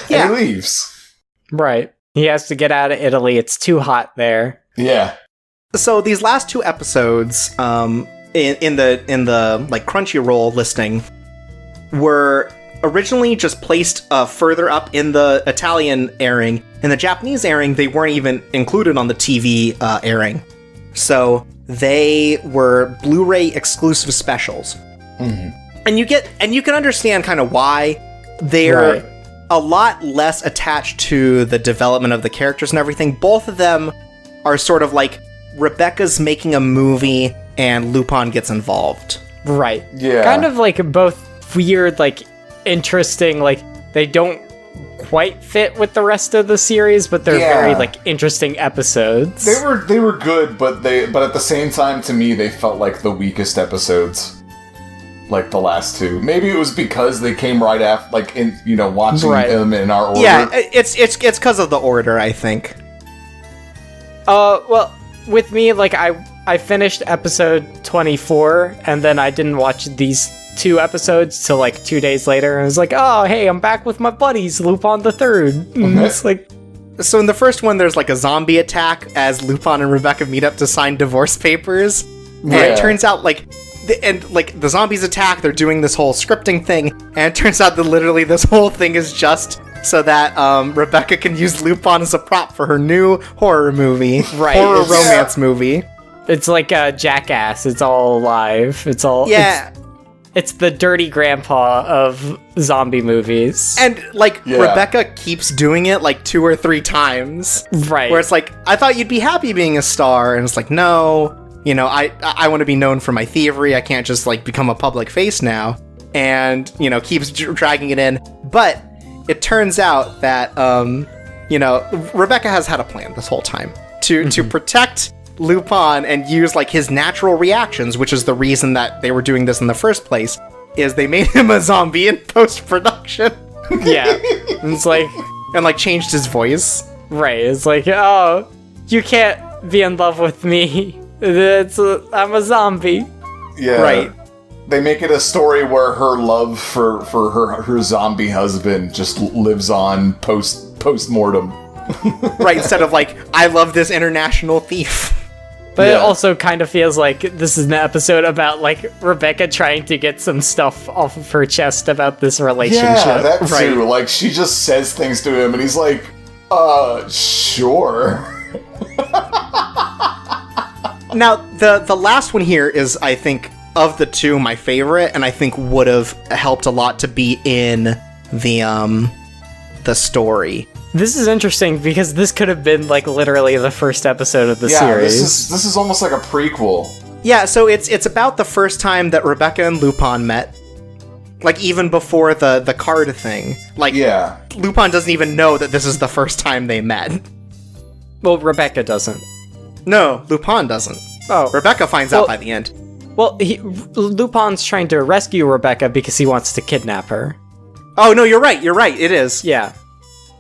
And he leaves. Right. He has to get out of Italy. It's too hot there. Yeah. So these last two episodes, in the like Crunchyroll listing, were originally just placed further up in the Italian airing. In the Japanese airing, they weren't even included on the TV airing. So they were Blu-ray exclusive specials. Mm-hmm. And you can understand kind of why they're a lot less attached to the development of the characters and everything. Both of them are sort of like Rebecca's making a movie and Lupin gets involved. Right. Yeah. Kind of like both weird, like, interesting, like, they don't quite fit with the rest of the series, but they're very, like, interesting episodes. They were good, but at the same time, to me, they felt like the weakest episodes. Like the last two. Maybe it was because they came right after, like, in, you know, watching them in our order. Yeah, it's because of the order, I think. Well, with me, like, I finished episode 24, and then I didn't watch these 2 episodes till, like, 2 days later, and I was like, oh, hey, I'm back with my buddies, Lupin III. And it's like... So in the first one, there's, like, a zombie attack as Lupin and Rebecca meet up to sign divorce papers. And it turns out, like... the zombies attack, they're doing this whole scripting thing, and it turns out that literally this whole thing is just so that Rebecca can use Lupin as a prop for her new horror movie. Horror romance movie. It's like a Jackass. It's all alive. It's all... Yeah. It's the dirty grandpa of zombie movies. And, like, Rebecca keeps doing it, like, 2 or 3 times. Right. Where it's like, I thought you'd be happy being a star, and it's like, no... You know, I want to be known for my thievery. I can't just, like, become a public face now. And, you know, keeps dragging it in. But it turns out that, you know, Rebecca has had a plan this whole time to protect Lupin and use, like, his natural reactions, which is the reason that they were doing this in the first place, is they made him a zombie in post-production. Yeah. It's like... And, like, changed his voice. Right. It's like, oh, you can't be in love with me. I'm a zombie. Yeah. Right. They make it a story where her love for her zombie husband just lives on post-mortem. Right, instead of like, I love this international thief. But it also kind of feels like this is an episode about, like, Rebecca trying to get some stuff off of her chest about this relationship. Yeah, that too. Right. Like, she just says things to him, and he's like, sure. Now, the last one here is, I think, of the 2, my favorite, and I think would have helped a lot to be in the story. This is interesting because this could have been, like, literally the first episode of the series. This is almost like a prequel. Yeah, so it's about the first time that Rebecca and Lupin met. Like, even before the card thing. Like, Lupin doesn't even know that this is the first time they met. Well, Rebecca doesn't. No, Lupin doesn't. Oh. Rebecca finds out by the end. Well, Lupin's trying to rescue Rebecca because he wants to kidnap her. Oh, no, you're right, it is. Yeah.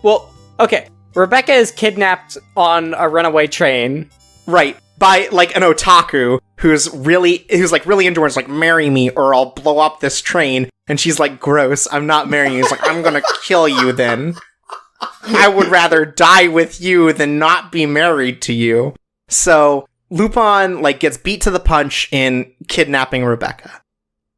Well, okay, Rebecca is kidnapped on a runaway train. Right, by, like, an otaku who's really into her. It's like, marry me or I'll blow up this train. And she's like, gross, I'm not marrying you. He's like, I'm gonna kill you then. I would rather die with you than not be married to you. So Lupin, like, gets beat to the punch in kidnapping Rebecca.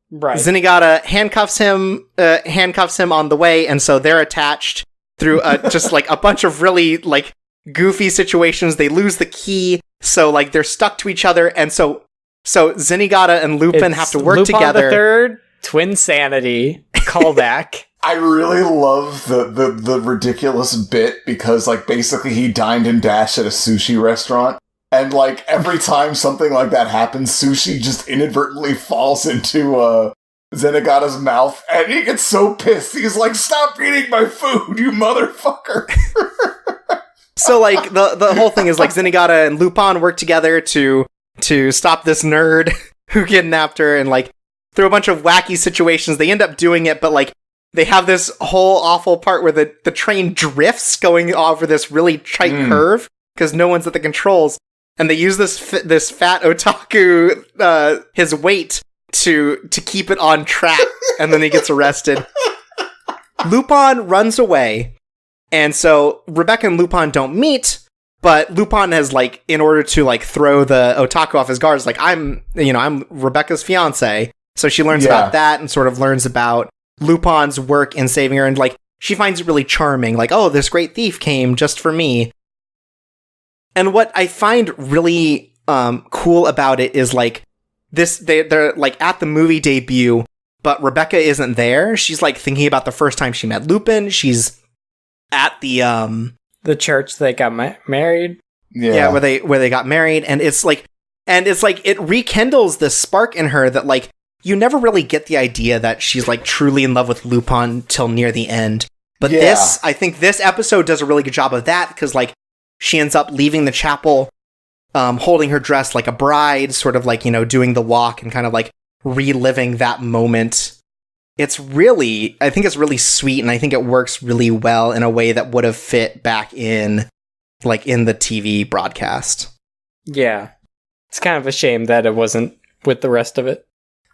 Right. Zenigata handcuffs him on the way, and so they're attached through just, like, a bunch of really, like, goofy situations. They lose the key, so, like, they're stuck to each other, and so Zenigata and Lupin have to work together. Lupin the III, Twin Sanity, callback. I really love the ridiculous bit because, like, basically he dined and dashed at a sushi restaurant. And, like, every time something like that happens, sushi just inadvertently falls into Zenigata's mouth, and he gets so pissed. He's like, stop eating my food, you motherfucker! So, like, the whole thing is, like, Zenigata and Lupin work together to stop this nerd who kidnapped her, and, like, through a bunch of wacky situations, they end up doing it, but, like, they have this whole awful part where the train drifts going over this really tight curve, because no one's at the controls. And they use this fat otaku, his weight, to keep it on track, and then he gets arrested. Lupin runs away, and so Rebecca and Lupin don't meet, but Lupin has, like, in order to, like, throw the otaku off his guard, is like, I'm Rebecca's fiance. So she learns about that and sort of learns about Lupin's work in saving her, and, like, she finds it really charming, like, oh, this great thief came just for me. And what I find really cool about it is, like, they're like at the movie debut, but Rebecca isn't there. She's, like, thinking about the first time she met Lupin. She's at the church they got married. Yeah, where they got married, and it's like it rekindles this spark in her that, like, you never really get the idea that she's like truly in love with Lupin till near the end. But Yeah. I think this episode does a really good job of that, because like she ends up leaving the chapel, holding her dress like a bride, sort of like, doing the walk and kind of like reliving that moment. I think it's really sweet, and I think it works really well in a way that would have fit back in the TV broadcast. Yeah. It's kind of a shame that it wasn't with the rest of it.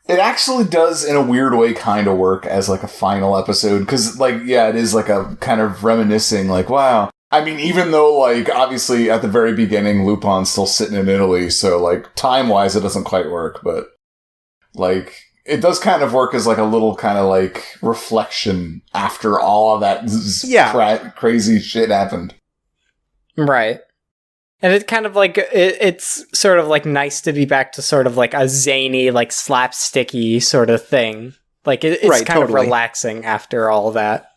It actually does, in a weird way, kind of work as, like, a final episode. Because, like, yeah, it is, like, a kind of reminiscing, like, wow. I mean, even though, like, obviously, at the very beginning, Lupin's still sitting in Italy, so, like, time-wise, it doesn't quite work. But, like, it does kind of work as, like, a little kind of, like, reflection after all of that crazy shit happened. Right. And it kind of like, it's sort of like nice to be back to sort of like a zany, like slapsticky sort of thing. Like it's right, kind totally. of relaxing after all that.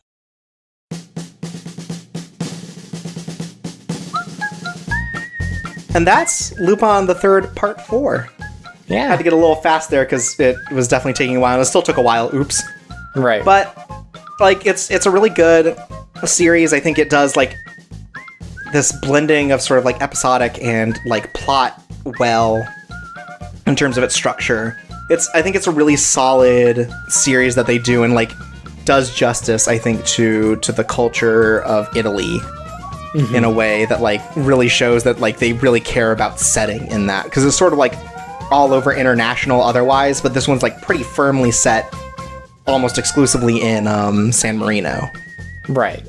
And that's Lupin III Part 4. Yeah. I had to get a little fast there because it was definitely taking a while, and it still took a while. Oops. Right. But, like, it's a really good series. I think it does, like, this blending of sort of, like, episodic and, like, plot well in terms of its structure. I think it's a really solid series that they do, and, like, does justice, I think, to the culture of Italy in a way that, like, really shows that, like, they really care about setting in that. Because it's sort of, like, all over international otherwise, but this one's, like, pretty firmly set almost exclusively in San Marino. Right.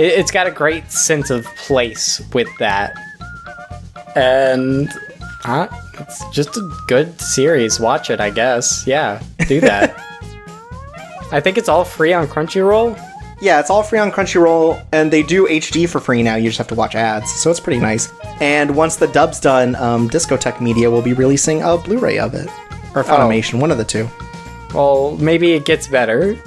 It's got a great sense of place with that. And it's just a good series. Watch it, I guess. Yeah, do that. I think it's all free on Crunchyroll. Yeah, it's all free on Crunchyroll, and they do HD for free now. You just have to watch ads, so it's pretty nice. And once the dub's done, Discotech Media will be releasing a Blu-ray of it. Or Funimation, one of the two. Well, maybe it gets better.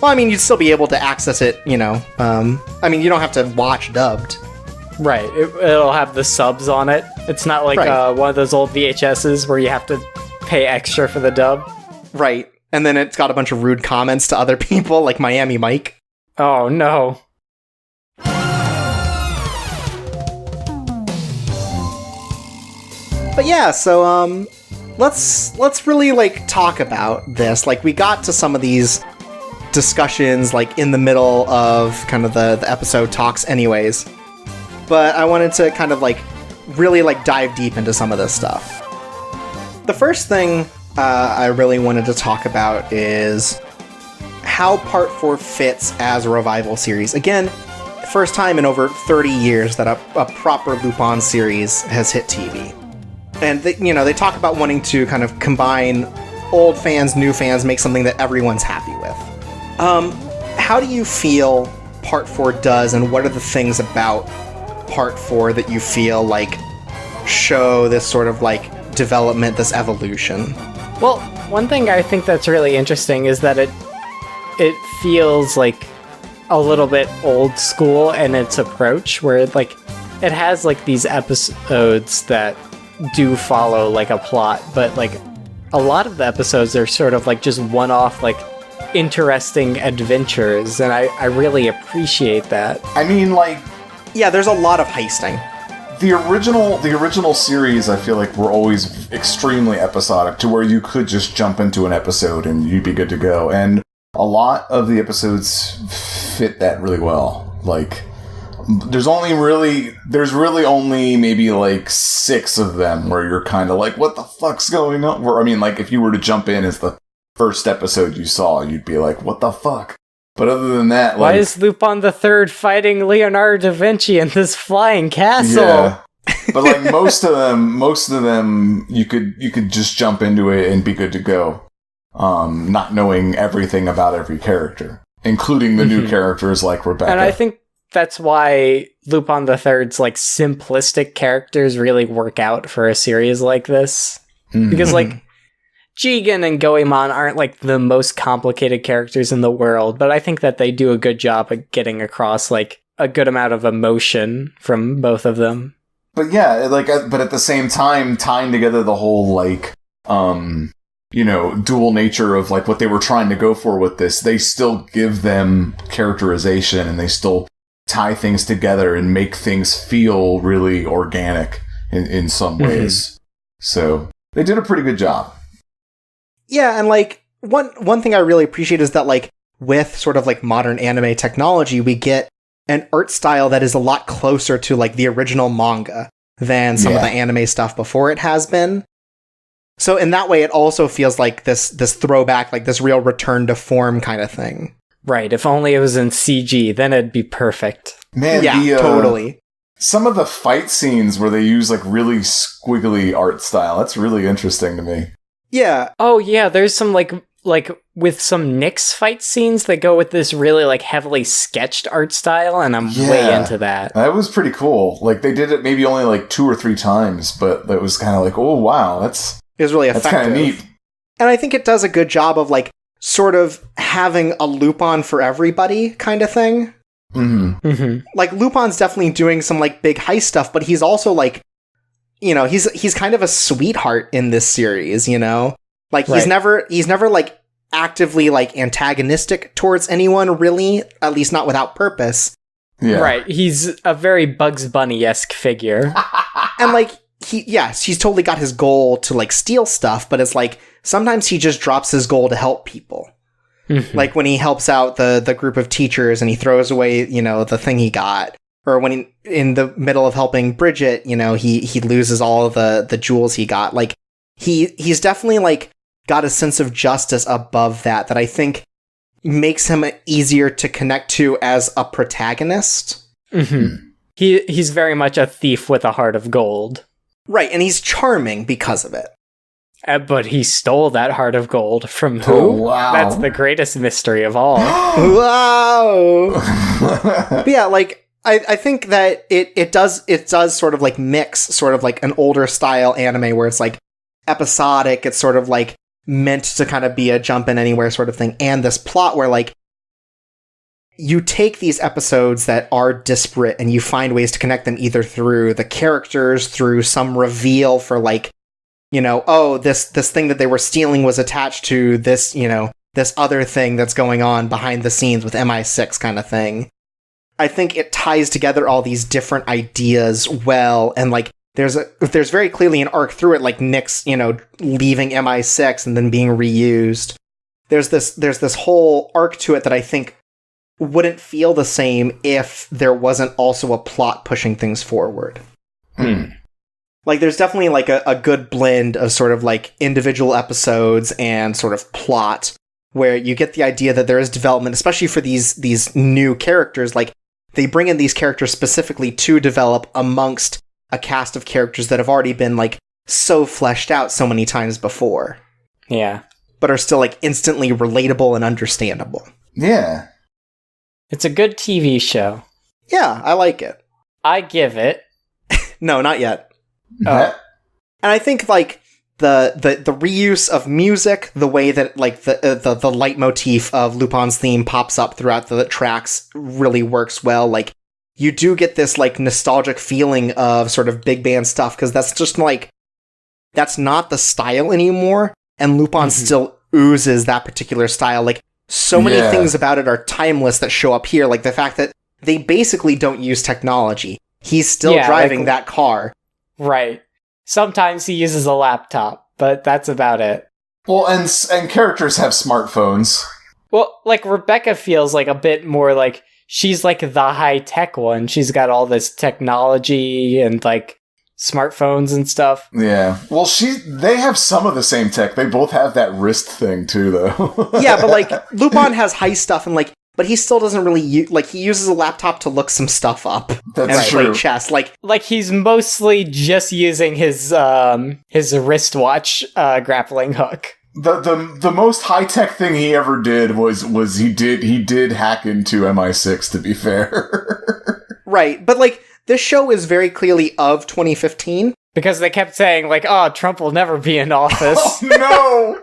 Well, I mean, you'd still be able to access it, you know. I mean, you don't have to watch dubbed. Right, it'll have the subs on it. It's not like Right. one of those old VHSs where you have to pay extra for the dub. Right. And then it's got a bunch of rude comments to other people, like Miami Mike. Oh, no. But yeah, so let's really like talk about this. Like, we got to some of these discussions like in the middle of kind of the episode talks anyways. But I wanted to kind of like really like dive deep into some of this stuff. The first thing I really wanted to talk about is how Part 4 fits as a revival series. Again, first time in over 30 years that a proper Lupin series has hit TV. And they talk about wanting to kind of combine old fans, new fans, make something that everyone's happy with. How do you feel Part 4 does, and what are the things about Part 4 that you feel like show this sort of like development, this evolution? Well, one thing I think that's really interesting is that it feels like a little bit old school in its approach, where it has like these episodes that do follow like a plot, but like a lot of the episodes are sort of like just one-off like interesting adventures, and I really appreciate that. I mean, like, Yeah, there's a lot of heisting. the original series, I feel like, were always extremely episodic, to where you could just jump into an episode and you'd be good to go. And a lot of the episodes fit that really well. Like, there's really only maybe like 6 of them where you're kind of like, what the fuck's going on? Where, I mean, like, if you were to jump in as the first episode you saw, you'd be like, what the fuck? But other than that, like, Why is Lupin III fighting Leonardo da Vinci in this flying castle? yeah. But like most of them, you could just jump into it and be good to go, not knowing everything about every character, including the new characters like Rebecca. And I think that's why Lupin III's like simplistic characters really work out for a series like this, because like Jigen and Goemon aren't like the most complicated characters in the world, but I think that they do a good job at getting across like a good amount of emotion from both of them. But yeah, like, but at the same time, tying together the whole like dual nature of like what they were trying to go for with this, they still give them characterization and they still tie things together and make things feel really organic in some ways. So they did a pretty good job. Yeah, and like one thing I really appreciate is that like with sort of like modern anime technology, we get an art style that is a lot closer to like the original manga than some of the anime stuff before it has been. So in that way, it also feels like this throwback, like this real return to form kind of thing. Right, if only it was in CG, then it'd be perfect. Man, totally. Some of the fight scenes where they use like really squiggly art style, that's really interesting to me. Yeah. Oh yeah, there's some like with some Nyx fight scenes that go with this really like heavily sketched art style, and I'm way into that. That was pretty cool. Like they did it maybe only like 2 or 3 times, but it was kind of like, oh wow, it was really effective. That's kind of neat. And I think it does a good job of like sort of having a Lupin for everybody kind of thing. Like Lupin's definitely doing some like big heist stuff, but he's also like, he's kind of a sweetheart in this series, Like he's never like actively like antagonistic towards anyone, really, at least not without purpose. Yeah. Right. He's a very Bugs Bunny-esque figure. And like he's totally got his goal to like steal stuff, but it's like sometimes he just drops his goal to help people. Like when he helps out the group of teachers and he throws away, the thing he got. Or when he, in the middle of helping Bridget, he loses all of the jewels he got. Like he's definitely like got a sense of justice above that I think makes him easier to connect to as a protagonist. He's very much a thief with a heart of gold. Right, and he's charming because of it. But he stole that heart of gold from who? Oh, wow. That's the greatest mystery of all. Wow! But yeah, like, I think that it does sort of like mix sort of like an older style anime where it's like episodic, it's sort of like meant to kind of be a jump in anywhere sort of thing, and this plot where like you take these episodes that are disparate and you find ways to connect them either through the characters, through some reveal for like, this thing that they were stealing was attached to this, this other thing that's going on behind the scenes with MI6 kind of thing. I think it ties together all these different ideas well, and like there's very clearly an arc through it, like Nyx, leaving MI6 and then being reused. There's this whole arc to it that I think wouldn't feel the same if there wasn't also a plot pushing things forward. Like, there's definitely, like, a good blend of sort of, like, individual episodes and sort of plot, where you get the idea that there is development, especially for these new characters. Like, they bring in these characters specifically to develop amongst a cast of characters that have already been, like, so fleshed out so many times before. Yeah. But are still, like, instantly relatable and understandable. Yeah. It's a good TV show. Yeah, I like it. I give it... No, not yet. Oh. And I think like the reuse of music, the way that like the leitmotif of Lupin's theme pops up throughout the tracks really works well. Like you do get this like nostalgic feeling of sort of big band stuff, because that's just like that's not the style anymore, and Lupin still oozes that particular style. Like so many things about it are timeless that show up here, like the fact that they basically don't use technology. He's still driving that car. Right. Sometimes he uses a laptop, but that's about it. Well, and characters have smartphones. Well, like Rebecca feels like a bit more like she's like the high-tech one. She's got all this technology and like smartphones and stuff. Yeah. Well, they have some of the same tech. They both have that wrist thing too, though. Yeah, but like Lupin has high stuff and like, but he still doesn't really he uses a laptop to look some stuff up. That's true. Play chess. Like he's mostly just using his wristwatch grappling hook. The most high tech thing he ever did was he did hack into MI6, to be fair. Right, but like this show is very clearly of 2015 because they kept saying like, "Oh, Trump will never be in office." Oh,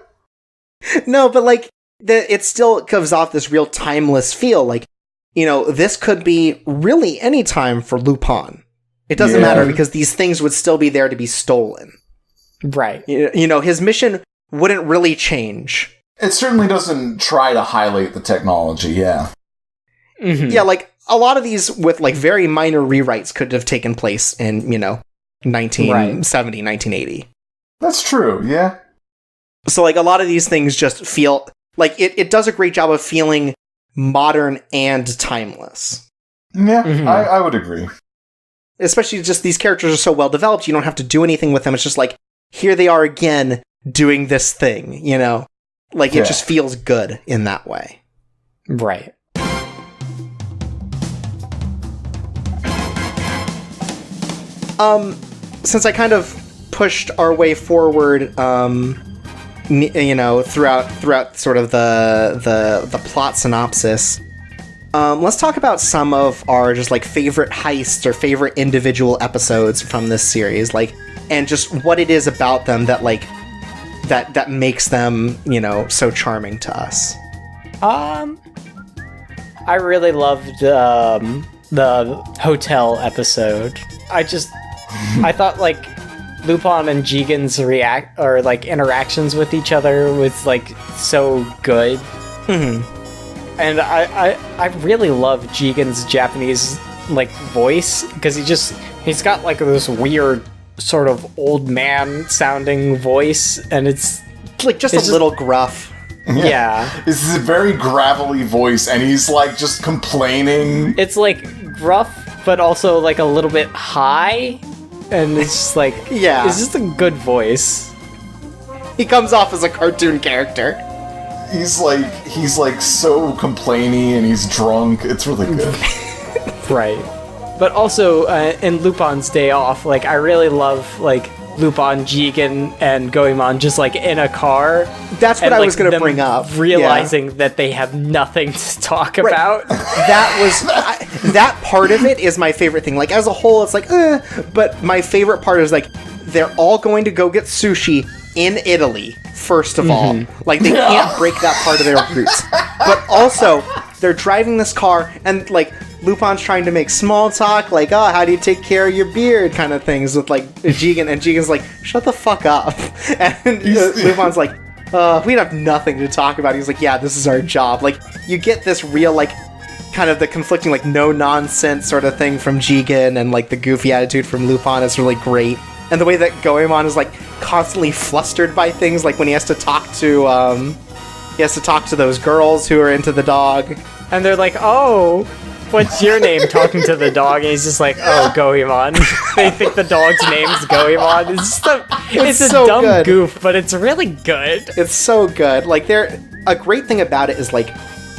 no. No, but like it still gives off this real timeless feel. Like, this could be really any time for Lupin. It doesn't matter because these things would still be there to be stolen. Right. You know, his mission wouldn't really change. It certainly doesn't try to highlight the technology, yeah. Mm-hmm. Yeah, like, a lot of these with, like, very minor rewrites could have taken place in, you know, 1970, 1980. That's true, yeah. So, like, a lot of these things just feel... Like, it does a great job of feeling modern and timeless. Yeah, Mhm. I would agree. Especially just these characters are so well developed, you don't have to do anything with them. It's just like, here they are again doing this thing, you know? Like, Yeah. it just feels good in that way. Right. Since I kind of pushed our way forward, you know, throughout sort of the plot synopsis, let's talk about some of our just like favorite heists or favorite individual episodes from this series, like, and just what it is about them that like that makes them, you know, so charming to us. I really loved the hotel episode. I thought like Lupin and Jigen's interactions with each other was like so good. Mm-hmm. And I really love Jigen's Japanese like voice because he's got like this weird sort of old man sounding voice, and it's Like just a little gruff. yeah. This is a very gravelly voice, and he's like just complaining. It's like gruff, but also like a little bit high, and it's just like Yeah. it's just a good voice. He comes off as a cartoon character. He's like so complainy, and he's drunk. It's really good. Right. But also, in Lupin's Day Off, like, I really love, like, Lupin, Jigen, and Goemon just, like, in a car. That's what and, I like, was going to them bring up. Realizing that they have nothing to talk Right. about. That part of it is my favorite thing. Like, as a whole, it's like, but my favorite part is, like, they're all going to go get sushi in Italy, first of all. Like, they can't break that part of their roots. But also, they're driving this car, and, like, Lupin's trying to make small talk, like, oh, how do you take care of your beard, kind of things with, like, Jigen, and Jigen's like, shut the fuck up. And Lupin's like, we have nothing to talk about. He's like, yeah, this is our job. Like, you get this real, like, kind of the conflicting, like, no-nonsense sort of thing from Jigen, and, like, the goofy attitude from Lupin is really great. And the way that Goemon is, like, constantly flustered by things, like when he has to talk to those girls who are into the dog. And they're like, oh, what's your name? Talking to the dog, and he's just like, oh, Goemon. They think the dog's name's Goemon. It's a so dumb good. goof, but it's really good. It's so good. Like, a great thing about it is, like,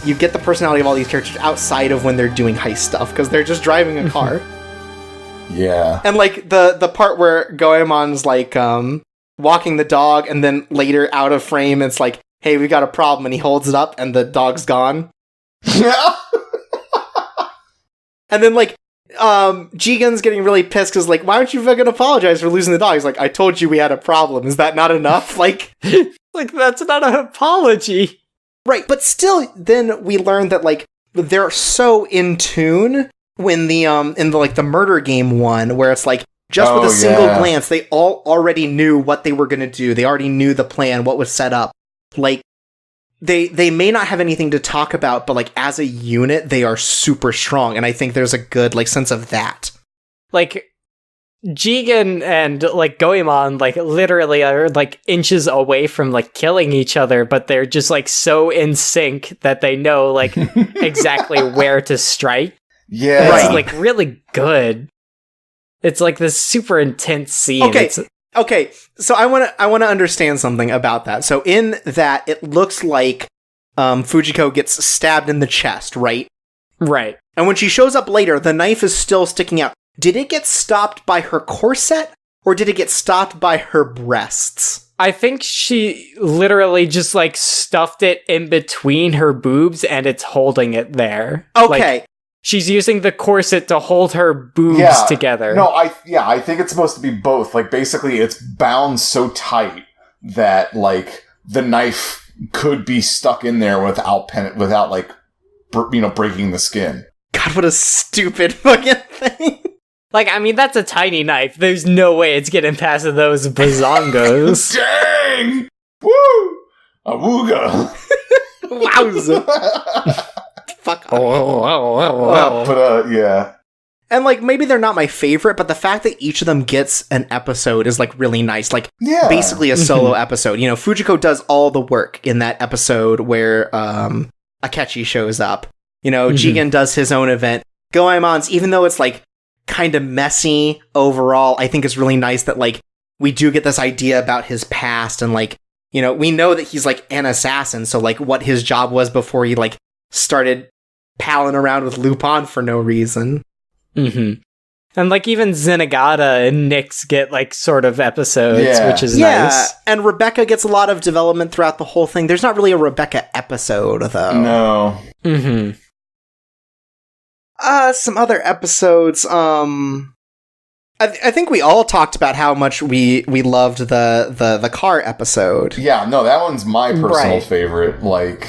you get the personality of all these characters outside of when they're doing heist stuff, because they're just driving a car. Yeah. And, like, the part where Goemon's, like, walking the dog, and then later, out of frame, it's like, hey, we got a problem, and he holds it up, and the dog's gone. Yeah. And then, like, Jigen's getting really pissed, because, like, why don't you fucking apologize for losing the dog? He's like, I told you we had a problem. Is that not enough? Like, That's not an apology. right, but still, then we learn that, like, they're so in tune when the murder game one, where it's like, just with a single glance, they all already knew what they were going to do. They already knew the plan, what was set up. Like, they may not have anything to talk about, but, like, as a unit, they are super strong, and I think there's a good, like, sense of that. Like, Jigen and, like, Goemon, like, literally are, like, inches away from, like, killing each other, but they're just, like, so in sync that they know, like, exactly where to strike. Yeah. It's, like, really good. It's, like, this super intense scene. Okay, so I want to understand something about that. So in that, it looks like Fujiko gets stabbed in the chest, right? Right. And when she shows up later, the knife is still sticking out. Did it get stopped by her corset, or did it get stopped by her breasts? I think she literally just, like, stuffed it in between her boobs, and it's holding it there. Okay. Like, she's using the corset to hold her boobs together. No, I think it's supposed to be both. Like, basically, it's bound so tight that, like, the knife could be stuck in there without like, breaking the skin. God, what a stupid fucking thing. Like, I mean, that's a tiny knife. There's no way it's getting past those bazongos. Dang! Woo! Awooga! Wowza! Fuck off. Yeah. And, like, maybe they're not my favorite, but the fact that each of them gets an episode is, like, really nice. Like, basically a solo episode. You know, Fujiko does all the work in that episode where Akechi shows up. You know, Jigen does his own event. Goemon's, even though it's, like, kind of messy overall, I think it's really nice that, like, we do get this idea about his past and, like, you know, we know that he's, like, an assassin, so, like, what his job was before he, like, started palling around with Lupin for no reason. And, like, even Zenigata and Nyx get, like, sort of episodes, which is nice. And Rebecca gets a lot of development throughout the whole thing. There's not really a Rebecca episode, though. No. Some other episodes, I think we all talked about how much we loved the car episode. Yeah, no, that one's my personal favorite. Like,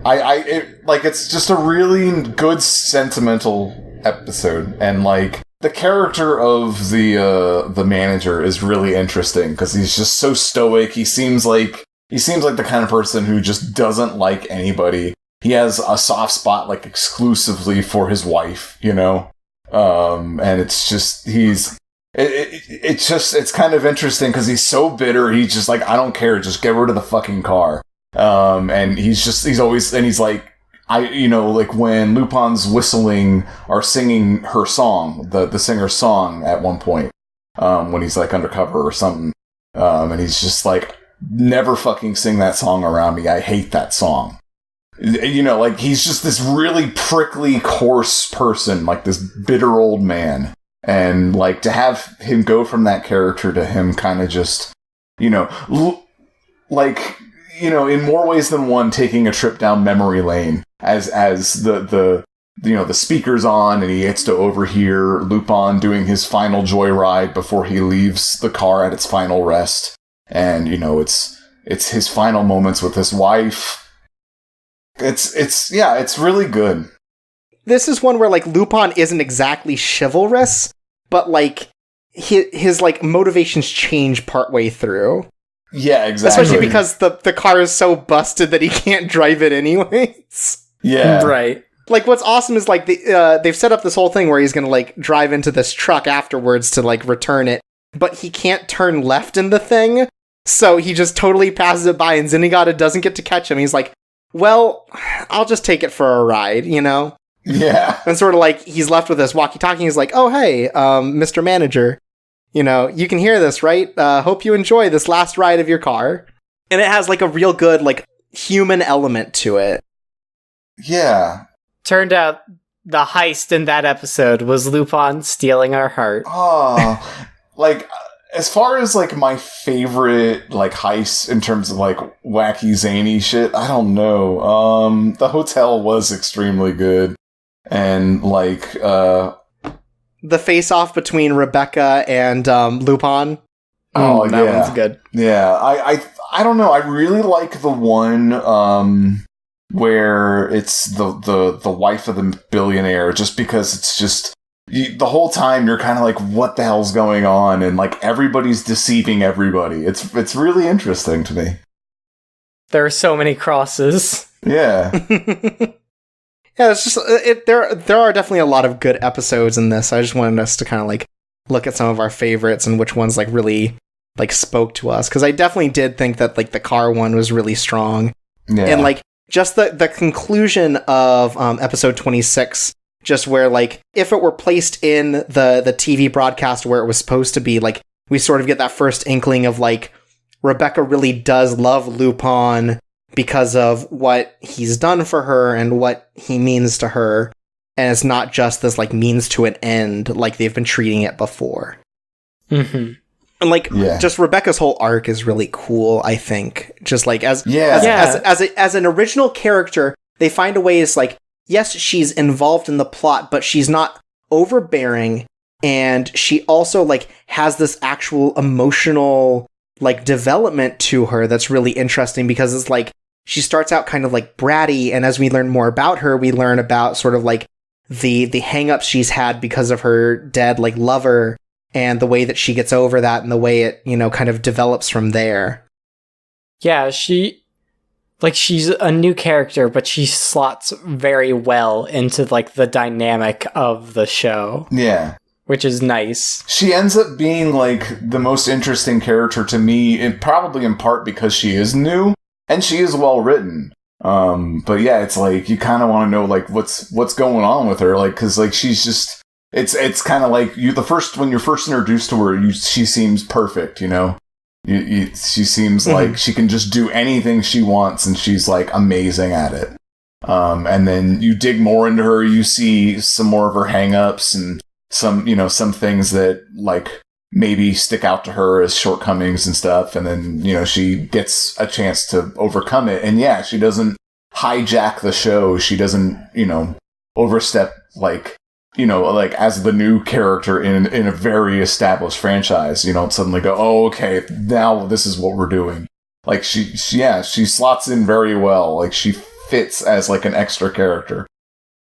it's just a really good sentimental episode, and like the character of the manager is really interesting because he's just so stoic. He seems like the kind of person who just doesn't like anybody. He has a soft spot like exclusively for his wife, you know, and it's just it's kind of interesting because he's so bitter. He's just like, I don't care, just get rid of the fucking car. And he's like, like when Lupin's whistling or singing her song, the singer's song at one point, when he's like undercover or something, and he's just like, never fucking sing that song around me. I hate that song. You know, like he's just this really prickly, coarse person, like this bitter old man. And like to have him go from that character to him kind of just, you know, in more ways than one, taking a trip down memory lane as the speaker's on and he gets to overhear Lupin doing his final joyride before he leaves the car at its final rest. And, you know, it's his final moments with his wife. It's really good. This is one where, like, Lupin isn't exactly chivalrous, but, like, his like, motivations change partway through. Yeah, exactly. Especially because the car is so busted that he can't drive it anyways. Yeah. Right. Like, what's awesome is, like, they've set up this whole thing where he's gonna, like, drive into this truck afterwards to, like, return it, but he can't turn left in the thing, so he just totally passes it by, and Zenigata doesn't get to catch him. He's like, well, I'll just take it for a ride, you know? Yeah. And sort of like, he's left with this walkie-talkie, he's like, oh, hey, Mr. Manager, you know, you can hear this, right? Hope you enjoy this last ride of your car. And it has, like, a real good, like, human element to it. Yeah. Turned out the heist in that episode was Lupin stealing our heart. Oh, like, as far as, like, my favorite, like, heists in terms of, like, wacky, zany shit, I don't know. The hotel was extremely good. And, like, the face-off between Rebecca and Lupin. Oh, that yeah. one's good. Yeah, I don't know. I really like the one where it's the wife of the billionaire, just because it's just the whole time you're kind of like, what the hell's going on? And like everybody's deceiving everybody. It's really interesting to me. There are so many crosses. Yeah. Yeah, it's just there are definitely a lot of good episodes in this. I just wanted us to kind of like look at some of our favorites and which ones like really like spoke to us, because I definitely did think that like the car one was really strong. Yeah. And like just the conclusion of episode 26, just where like if it were placed in the TV broadcast where it was supposed to be, like we sort of get that first inkling of like Rebecca really does love Lupin because of what he's done for her and what he means to her. And it's not just this, like, means to an end like they've been treating it before. Mm-hmm. And, like, just Rebecca's whole arc is really cool, I think. Just, like, as an original character, they find a way, it's like, yes, she's involved in the plot, but she's not overbearing, and she also, like, has this actual emotional, like, development to her that's really interesting, because it's like, she starts out kind of, like, bratty, and as we learn more about her, we learn about sort of, like, the hang-ups she's had because of her dead, like, lover, and the way that she gets over that and the way it, kind of develops from there. Yeah, she's a new character, but she slots very well into, like, the dynamic of the show. Yeah. Which is nice. She ends up being, like, the most interesting character to me, and probably in part because she is new, and she is well written. But yeah, it's like, you kind of want to know, like, what's going on with her, like, because, like, she's just, it's kind of like, when you're first introduced to her, she seems perfect, she seems like she can just do anything she wants, and she's, like, amazing at it. And then you dig more into her, you see some more of her hang-ups, and some things that, like, maybe stick out to her as shortcomings and stuff, and then, she gets a chance to overcome it. And yeah, she doesn't hijack the show. She doesn't, overstep, like, like, as the new character in a very established franchise. You don't suddenly go, oh, okay, now this is what we're doing. Like, she slots in very well. Like, she fits as, like, an extra character.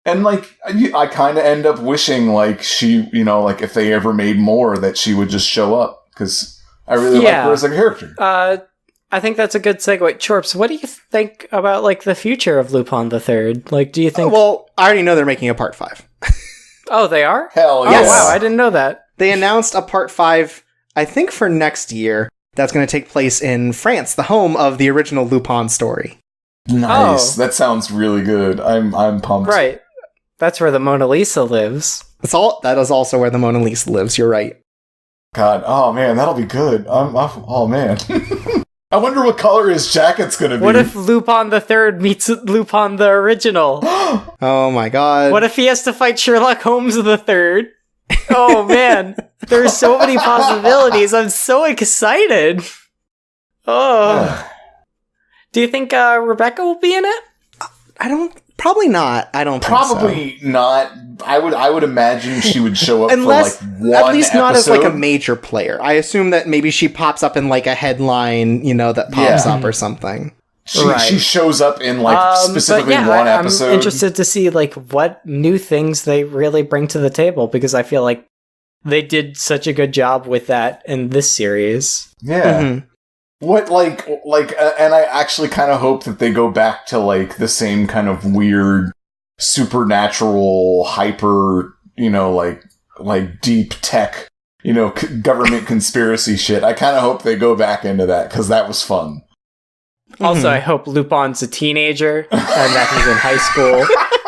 And, like, I kind of end up wishing, like, she, like, if they ever made more, that she would just show up. Because I really like her as a character. I think that's a good segue. Chorps, what do you think about, like, the future of Lupin III? Like, do you think... Well, I already know they're making a part 5. Oh, they are? Hell yeah. yes. Oh, wow, I didn't know that. They announced a part 5, I think, for next year. That's going to take place in France, the home of the original Lupin story. Nice. Oh. That sounds really good. I'm pumped. Right. That's where the Mona Lisa lives. That is also where the Mona Lisa lives, you're right. God, oh man, that'll be good. Oh man. I wonder what color his jacket's gonna be. What if Lupin III meets Lupin the original? Oh my god. What if he has to fight Sherlock Holmes III? Oh man, there's so many possibilities. I'm so excited. Oh. Do you think Rebecca will be in it? Probably not. I don't think so. Probably not. I would imagine she would show up Unless, for, like, one at least not as, like, a episode. major player. I assume that maybe she pops up in, like, a headline, that pops up or something. She shows up in, like, specifically one episode. I'm interested to see, like, what new things they really bring to the table, because I feel like they did such a good job with that in this series. Yeah. Mm-hmm. What, and I actually kind of hope that they go back to, like, the same kind of weird, supernatural, hyper, like deep tech, government conspiracy shit. I kind of hope they go back into that, because that was fun. Also, I hope Lupin's a teenager, and that he's in high school,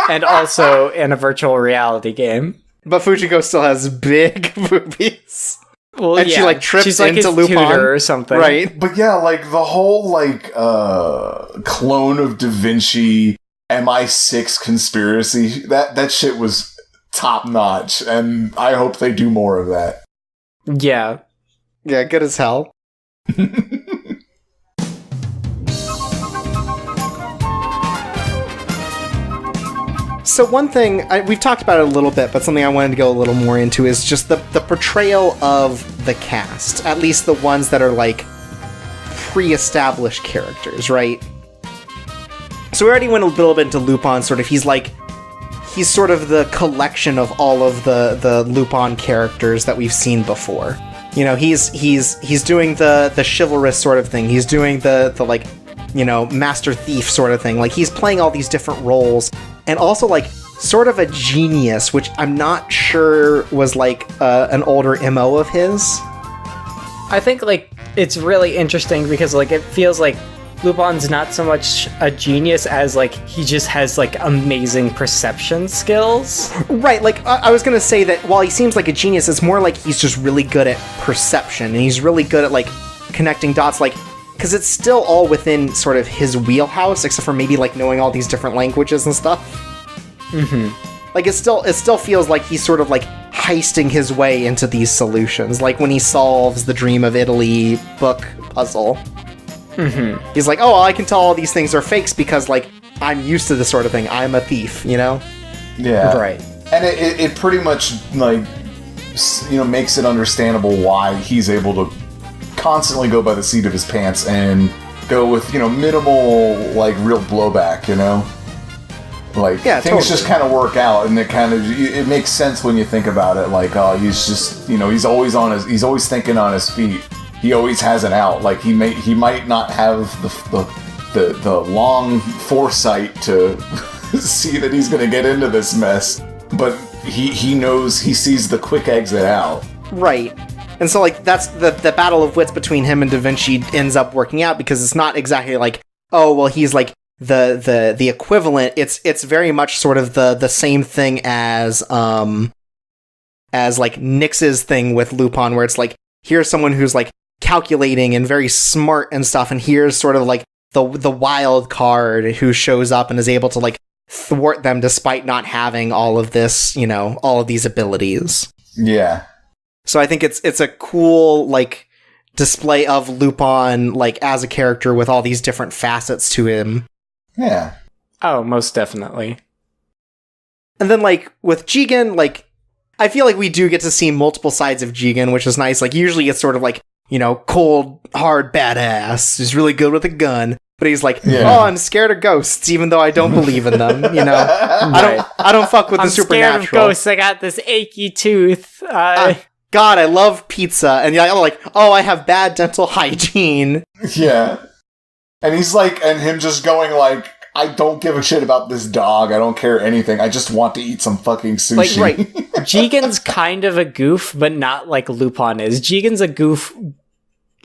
and also in a virtual reality game. But Fujiko still has big boobies. Well, and she, like, trips she's like into his Lupin tutor or something. Right. But yeah, like, the whole, like, clone of Da Vinci, MI6 conspiracy, that shit was top notch, and I hope they do more of that. Yeah. Yeah, good as hell. So one thing, we've talked about it a little bit, but something I wanted to go a little more into is just the portrayal of the cast. At least the ones that are, like, pre-established characters, right? So we already went a little bit into Lupin, sort of. He's sort of the collection of all of the Lupin characters that we've seen before. He's doing the chivalrous sort of thing. He's doing the like, master thief sort of thing. Like, he's playing all these different roles. And also, like, sort of a genius, which I'm not sure was, like, an older MO of his. I think, like, it's really interesting because, like, it feels like Lupin's not so much a genius as, like, he just has, like, amazing perception skills. Right, like, I was gonna say that while he seems like a genius, it's more like he's just really good at perception, and he's really good at, like, connecting dots, like, because it's still all within sort of his wheelhouse, except for maybe, like, knowing all these different languages and stuff. Mm-hmm. Like, it still feels like he's sort of, like, heisting his way into these solutions, like when he solves the Dream of Italy book puzzle. Mm-hmm. He's like, oh, I can tell all these things are fakes because, like, I'm used to this sort of thing. I'm a thief, Yeah. Right. And it pretty much, like, makes it understandable why he's able to constantly go by the seat of his pants and go with, minimal, like, real blowback, Like, things just kind of work out, and it makes sense when you think about it. Like, he's just, he's always thinking on his feet. He always has an out. Like, he might not have the long foresight to see that he's going to get into this mess, but he knows, he sees the quick exit out. Right. And so, like, that's the battle of wits between him and Da Vinci ends up working out, because it's not exactly like, oh, well, he's like the equivalent. It's very much sort of the same thing as like Nyx's thing with Lupin, where it's like, here's someone who's like calculating and very smart and stuff, and here's sort of like the wild card who shows up and is able to like thwart them despite not having all of this, all of these abilities. Yeah. So I think it's a cool like display of Lupin like as a character with all these different facets to him. Yeah. Oh, most definitely. And then like with Jigen, like I feel like we do get to see multiple sides of Jigen, which is nice. Like usually it's sort of like, cold, hard badass. He's really good with a gun. But he's like, oh, I'm scared of ghosts, even though I don't believe in them. Right. I don't fuck with the supernatural. I'm scared of ghosts. I got this achy tooth. God, I love pizza. And I'm like, oh, I have bad dental hygiene. Yeah. And he's like, and him just going like, I don't give a shit about this dog. I don't care anything. I just want to eat some fucking sushi. Like, right. Jigen's kind of a goof, but not like Lupin is. Jigen's a goof.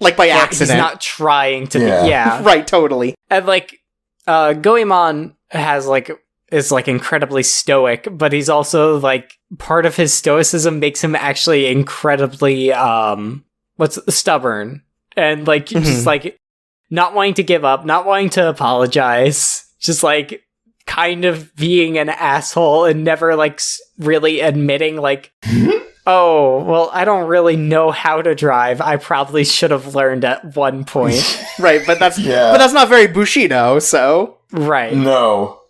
Like by accident. He's not trying to be. Yeah. Right, totally. And like, Goemon is like incredibly stoic, but he's also like, part of his stoicism makes him actually incredibly, stubborn. And like, just like, not wanting to give up, not wanting to apologize, just like, kind of being an asshole and never like really admitting like, oh, well, I don't really know how to drive. I probably should have learned at one point. Right, but that's not very Bushido, so. Right. No.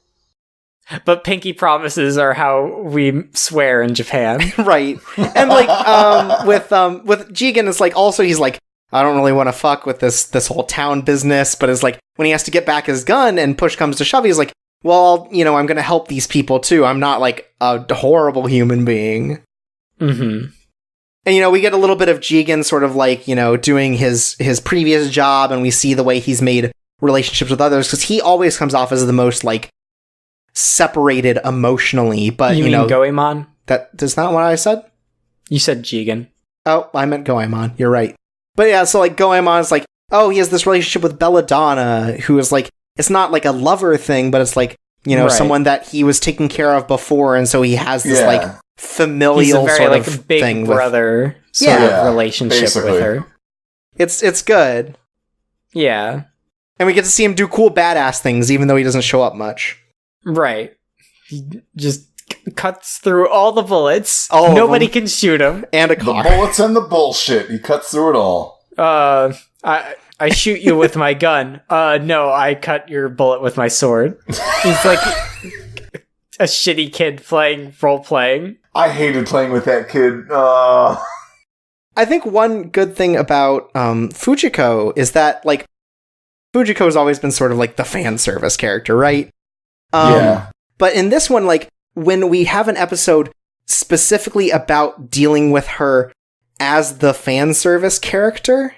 But pinky promises are how we swear in Japan. Right. And like with Jigen, it's like also he's like, I don't really want to fuck with this whole town business, but it's like when he has to get back his gun and push comes to shove, he's like, well, I'm going to help these people too. I'm not like a horrible human being. Mm-hmm. And, we get a little bit of Jigen sort of like, doing his previous job, and we see the way he's made relationships with others, because he always comes off as the most, like, separated emotionally, but, you mean Goemon? That's not what I said? You said Jigen. Oh, I meant Goemon. You're right. But yeah, so, like, Goemon is like, oh, he has this relationship with Belladonna, who is, like, it's not, like, a lover thing, but it's, like, right. Someone that he was taken care of before, and so he has this, like, familial very, sort like, of big thing brother sort of relationship basically. With her. It's good. Yeah. And we get to see him do cool badass things, even though he doesn't show up much. Right. He just cuts through all the bullets. Nobody can shoot him. And a car. The bullets and the bullshit. He cuts through it all. I shoot you with my gun. No, I cut your bullet with my sword. He's like a shitty kid playing role-playing. I hated playing with that kid. I think one good thing about Fujiko is that, like, Fujiko has always been sort of like the fan service character, right? Yeah. But in this one, like, when we have an episode specifically about dealing with her as the fan service character,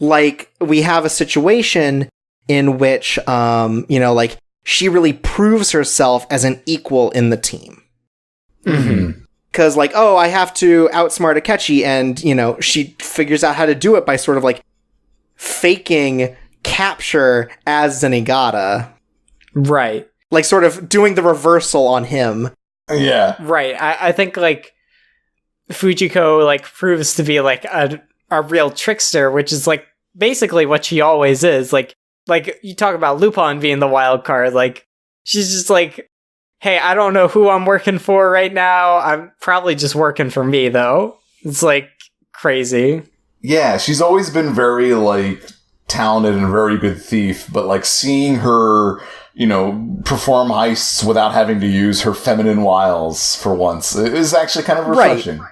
like, we have a situation in which, like, she really proves herself as an equal in the team. Mm-hmm. Because, like, oh, I have to outsmart Akechi, and, she figures out how to do it by sort of, like, faking capture as Zenigata. Right. Like, sort of doing the reversal on him. Yeah. Right. I think, like, Fujiko, like, proves to be, like, a real trickster, which is, like, basically what she always is. Like, you talk about Lupin being the wild card, like, she's just like, hey, I don't know who I'm working for right now. I'm probably just working for me, though. It's, like, crazy. Yeah, she's always been very, like, talented and a very good thief, but, like, seeing her, perform heists without having to use her feminine wiles for once is actually kind of refreshing. Right.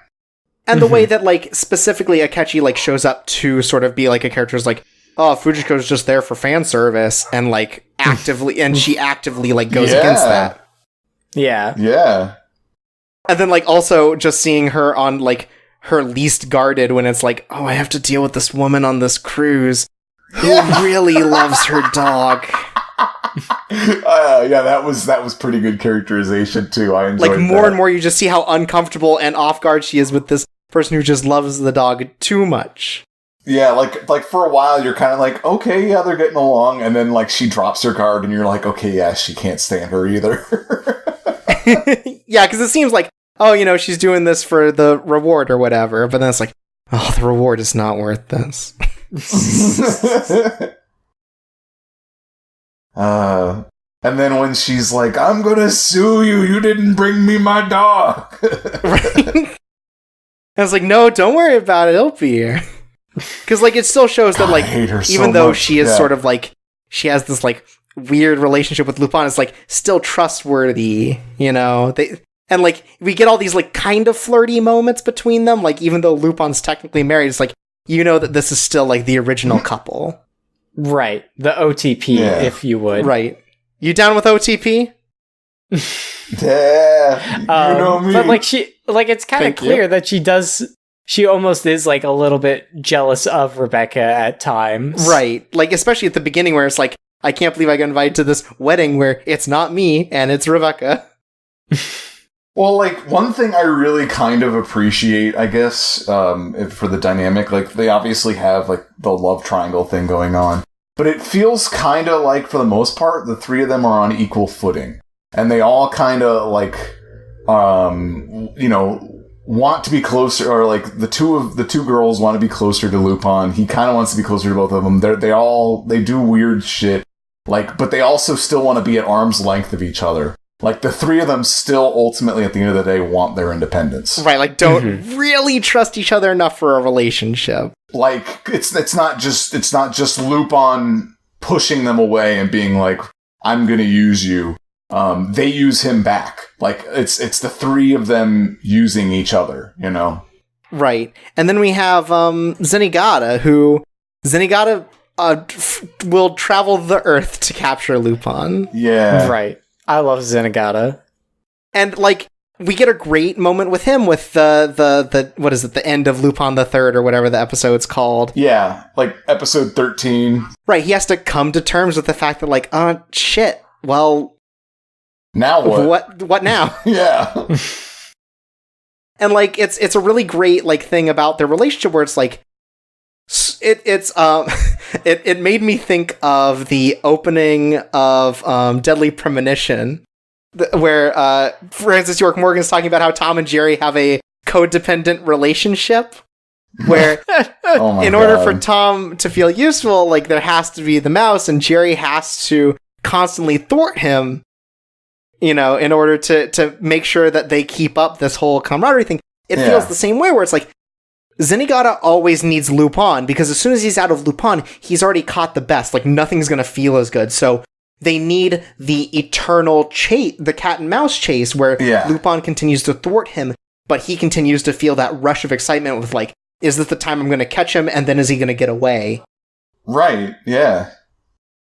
And the way that, like, specifically Akechi, like, shows up to sort of be, like, a character is like, oh, Fujiko's just there for fan service, and, like, actively like goes against that. Yeah. Yeah. And then like also just seeing her on like her least guarded when it's like, oh, I have to deal with this woman on this cruise who really loves her dog. Yeah, that was pretty good characterization too. I enjoyed like more and more you just see how uncomfortable and off guard she is with this person who just loves the dog too much. Yeah, like for a while you're kind of like, okay, yeah, they're getting along, and then like she drops her guard and you're like, okay, yeah, she can't stand her either. Yeah, because it seems like, oh, you know, she's doing this for the reward or whatever, but then it's like, oh, the reward is not worth this. And then when she's like, I'm gonna sue you, you didn't bring me my dog. Right? I was like, no, don't worry about it, it'll be here. Because, like, it still shows that, like, even though she is sort of, like, she has this, like, weird relationship with Lupin, it's, like, still trustworthy, you know? And, like, we get all these, like, kind of flirty moments between them, like, even though Lupin's technically married, it's, like, you know that this is still, like, the original couple. Right. The OTP, if you would. Right. You down with OTP? Yeah. You know me. But, like, it's kind of clear that she almost is, like, a little bit jealous of Rebecca at times. Right. Like, especially at the beginning where it's like, I can't believe I got invited to this wedding where it's not me and it's Rebecca. Well, like, one thing I really kind of appreciate, I guess, for the dynamic, like, they obviously have, like, the love triangle thing going on. But it feels kind of like, for the most part, the three of them are on equal footing. And they all kind of, like, you know, want to be closer, or, like, the two girls want to be closer to Lupin. He kind of wants to be closer to both of them. They do weird shit, like, but they also still want to be at arm's length of each other. Like, the three of them still ultimately, at the end of the day, want their independence. Right, like, don't really trust each other enough for a relationship. Like, it's not just Lupin pushing them away and being like, I'm gonna use you. They use him back. Like, it's the three of them using each other, you know? Right. And then we have Zenigata, who... Zenigata will travel the Earth to capture Lupin. Yeah. Right. I love Zenigata. And, like, we get a great moment with him with the what is it, the end of Lupin III or whatever the episode's called. Yeah, like episode 13. Right, he has to come to terms with the fact that, like, shit, well... Now what? What now? Yeah. And, like, it's a really great, like, thing about their relationship where it's, like, it made me think of the opening of Deadly Premonition, where Francis York Morgan's talking about how Tom and Jerry have a codependent relationship, where in order for Tom to feel useful, like, there has to be the mouse, and Jerry has to constantly thwart him, you know, in order to make sure that they keep up this whole camaraderie thing. It feels the same way, where it's like, Zenigata always needs Lupin, because as soon as he's out of Lupin, he's already caught the best. Like, nothing's gonna feel as good. So they need the eternal chase, the cat and mouse chase, where Lupin continues to thwart him, but he continues to feel that rush of excitement with, like, is this the time I'm gonna catch him, and then is he gonna get away? Right, yeah.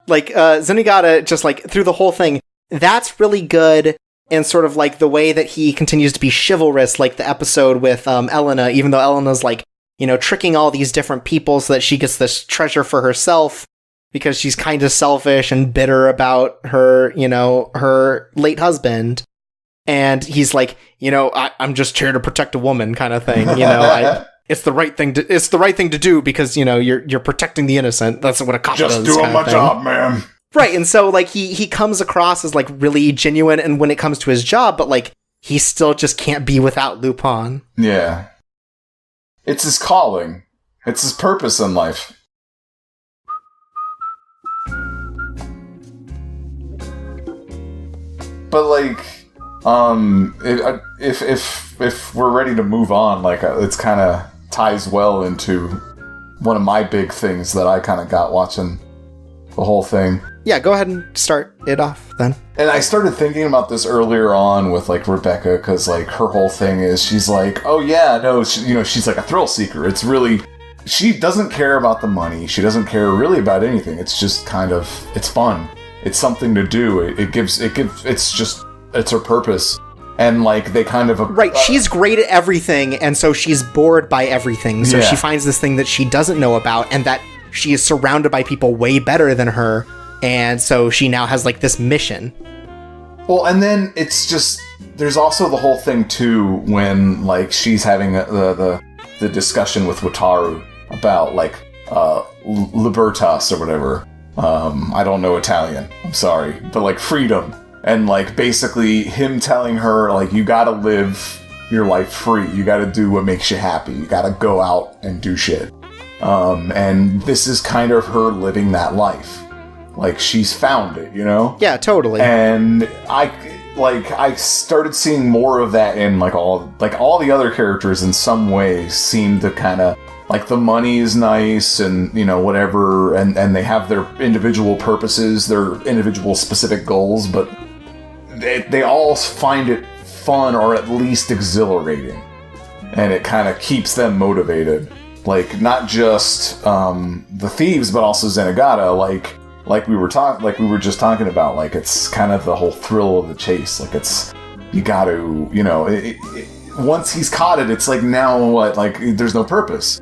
Like, Zenigata, just, like, through the whole thing, that's really good. And sort of, like, the way that he continues to be chivalrous, like the episode with Elena, even though Elena's, like, you know, tricking all these different people so that she gets this treasure for herself because she's kind of selfish and bitter about her, you know, her late husband. And he's like, you know, I'm just here to protect a woman kind of thing, you know. It's the right thing to do because, you know, you're protecting the innocent. That's what a cop does. Just doing my job, man. Right, and so, like, he comes across as, like, really genuine and when it comes to his job, but, like, he still just can't be without Lupin. Yeah. It's his calling. It's his purpose in life. But, like, if we're ready to move on, like, it's kind of ties well into one of my big things that I kind of got watching the whole thing. Yeah, go ahead and start it off, then. And I started thinking about this earlier on with, like, Rebecca, because, like, her whole thing is, she's like, oh, yeah, no, she's like a thrill seeker. It's really, she doesn't care about the money. She doesn't care really about anything. It's just kind of, it's fun. It's something to do. It's her purpose. And, like, they kind of... Right, she's great at everything, and so she's bored by everything. So she finds this thing that she doesn't know about, and that she is surrounded by people way better than her, and so she now has, like, this mission. Well, and then it's just... There's also the whole thing, too, when, like, she's having the discussion with Wataru about, like, Libertas or whatever. I don't know Italian, I'm sorry. But, like, freedom. And, like, basically him telling her, like, you gotta live your life free. You gotta do what makes you happy. You gotta go out and do shit. And this is kind of her living that life. Like, she's found it, you know? Yeah, totally. And I started seeing more of that in, like, all the other characters in some ways seem to kind of, like, the money is nice and, you know, whatever, and they have their individual purposes, their individual specific goals, but they all find it fun or at least exhilarating. And it kind of keeps them motivated. Like, not just the thieves, but also Zenigata, like we were just talking about. Like, it's kind of the whole thrill of the chase. Like, it's, you got to, you know, once he's caught it, it's like, now what? Like, there's no purpose.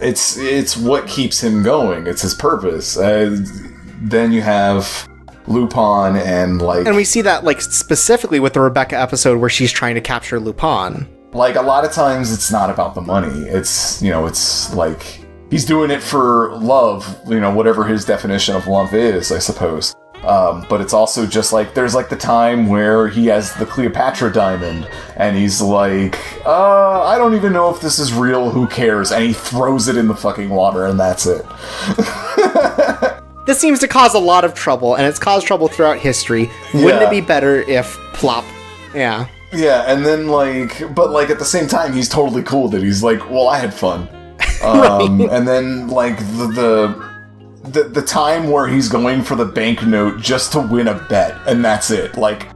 It's what keeps him going. It's his purpose. Then you have Lupin and, like... And we see that, like, specifically with the Rebecca episode where she's trying to capture Lupin. Like, a lot of times it's not about the money. It's, you know, it's like... He's doing it for love, you know, whatever his definition of love is, I suppose. But it's also just, like, there's, like, the time where he has the Cleopatra diamond, and he's like, I don't even know if this is real, who cares? And he throws it in the fucking water, and that's it. This seems to cause a lot of trouble, and it's caused trouble throughout history. Wouldn't it be better if plop? Yeah. Yeah, and then, like, but, like, at the same time, he's totally cool that he's like, well, I had fun. Right. And then, like, the time where he's going for the banknote just to win a bet, and that's it. Like,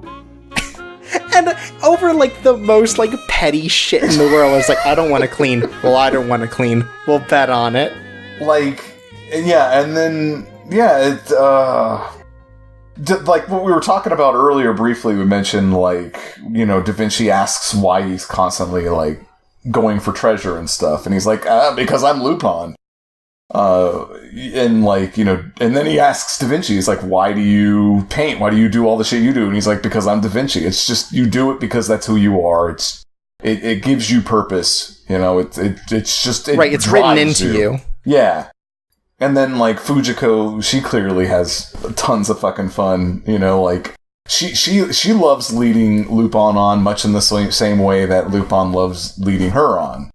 and over, like, the most, like, petty shit in the world, it's like, I don't want to clean. Well, I don't want to clean. We'll bet on it. Like, yeah, and then, yeah, like what we were talking about earlier briefly, we mentioned, like, you know, Da Vinci asks why he's constantly, like, going for treasure and stuff, and he's like, because I'm Lupin. And, like, you know, and then he asks Da Vinci, he's like, why do you paint? Why do you do all the shit you do? And he's like, because I'm Da Vinci. It's just, you do it because that's who you are. It gives you purpose, you know, it's just, right, it's written into you. Yeah. And then, like, Fujiko, she clearly has tons of fucking fun, you know, like, she loves leading Lupin on much in the same way that Lupin loves leading her on,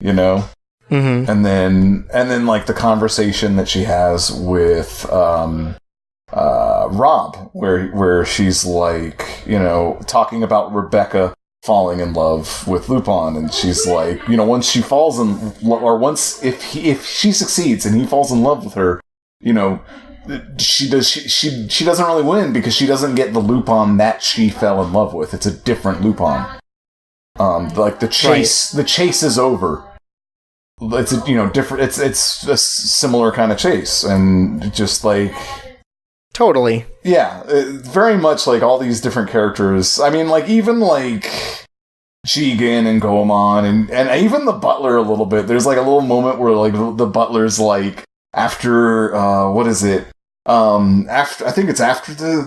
you know? Mm-hmm. And then, like, the conversation that she has with, Rob, where she's, like, you know, talking about Rebecca falling in love with Lupin, and she's like, you know, once she falls in, or once, if she succeeds and he falls in love with her, you know, she doesn't really win because she doesn't get the Lupin that she fell in love with. It's a different Lupin. Like, the chase is over. It's a, you know, different, it's a similar kind of chase, and just, like, totally. Yeah, very much like all these different characters. I mean, like, even, like, Jigen and Goemon, and even the butler a little bit. There's, like, a little moment where, like, the butler's, like, after, what is it? After, I think it's after the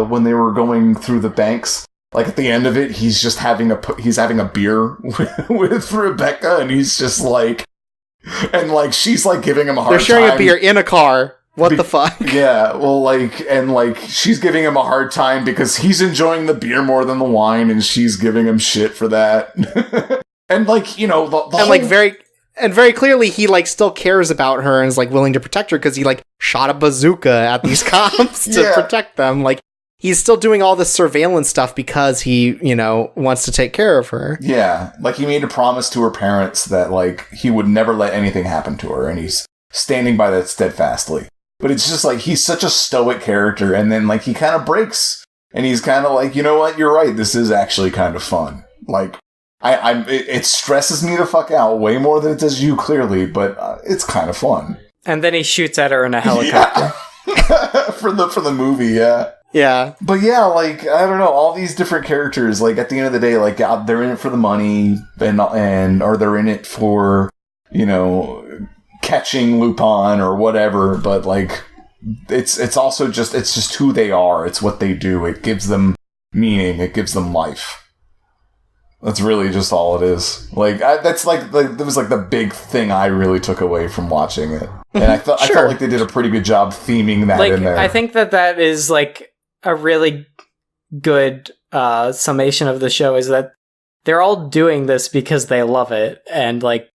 when they were going through the banks. Like, at the end of it, he's just having a beer with Rebecca, and he's just, like, and, like, she's, like, giving him a hard time. They're sharing a beer in a car. What the fuck? Yeah, well, like, and, like, she's giving him a hard time because he's enjoying the beer more than the wine, and she's giving him shit for that. And, like, you know, the whole... like, very clearly he, like, still cares about her and is, like, willing to protect her because he, like, shot a bazooka at these cops to protect them. Like, he's still doing all this surveillance stuff because he, you know, wants to take care of her. Yeah, like, he made a promise to her parents that, like, he would never let anything happen to her, and he's standing by that steadfastly. But it's just, like, he's such a stoic character, and then, like, he kind of breaks, and he's kind of like, you know what, you're right, this is actually kind of fun. Like, it stresses me the fuck out way more than it does you, clearly, but it's kind of fun. And then he shoots at her in a helicopter. for the movie, yeah. Yeah. But yeah, like, I don't know, all these different characters, like, at the end of the day, like, they're in it for the money, or they're in it for, you know, catching Lupin or whatever, but, like, it's also just who they are, it's what they do, it gives them meaning, it gives them life. That's really just all it is. Like, that was like the big thing I really took away from watching it. And I felt like they did a pretty good job theming that in there. I think that is like a really good summation of the show, is that they're all doing this because they love it, and like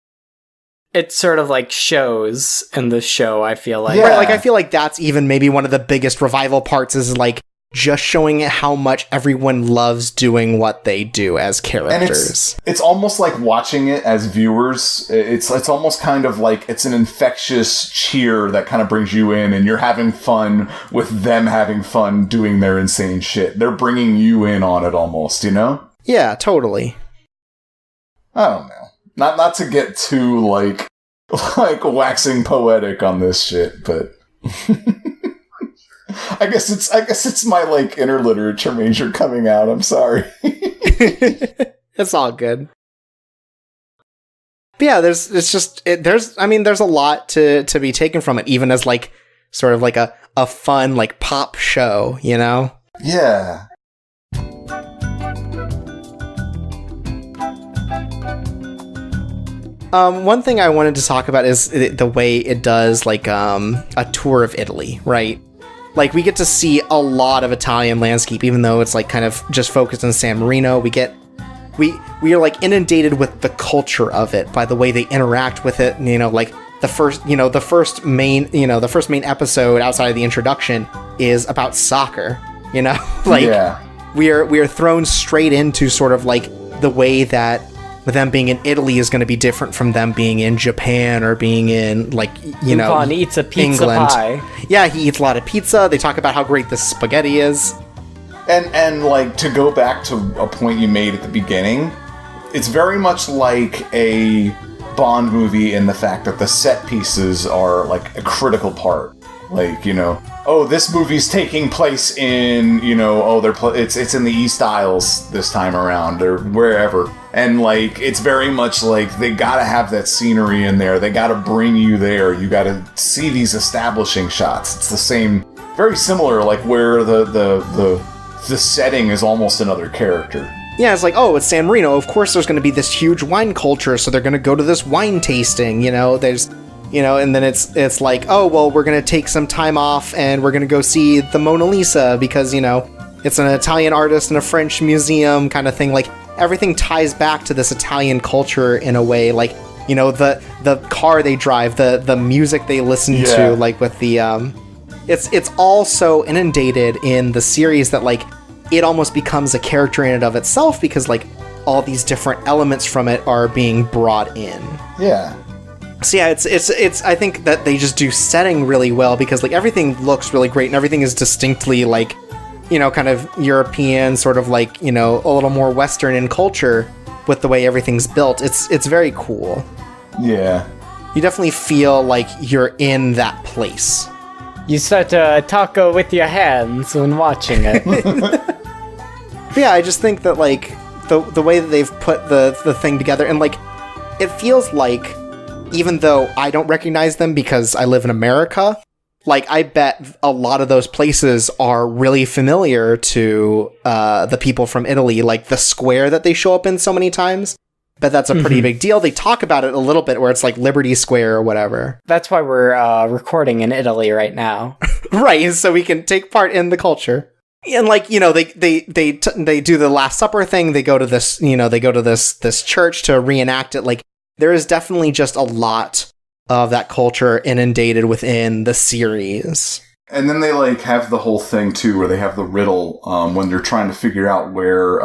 it sort of like shows in the show, I feel like. Yeah. Right, like I feel like that's even maybe one of the biggest revival parts, is like just showing how much everyone loves doing what they do as characters. And it's almost like watching it as viewers. It's almost kind of like it's an infectious cheer that kind of brings you in, and you're having fun with them having fun doing their insane shit. They're bringing you in on it almost, you know? Yeah, totally. I don't know. Not to get too like waxing poetic on this shit, but I guess it's my like inner literature major coming out. I'm sorry. It's all good. But yeah, there's a lot to be taken from it, even as like sort of like a fun like pop show, you know? Yeah. One thing I wanted to talk about is the way it does like a tour of Italy, right? Like, we get to see a lot of Italian landscape, even though it's, like, kind of just focused on San Marino. We are, like, inundated with the culture of it by the way they interact with it. And, you know, like, the first main episode outside of the introduction is about soccer, you know? Like, yeah. we are thrown straight into sort of, like, the way that them being in Italy is going to be different from them being in Japan or being in, like, you know, Lupin eats a pizza England. Pie. Yeah, he eats a lot of pizza. They talk about how great the spaghetti is. And like, to go back to a point you made at the beginning, it's very much like a Bond movie in the fact that the set pieces are, like, a critical part. Like, you know, oh, this movie's taking place in, you know, it's in the East Isles this time around, or wherever. And, like, it's very much like they gotta have that scenery in there. They gotta bring you there. You gotta see these establishing shots. It's the same, very similar, like, where the setting is almost another character. Yeah, it's like, oh, it's San Marino. Of course there's going to be this huge wine culture, so they're going to go to this wine tasting, you know, and then it's like, oh, well, we're going to take some time off and we're going to go see the Mona Lisa because, you know, it's an Italian artist in a French museum kind of thing. Like, everything ties back to this Italian culture in a way, like, you know, the car they drive, the music they listen to, like with the, it's all so inundated in the series that, like, it almost becomes a character in and of itself because, like, all these different elements from it are being brought in. Yeah. So yeah, it's I think that they just do setting really well because, like, everything looks really great and everything is distinctly, like, you know, kind of European, sort of like, you know, a little more Western in culture with the way everything's built. It's very cool. Yeah. You definitely feel like you're in that place. You start a taco with your hands when watching it. But yeah, I just think that, like, the way that they've put the thing together, and, like, it feels like, even though I don't recognize them because I live in America, like, I bet a lot of those places are really familiar to the people from Italy, like the square that they show up in so many times. But that's a pretty big deal. They talk about it a little bit where it's like Liberty Square or whatever. That's why we're recording in Italy right now. Right, so we can take part in the culture. And, like, you know, they do the Last Supper thing. They go to this, you know, this church to reenact it. Like, there is definitely just a lot of that culture inundated within the series. And then they, like, have the whole thing, too, where they have the riddle when they're trying to figure out where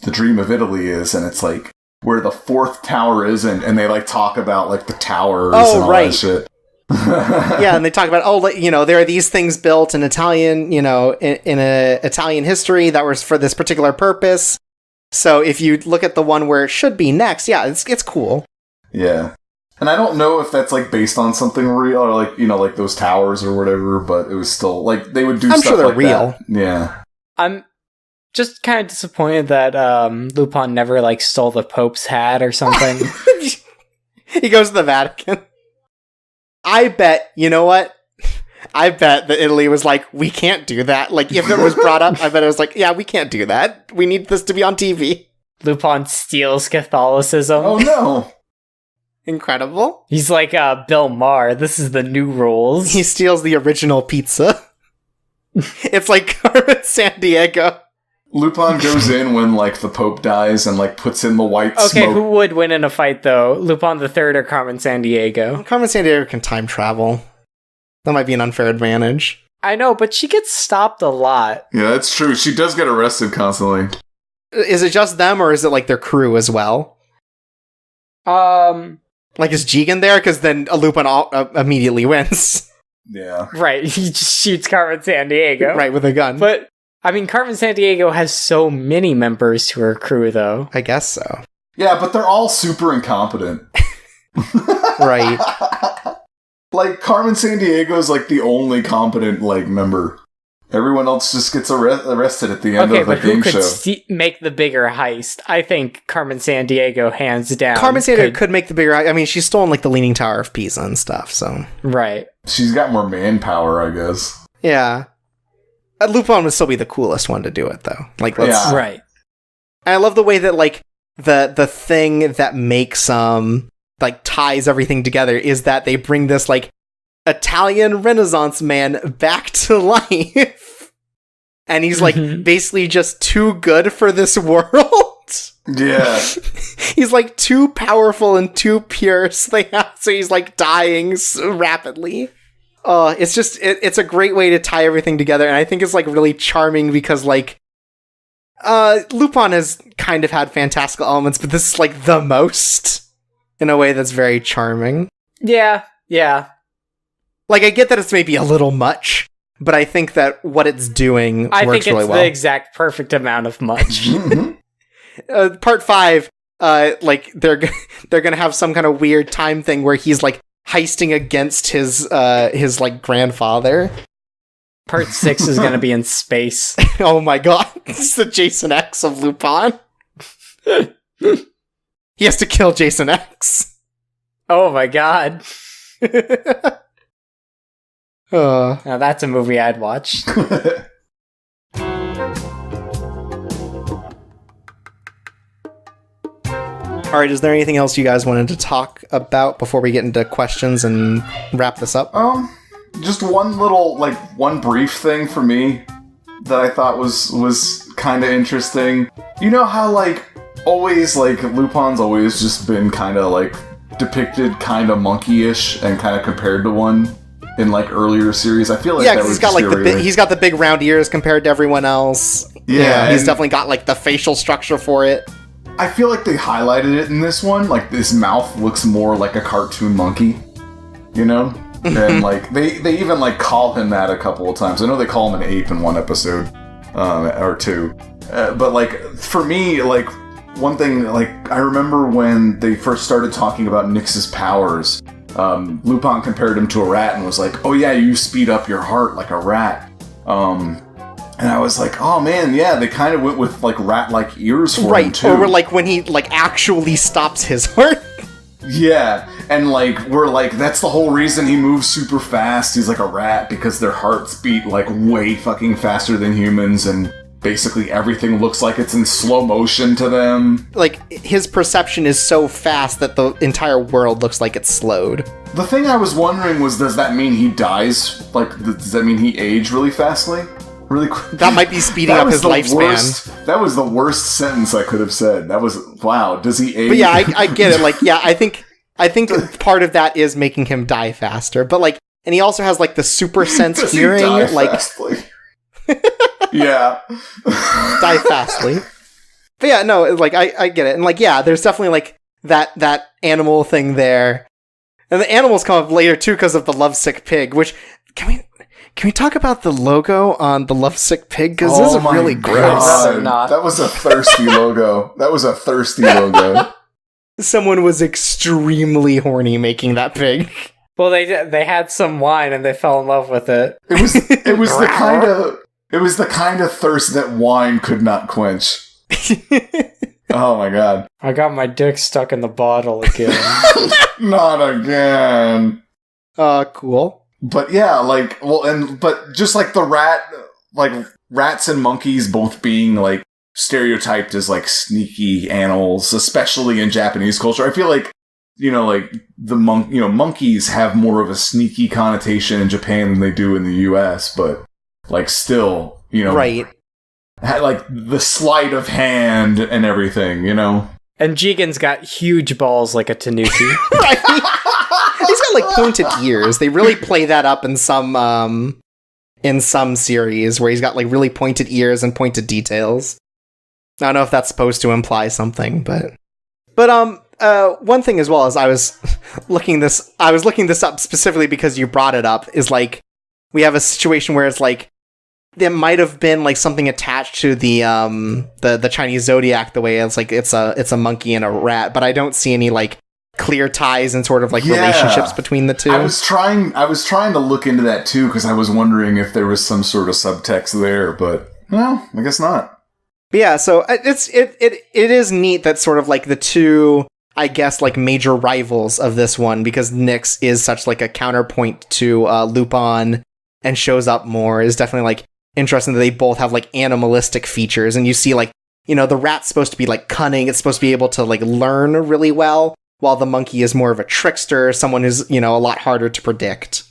the Dream of Italy is, and it's, like, where the fourth tower is, and they, like, talk about, like, the towers and all that shit. Yeah, and they talk about, oh, you know, there are these things built in Italian, you know, in a Italian history that was for this particular purpose. So if you look at the one where it should be next, yeah, it's cool. Yeah. And I don't know if that's, like, based on something real, or, like, you know, like those towers or whatever, but it was still, like, they would do I'm stuff sure they're like real. that. Yeah. I'm just kind of disappointed that Lupin never, like, stole the Pope's hat or something. He goes to the Vatican. I bet, you know what? I bet that Italy was like, we can't do that. Like, if it was brought up, I bet it was like, yeah, we can't do that. We need this to be on TV. Lupin steals Catholicism. Oh, no. Incredible. He's like Bill Maher. This is the new rules. He steals the original pizza. It's like Carmen Sandiego. Lupin goes in when, like, the Pope dies and, like, puts in the white smoke. Okay, who would win in a fight, though? Lupin III or Carmen Sandiego? Carmen Sandiego can time travel. That might be an unfair advantage. I know, but she gets stopped a lot. Yeah, that's true. She does get arrested constantly. Is it just them, or is it like their crew as well? Like, is Jigen there? Because then Lupin immediately wins. Yeah. Right, he just shoots Carmen Sandiego. Right, with a gun. But, I mean, Carmen Sandiego has so many members to her crew, though. I guess so. Yeah, but they're all super incompetent. Right. Like, Carmen Sandiego's, like, the only competent, like, member. Everyone else just gets arrested at the end of the game show. Who could make the bigger heist? I think Carmen Sandiego, hands down. Carmen Sandiego could make the bigger... I mean, she's stolen, like, the Leaning Tower of Pisa and stuff, so... Right. She's got more manpower, I guess. Yeah. Lupin would still be the coolest one to do it, though. Like, let's... Yeah. Right. And I love the way that, like, the thing that makes, like, ties everything together is that they bring this, like, Italian Renaissance man back to life. And he's, like, basically just too good for this world. Yeah. He's, like, too powerful and too pure, so he's, like, dying so rapidly. It's just, it's a great way to tie everything together, and I think it's, like, really charming because, like, Lupin has kind of had fantastical elements, but this is, like, the most, in a way that's very charming. Yeah. Like, I get that it's maybe a little much, but I think that what it's doing works really well. I think it's the exact perfect amount of much. Part 5, like, they're gonna have some kind of weird time thing where he's, like, heisting against his like, grandfather. Part 6 is gonna be in space. Oh my god, it's the Jason X of Lupin. He has to kill Jason X. Oh my god. Now that's a movie I'd watch. Alright, is there anything else you guys wanted to talk about before we get into questions and wrap this up? Just one little, like, one brief thing for me that I thought was kind of interesting. You know how, like, always, like, Lupin's always just been kind of, like, depicted kind of monkey-ish and kind of compared to one in, like, earlier series. I feel like yeah, because he's got, like, he's got the big round ears compared to everyone else. Yeah, he's definitely got, like, the facial structure for it. I feel like they highlighted it in this one. Like, this mouth looks more like a cartoon monkey, you know? And, like, they even, like, call him that a couple of times. I know they call him an ape in one episode, or two. But, like, for me, like, one thing, like, I remember when they first started talking about Nyx's powers, Lupin compared him to a rat and was like, oh yeah, you speed up your heart like a rat. And I was like, oh man, yeah, they kind of went with, like, rat-like ears for him, too. Or, like, when he, like, actually stops his heart. Yeah, and, like, we're like, that's the whole reason he moves super fast. He's like a rat, because their hearts beat, like, way fucking faster than humans, and basically everything looks like it's in slow motion to them. Like, his perception is so fast that the entire world looks like it's slowed. The thing I was wondering was, does that mean he dies? Like, does that mean he aged really fastly? Really quick? That might be speeding up his lifespan. That was the worst sentence I could have said. That was, wow, does he age? But yeah, I get it. Like, yeah, I think part of that is making him die faster. But, like, and he also has, like, the super sense does hearing. He die like, fastly? Yeah. Die fastly. But yeah, no, like, I get it. And, like, yeah, there's definitely, like, that animal thing there. And the animals come up later, too, because of the lovesick pig, which, can we talk about the logo on the lovesick pig? Because this is really gross. Not. That was a thirsty logo. Someone was extremely horny making that pig. Well, they had some wine and they fell in love with it. It was the kind of thirst that wine could not quench. Oh my god. I got my dick stuck in the bottle again. Not again. Cool. But yeah, but just like the rats and monkeys both being like stereotyped as like sneaky animals, especially in Japanese culture. I feel like, the monkeys have more of a sneaky connotation in Japan than they do in the US, but like still, right. Like the sleight of hand and everything, And Jigen's got huge balls like a tanuki. Right. He's got like pointed ears. They really play that up in some series where he's got like really pointed ears and pointed details. I don't know if that's supposed to imply something, but one thing as well as I was looking this up specifically because you brought it up is like we have a situation where it's like there might have been like something attached to the Chinese zodiac the way it's like it's a monkey and a rat, but I don't see any like clear ties and sort of like relationships between the two. I was trying to look into that too because I was wondering if there was some sort of subtext there, but no, I guess not. But yeah, so it is neat that sort of like the two, I guess, like major rivals of this one, because Nyx is such like a counterpoint to Lupin and shows up more, is definitely like interesting that they both have like animalistic features, and you see like, the rat's supposed to be like cunning, it's supposed to be able to like learn really well, while the monkey is more of a trickster, someone who's, a lot harder to predict.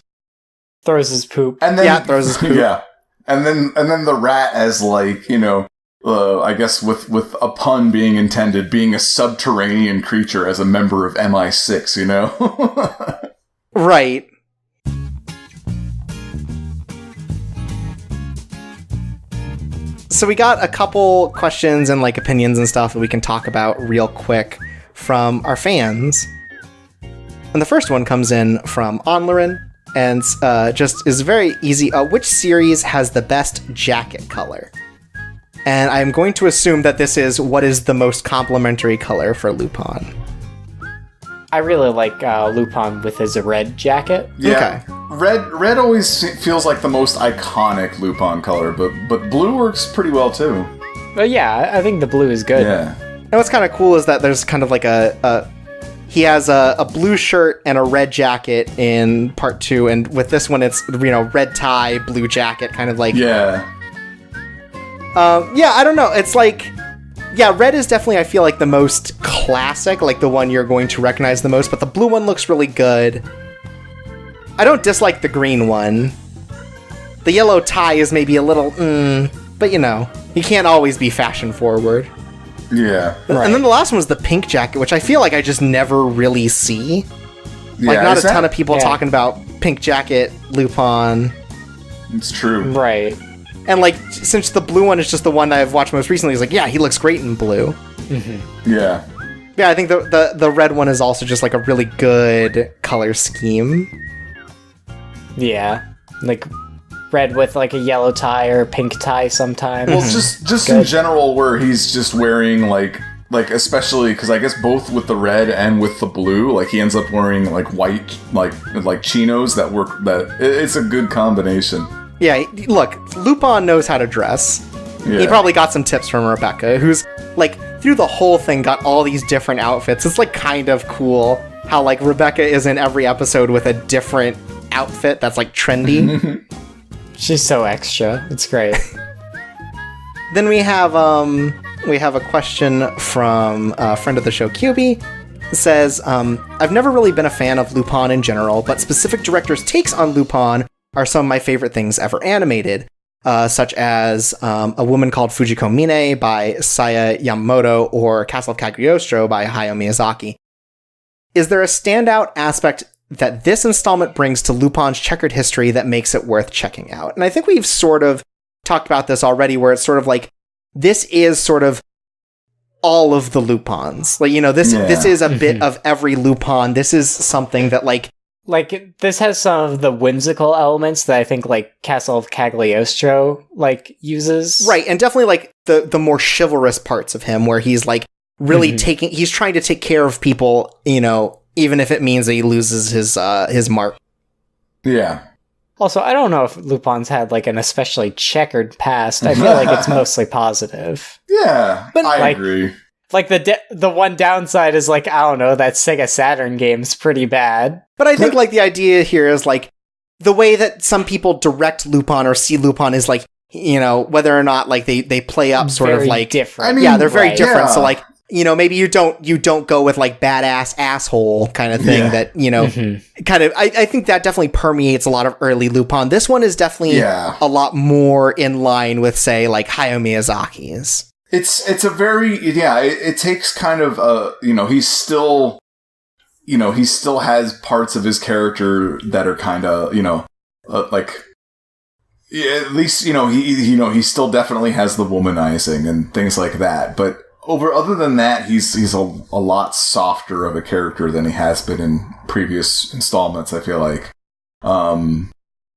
Throws his poop. And then, throws his poop. Yeah. And then the rat as like, I guess with a pun being intended, being a subterranean creature as a member of MI6, Right. So we got a couple questions and like opinions and stuff that we can talk about real quick from our fans. And the first one comes in from Onlarin and just is very easy. Which series has the best jacket color? And I'm going to assume that this is what is the most complementary color for Lupin. I really like Lupin with his red jacket. Yeah. Okay. Red always feels like the most iconic Lupin color, but blue works pretty well too. But yeah, I think the blue is good. Yeah. And what's kind of cool is that there's kind of like he has a blue shirt and a red jacket in part 2, and with this one it's, red tie, blue jacket, kind of like... Yeah. I don't know. It's like... Yeah, red is definitely, I feel like, the most classic, like the one you're going to recognize the most, but the blue one looks really good. I don't dislike the green one. The yellow tie is maybe a little, but you can't always be fashion forward. Yeah. Right. And then the last one was the pink jacket, which I feel like I just never really see. Like, Yeah, not a ton of people talking about pink jacket Lupin. It's true. Right. And, like, since the blue one is just the one that I've watched most recently, it's like, yeah, he looks great in blue. Mm-hmm. Yeah. Yeah, I think the red one is also just, like, a really good color scheme. Yeah. Like, red with, like, a yellow tie or pink tie sometimes. Well, just in general, where he's just wearing, like especially, because I guess both with the red and with the blue, like, he ends up wearing, like, white, like chinos that work, it's a good combination. Yeah, look, Lupin knows how to dress. Yeah. He probably got some tips from Rebecca, who's, like, through the whole thing got all these different outfits. It's, like, kind of cool how, like, Rebecca is in every episode with a different outfit that's, like, trendy. She's so extra. It's great. Then we have a question from a friend of the show, QB. It says, I've never really been a fan of Lupin in general, but specific directors' takes on Lupin are some of my favorite things ever animated, such as A Woman Called Fujiko Mine by Saya Yamamoto or Castle of Cagliostro by Hayao Miyazaki. Is there a standout aspect that this installment brings to Lupin's checkered history that makes it worth checking out? And I think we've sort of talked about this already, where it's sort of like, this is sort of all of the Lupins. Like, this is a bit of every Lupin. This is something that, like, this has some of the whimsical elements that I think, like, Castle of Cagliostro, like, uses. Right, and definitely, like, the more chivalrous parts of him, where he's, like, really he's trying to take care of people, even if it means that he loses his mark. Yeah. Also, I don't know if Lupin's had like an especially checkered past. I feel like it's mostly positive. Yeah, but I agree. Like the one downside is like, I don't know, that Sega Saturn game's pretty bad. But I think like the idea here is like the way that some people direct Lupin or see Lupin is like, whether or not like they play up sort very of like different. I mean, yeah, they're very different. Yeah. So like, maybe you don't go with like badass asshole kind of thing that, kind of, I think that definitely permeates a lot of early Lupin. This one is definitely a lot more in line with, say, like Hayao Miyazaki's. It's a very, it takes kind of, he still has parts of his character that are kind of, like, at least, he still definitely has the womanizing and things like that. But other than that, he's a lot softer of a character than he has been in previous installments, I feel like.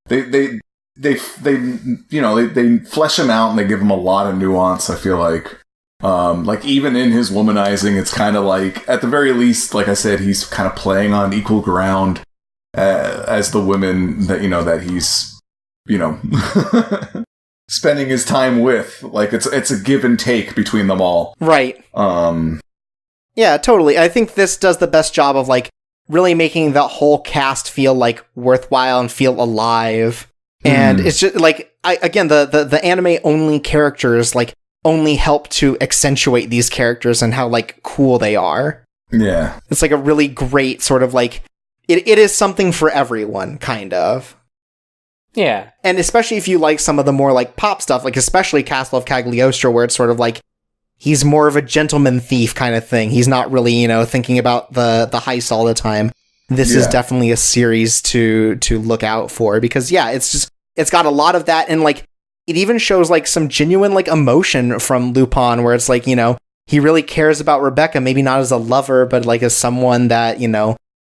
They flesh him out and they give him a lot of nuance, I feel like. Like even in his womanizing, it's kind of like, at the very least, like I said, he's kind of playing on equal ground as the women that he's, spending his time with. Like it's a give and take between them all. Right. Yeah, totally. I think this does the best job of like really making the whole cast feel like worthwhile and feel alive. And it's just like, the anime only characters like only help to accentuate these characters and how like cool they are. Yeah. It's like a really great sort of like, it is something for everyone, kind of. Yeah. And especially if you like some of the more like pop stuff, like especially Castle of Cagliostro, where it's sort of like, he's more of a gentleman thief kind of thing. He's not really, thinking about the heist all the time. This is definitely a series to look out for because it's got a lot of that, and like it even shows like some genuine like emotion from Lupin, where it's like, he really cares about Rebecca, maybe not as a lover, but like as someone that,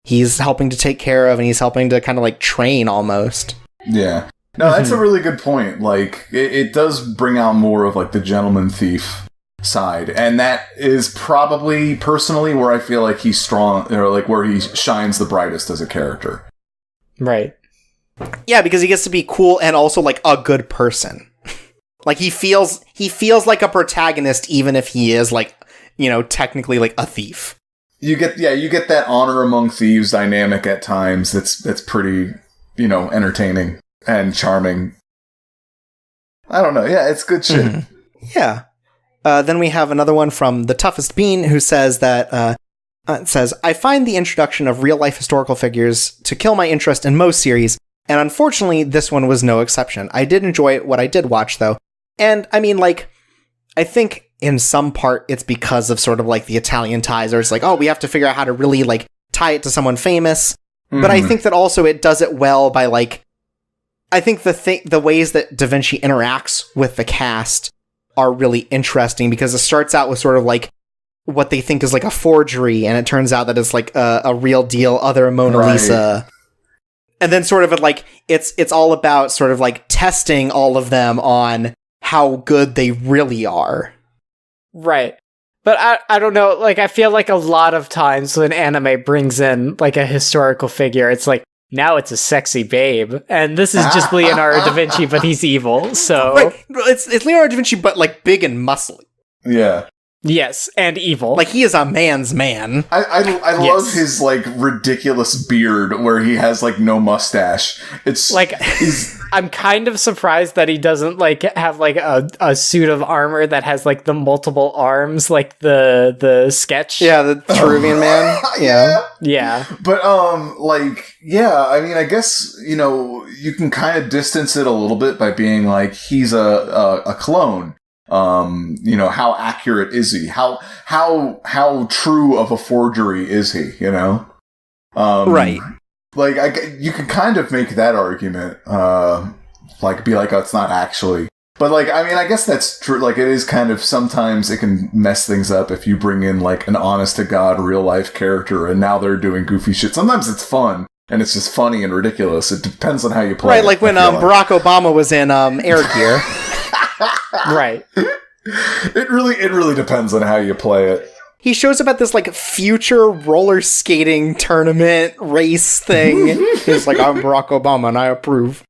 he's helping to take care of and he's helping to kind of like train almost. Yeah. No, that's a really good point. Like it does bring out more of like the gentleman thief side, and that is probably personally where I feel like he's strong, or like where he shines the brightest as a character. Right. Yeah, because he gets to be cool and also like a good person. Like he feels like a protagonist, even if he is like, technically like a thief. You get that honor among thieves dynamic at times. That's pretty, entertaining and charming. I don't know. Yeah, it's good shit. Mm-hmm. Yeah. Then we have another one from The Toughest Bean, who says that, I find the introduction of real-life historical figures to kill my interest in most series, and unfortunately, this one was no exception. I did enjoy what I did watch, though. And, I mean, like, I think in some part it's because of sort of, like, the Italian ties, or it's like, oh, we have to figure out how to really, like, tie it to someone famous. Mm-hmm. But I think that also it does it well by, like, I think the ways that Da Vinci interacts with the cast are really interesting, because it starts out with sort of, like, what they think is, like, a forgery, and it turns out that it's, like, a real deal other Mona Lisa. And then sort of like, it's all about sort of like testing all of them on how good they really are. Right. But I don't know, like, I feel like a lot of times when anime brings in like a historical figure, it's like, now it's a sexy babe. And this is just Leonardo da Vinci, but he's evil, so... Right. It's Leonardo da Vinci, but like big and muscly. Yeah. Yes, and evil. Like, he is a man's man. I love his, like, ridiculous beard where he has, like, no mustache. It's... Like, I'm kind of surprised that he doesn't, like, have, like, a suit of armor that has, like, the multiple arms, like the sketch. Yeah, the Peruvian man. Yeah. Yeah. But, like, yeah, I mean, I guess, you can kind of distance it a little bit by being, like, he's a clone. How accurate is he? How true of a forgery is he? Right. Like, you could kind of make that argument, like, be like, oh, it's not actually. But, like, I mean, I guess that's true. Like, it is kind of, sometimes it can mess things up if you bring in, like, an honest-to-God real-life character, and now they're doing goofy shit. Sometimes it's fun, and it's just funny and ridiculous. It depends on how you play it. Right, like when Barack Obama was in Air Gear. Right. It really depends on how you play it. he shows up at this like future roller skating tournament race thing. He's like, I'm Barack Obama and I approve.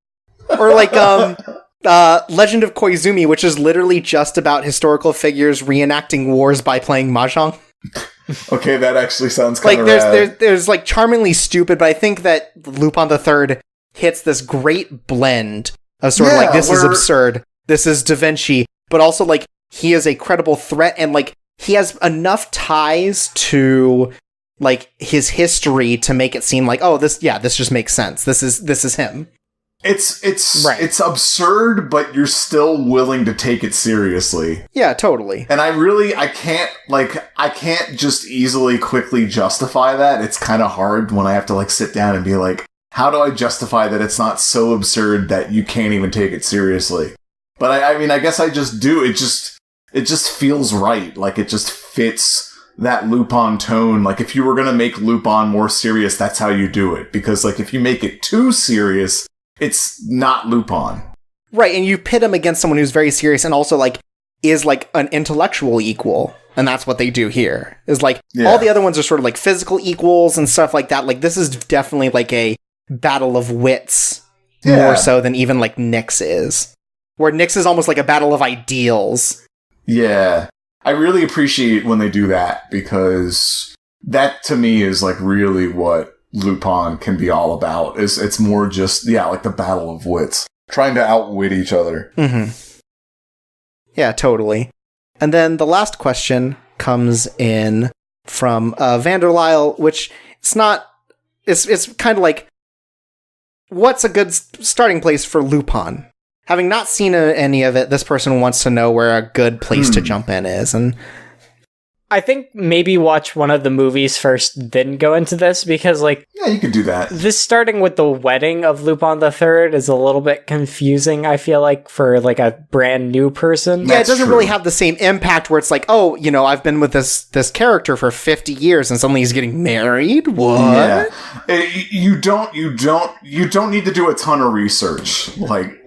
Or like Legend of Koizumi, which is literally just about historical figures reenacting wars by playing mahjong. Okay, that actually sounds kind of there's like charmingly stupid, but I think that Lupin III hits this great blend of sort of like, this is absurd, this is Da Vinci, but also like he is a credible threat, and like he has enough ties to like his history to make it seem like, oh, this just makes sense. This is him. It's absurd, but you're still willing to take it seriously. Yeah, totally. And I can't just easily, quickly justify that. It's kind of hard when I have to like sit down and be like, how do I justify that it's not so absurd that you can't even take it seriously? But I mean, I guess I just do. It just feels right. Like it just fits that Lupin tone. Like if you were going to make Lupin more serious, that's how you do it. Because like if you make it too serious, it's not Lupin. Right, and you pit him against someone who's very serious and also, like, is, like, an intellectual equal. And that's what they do here. Is, like, all the other ones are sort of, like, physical equals and stuff like that. Like, this is definitely, like, a battle of wits. More so than even, like, Nyx is. Where Nyx is almost like a battle of ideals. Yeah. I really appreciate when they do that, because that, to me, is, like, really what Lupin can be all about. It's more just like the battle of wits, trying to outwit each other. Mm-hmm. Yeah, totally. And then the last question comes in from Vanderlyle, which it's kind of like, what's a good starting place for Lupin? Having not seen any of it, this person wants to know where a good place to jump in is, and I think maybe watch one of the movies first, then go into this, because, like... Yeah, you could do that. This starting with the wedding of Lupin III is a little bit confusing, I feel like, for, like, a brand new person. Yeah, it doesn't really have the same impact where it's like, oh, you know, I've been with this character for 50 years and suddenly he's getting married? What? Yeah. You don't need to do a ton of research. Like...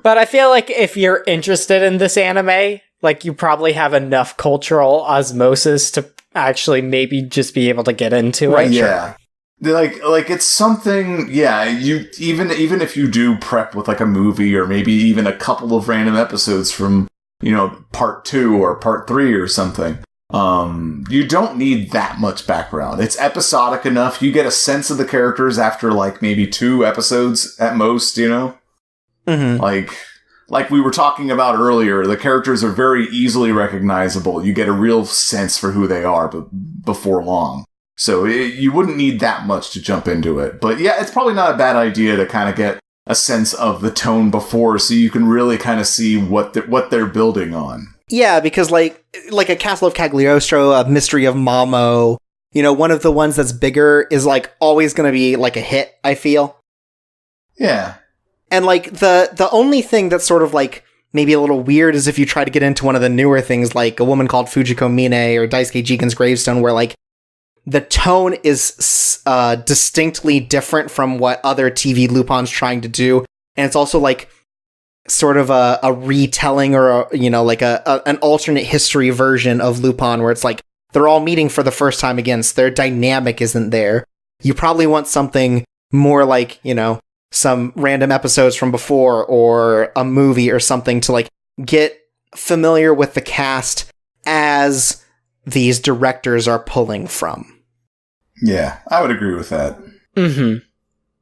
But I feel like if you're interested in this anime... Like, you probably have enough cultural osmosis to actually maybe just be able to get into it. Right, yeah. Like it's something, you even if you do prep with like a movie or maybe even a couple of random episodes from, you know, part 2 or part 3 or something, you don't need that much background. It's episodic enough. You get a sense of the characters after like maybe 2 episodes at most, you know? Mm-hmm. Like we were talking about earlier, the characters are very easily recognizable. You get a real sense for who they are before long. So you wouldn't need that much to jump into it. But yeah, it's probably not a bad idea to kind of get a sense of the tone before so you can really kind of see what they're building on. Yeah, because like a Castle of Cagliostro, a Mystery of Mamo, you know, one of the ones that's bigger is like always going to be like a hit, I feel. Yeah. And, like, the only thing that's sort of, like, maybe a little weird is if you try to get into one of the newer things, like A Woman Called Fujiko Mine or Daisuke Jigen's Gravestone, where, like, the tone is distinctly different from what other TV Lupin's trying to do. And it's also, like, sort of a retelling or, an alternate history version of Lupin, where it's, like, they're all meeting for the first time again, so their dynamic isn't there. You probably want something more like, you know, some random episodes from before or a movie or something to like get familiar with the cast as these directors are pulling from. Yeah, I would agree with that. Mm-hmm.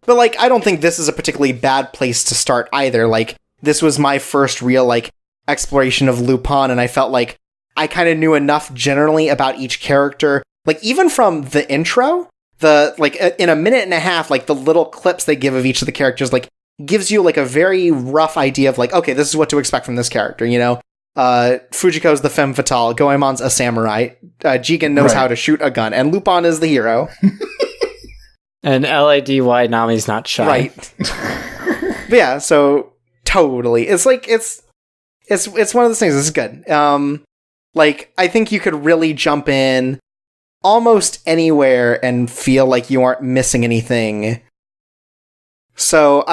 But like, I don't think this is a particularly bad place to start either. Like, this was my first real like exploration of Lupin, and I felt like I kind of knew enough generally about each character. Like, even from the intro, in a minute and a half, like, the little clips they give of each of the characters, like, gives you, like, a very rough idea of, like, okay, this is what to expect from this character, you know? Fujiko's the femme fatale, Goemon's a samurai, Jigen knows how to shoot a gun, and Lupin is the hero. And Lady Nami's not shy. Right. But yeah, so, totally. It's, like, it's one of those things, it's good. Like, I think you could really jump in almost anywhere and feel like you aren't missing anything. So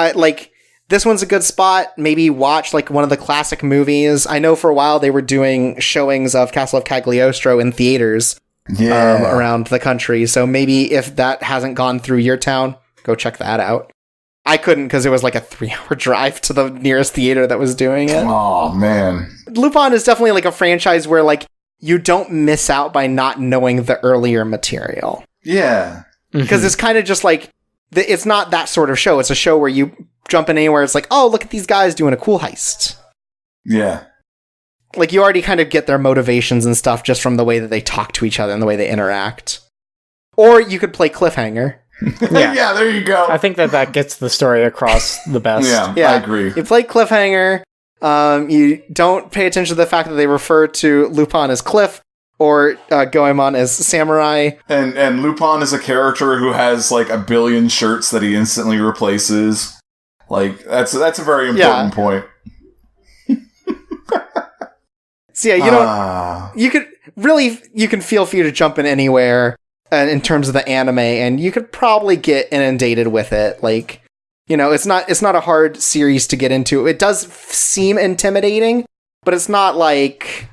this one's a good spot. Maybe watch like one of the classic movies. I know for a while they were doing showings of Castle of Cagliostro in theaters. around the country. So maybe if that hasn't gone through your town, go check that out. I couldn't because it was like a 3-hour drive to the nearest theater that was doing it. Oh, man. Lupin is definitely like a franchise where like you don't miss out by not knowing the earlier material. Yeah. Because it's kind of just like, it's not that sort of show. It's a show where you jump in anywhere. It's like, oh, look at these guys doing a cool heist. Yeah. Like, you already kind of get their motivations and stuff just from the way that they talk to each other and the way they interact. Or you could play Cliffhanger. Yeah, there you go. I think that gets the story across the best. Yeah, I agree. You play Cliffhanger. You don't pay attention to the fact that they refer to Lupin as Cliff or Goemon as Samurai. And Lupin is a character who has like 1 billion shirts that he instantly replaces. Like, that's a very important point. So yeah, you can feel free to jump in anywhere in terms of the anime, and you could probably get inundated with it. Like, it's not a hard series to get into. It does seem intimidating, but it's not like,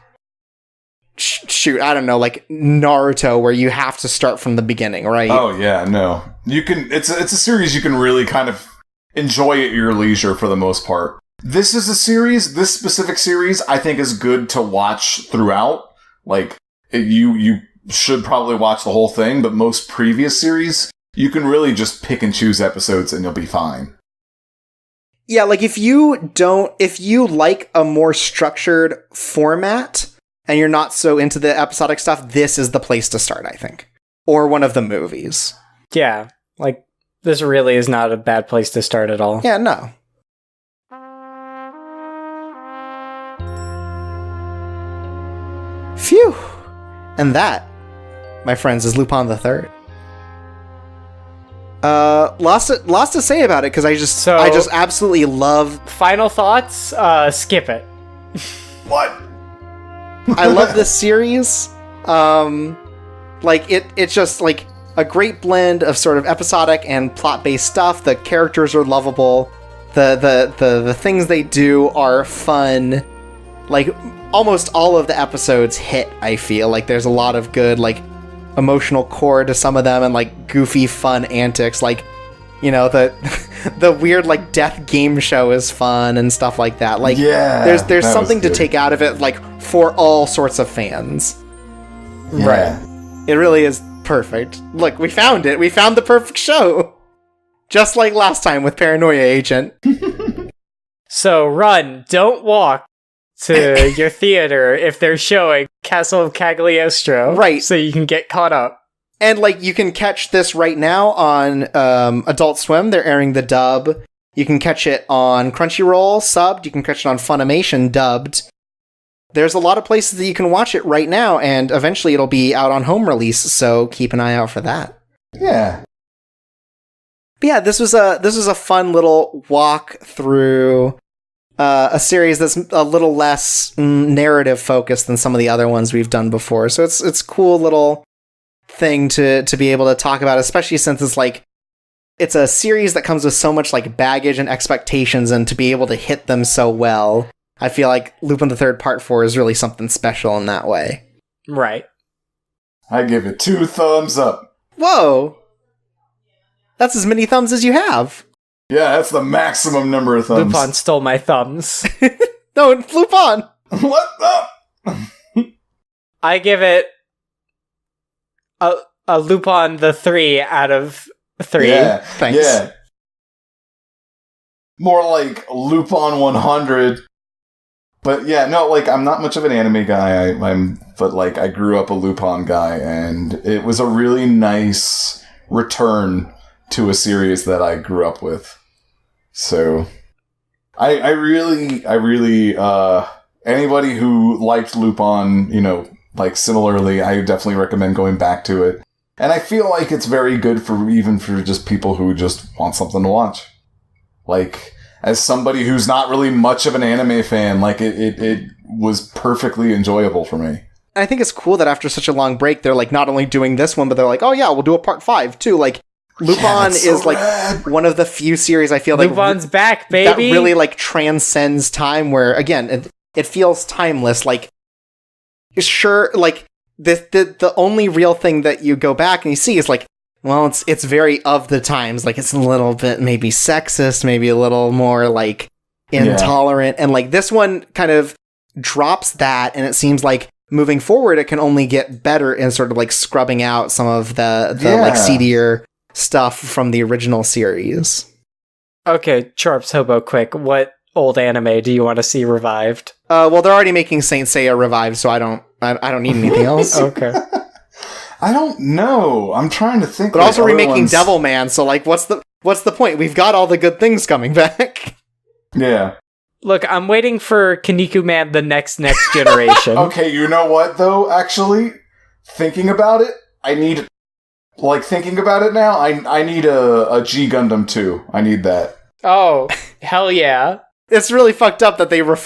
shoot, I don't know, like Naruto, where you have to start from the beginning, right? Oh yeah, no. You can. It's a series you can really kind of enjoy at your leisure for the most part. This specific series, I think is good to watch throughout. Like, you should probably watch the whole thing, but most previous series, you can really just pick and choose episodes and you'll be fine. Yeah, like if you like a more structured format and you're not so into the episodic stuff, this is the place to start, I think. Or one of the movies. Yeah, like this really is not a bad place to start at all. Yeah, no. Phew. And that, my friends, is Lupin III. Lots to say about it, because I just absolutely love... Final thoughts? Skip it. What? I love this series. Like, it's just, like, a great blend of sort of episodic and plot-based stuff. The characters are lovable. The things they do are fun. Like, almost all of the episodes hit, I feel. Like, there's a lot of good, like, emotional core to some of them and, like, goofy, fun antics. Like, the weird, like, death game show is fun and stuff like that. Like, yeah, there's something to take out of it, like, for all sorts of fans. Yeah. Right. It really is perfect. Look, we found it. We found the perfect show. Just like last time with Paranoia Agent. So run, don't walk to your theater if they're showing Castle of Cagliostro. Right. So you can get caught up. And, like, you can catch this right now on Adult Swim. They're airing the dub. You can catch it on Crunchyroll, subbed. You can catch it on Funimation, dubbed. There's a lot of places that you can watch it right now, and eventually it'll be out on home release, so keep an eye out for that. Yeah. But yeah, this was a fun little walk through a series that's a little less narrative focused than some of the other ones we've done before. So it's a cool little thing to be able to talk about, especially since it's a series that comes with so much like baggage and expectations, and to be able to hit them so well, I feel like Lupin III Part 4 is really something special in that way. Right. I give it 2 thumbs up. Whoa! That's as many thumbs as you have. Yeah, that's the maximum number of thumbs. Lupin stole my thumbs. No, it's Lupin! What the? I give it a Lupin the 3 out of 3. Yeah, Thanks. Yeah. More like Lupin 100. But yeah, no, like, I'm not much of an anime guy, but like, I grew up a Lupin guy, and it was a really nice return to a series that I grew up with. So, I really, anybody who liked Lupin, like, similarly, I definitely recommend going back to it. And I feel like it's very good for just people who just want something to watch. Like, as somebody who's not really much of an anime fan, like, it was perfectly enjoyable for me. I think it's cool that after such a long break, they're, like, not only doing this one, but they're like, oh yeah, we'll do a part 5, too. Like, Lupin is, like, one of the few series I feel like... Lupin's back, baby! That really, like, transcends time, where, again, it feels timeless. Like, sure, like, the only real thing that you go back and you see is like, well, it's very of the times. Like, it's a little bit maybe sexist, maybe a little more like intolerant, and like this one kind of drops that, and it seems like moving forward it can only get better in sort of like scrubbing out some of the like seedier stuff from the original series. Okay, Chorps Hobo, quick, what old anime do you want to see revived? Well, they're already making Saint Seiya revived, so I don't need anything else. Okay. I don't know. I'm trying to think. But also remaking Devilman, so like, what's the point? We've got all the good things coming back. Yeah. Look, I'm waiting for Kaneko Man the next generation. Okay, you know what though? Actually, thinking about it, thinking about it now, I need a G Gundam 2. I need that. Oh, hell yeah. It's really fucked up that they were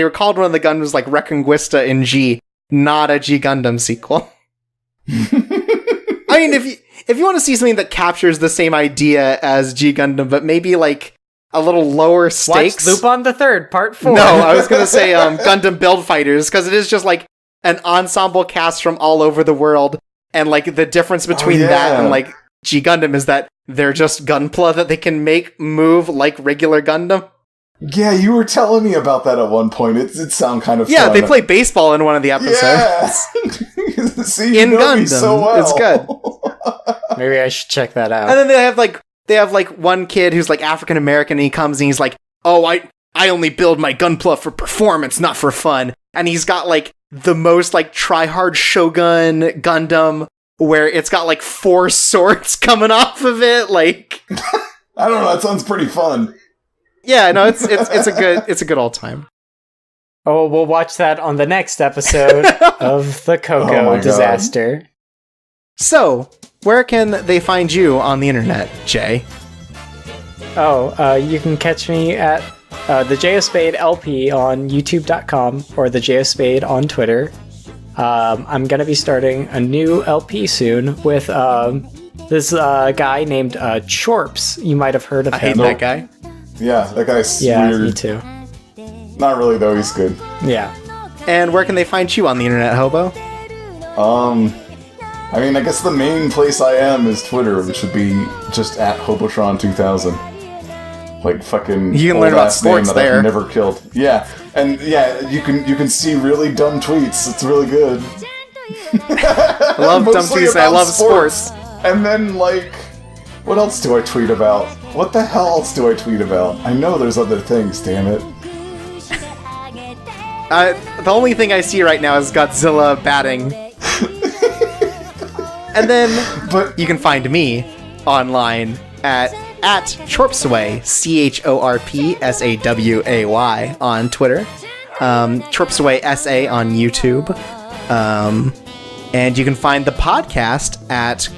called one of the Gundams like Reconquista in G, not a G Gundam sequel. I mean, if you want to see something that captures the same idea as G Gundam, but maybe like a little lower stakes. Watch Lupin III, Part 4. No, I was gonna say Gundam Build Fighters, because it is just like an ensemble cast from all over the world, and like the difference between that and like G Gundam is that they're just Gunpla that they can make move like regular Gundam. Yeah, you were telling me about that at one point. It sounded kind of fun. They play baseball in one of the episodes. Yeah. See, in Gundam, so well. It's good. Maybe I should check that out. And then they have like one kid who's like African American, and he comes and he's like, "Oh, I only build my Gunpla for performance, not for fun." And he's got like the most like try-hard Shogun Gundam, where it's got like 4 swords coming off of it. Like, I don't know. That sounds pretty fun. Yeah, no, it's a good old time. Oh, we'll watch that on the next episode of the Coco disaster. So, where can they find you on the internet, Jay? You can catch me at the J.O. Spade LP on YouTube.com or the J.O. Spade on Twitter. I'm going to be starting a new LP soon with this guy named Chorps. You might have heard of him. I hate that guy. Yeah, that guy's yeah, weird. Me too. Not really, though. He's good. Yeah. And where can they find you on the internet, Hobo? I mean, I guess the main place I am is Twitter, which would be just at Hobotron2000. Like fucking. You can learn about sports there. I've never killed. Yeah, and yeah, you can see really dumb tweets. It's really good. I love dumb tweets. I love sports. And then like, what else do I tweet about? What the hell else do I tweet about? I know there's other things. Damn it. The only thing I see right now is Godzilla batting. And then you can find me online at Chorpsaway, CHORPSAWAY on Twitter, Chorpsaway SA on YouTube, and you can find the podcast at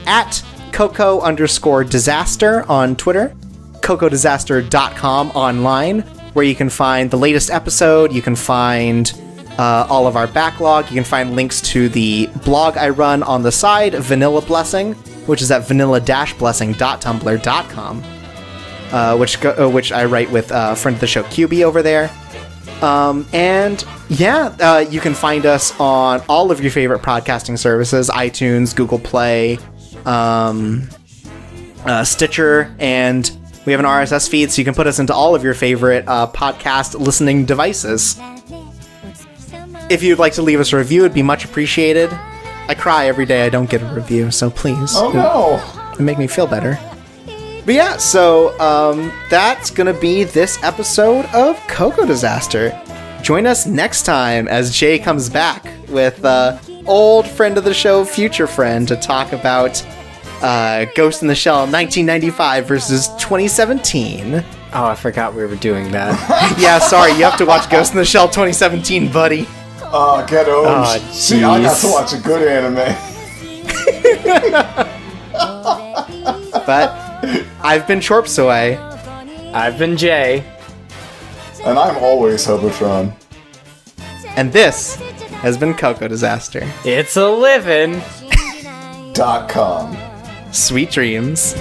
Coco_disaster on Twitter, CocoDisaster.com online, where you can find the latest episode, you can find all of our backlog, you can find links to the blog I run on the side, Vanilla Blessing, which is at vanilla-blessing.tumblr.com, which I write with a friend of the show, QB, over there. You can find us on all of your favorite podcasting services, iTunes, Google Play, Stitcher, and we have an RSS feed, so you can put us into all of your favorite podcast listening devices. If you'd like to leave us a review, it'd be much appreciated. I cry every day I don't get a review, so please. Oh no! It'd make me feel better. But yeah, so that's gonna be this episode of Coco Disaster. Join us next time as Jay comes back with old friend of the show, future friend, to talk about Ghost in the Shell 1995 versus 2017. Oh, I forgot we were doing that. Yeah, sorry, you have to watch Ghost in the Shell 2017, buddy. Oh, get owned. Oh, see, I got to watch a good anime. But I've been Chorpsaway. I've been Jay. And I'm always Hobotron. And this has been Coco Disaster. It's a living. .com. Sweet dreams.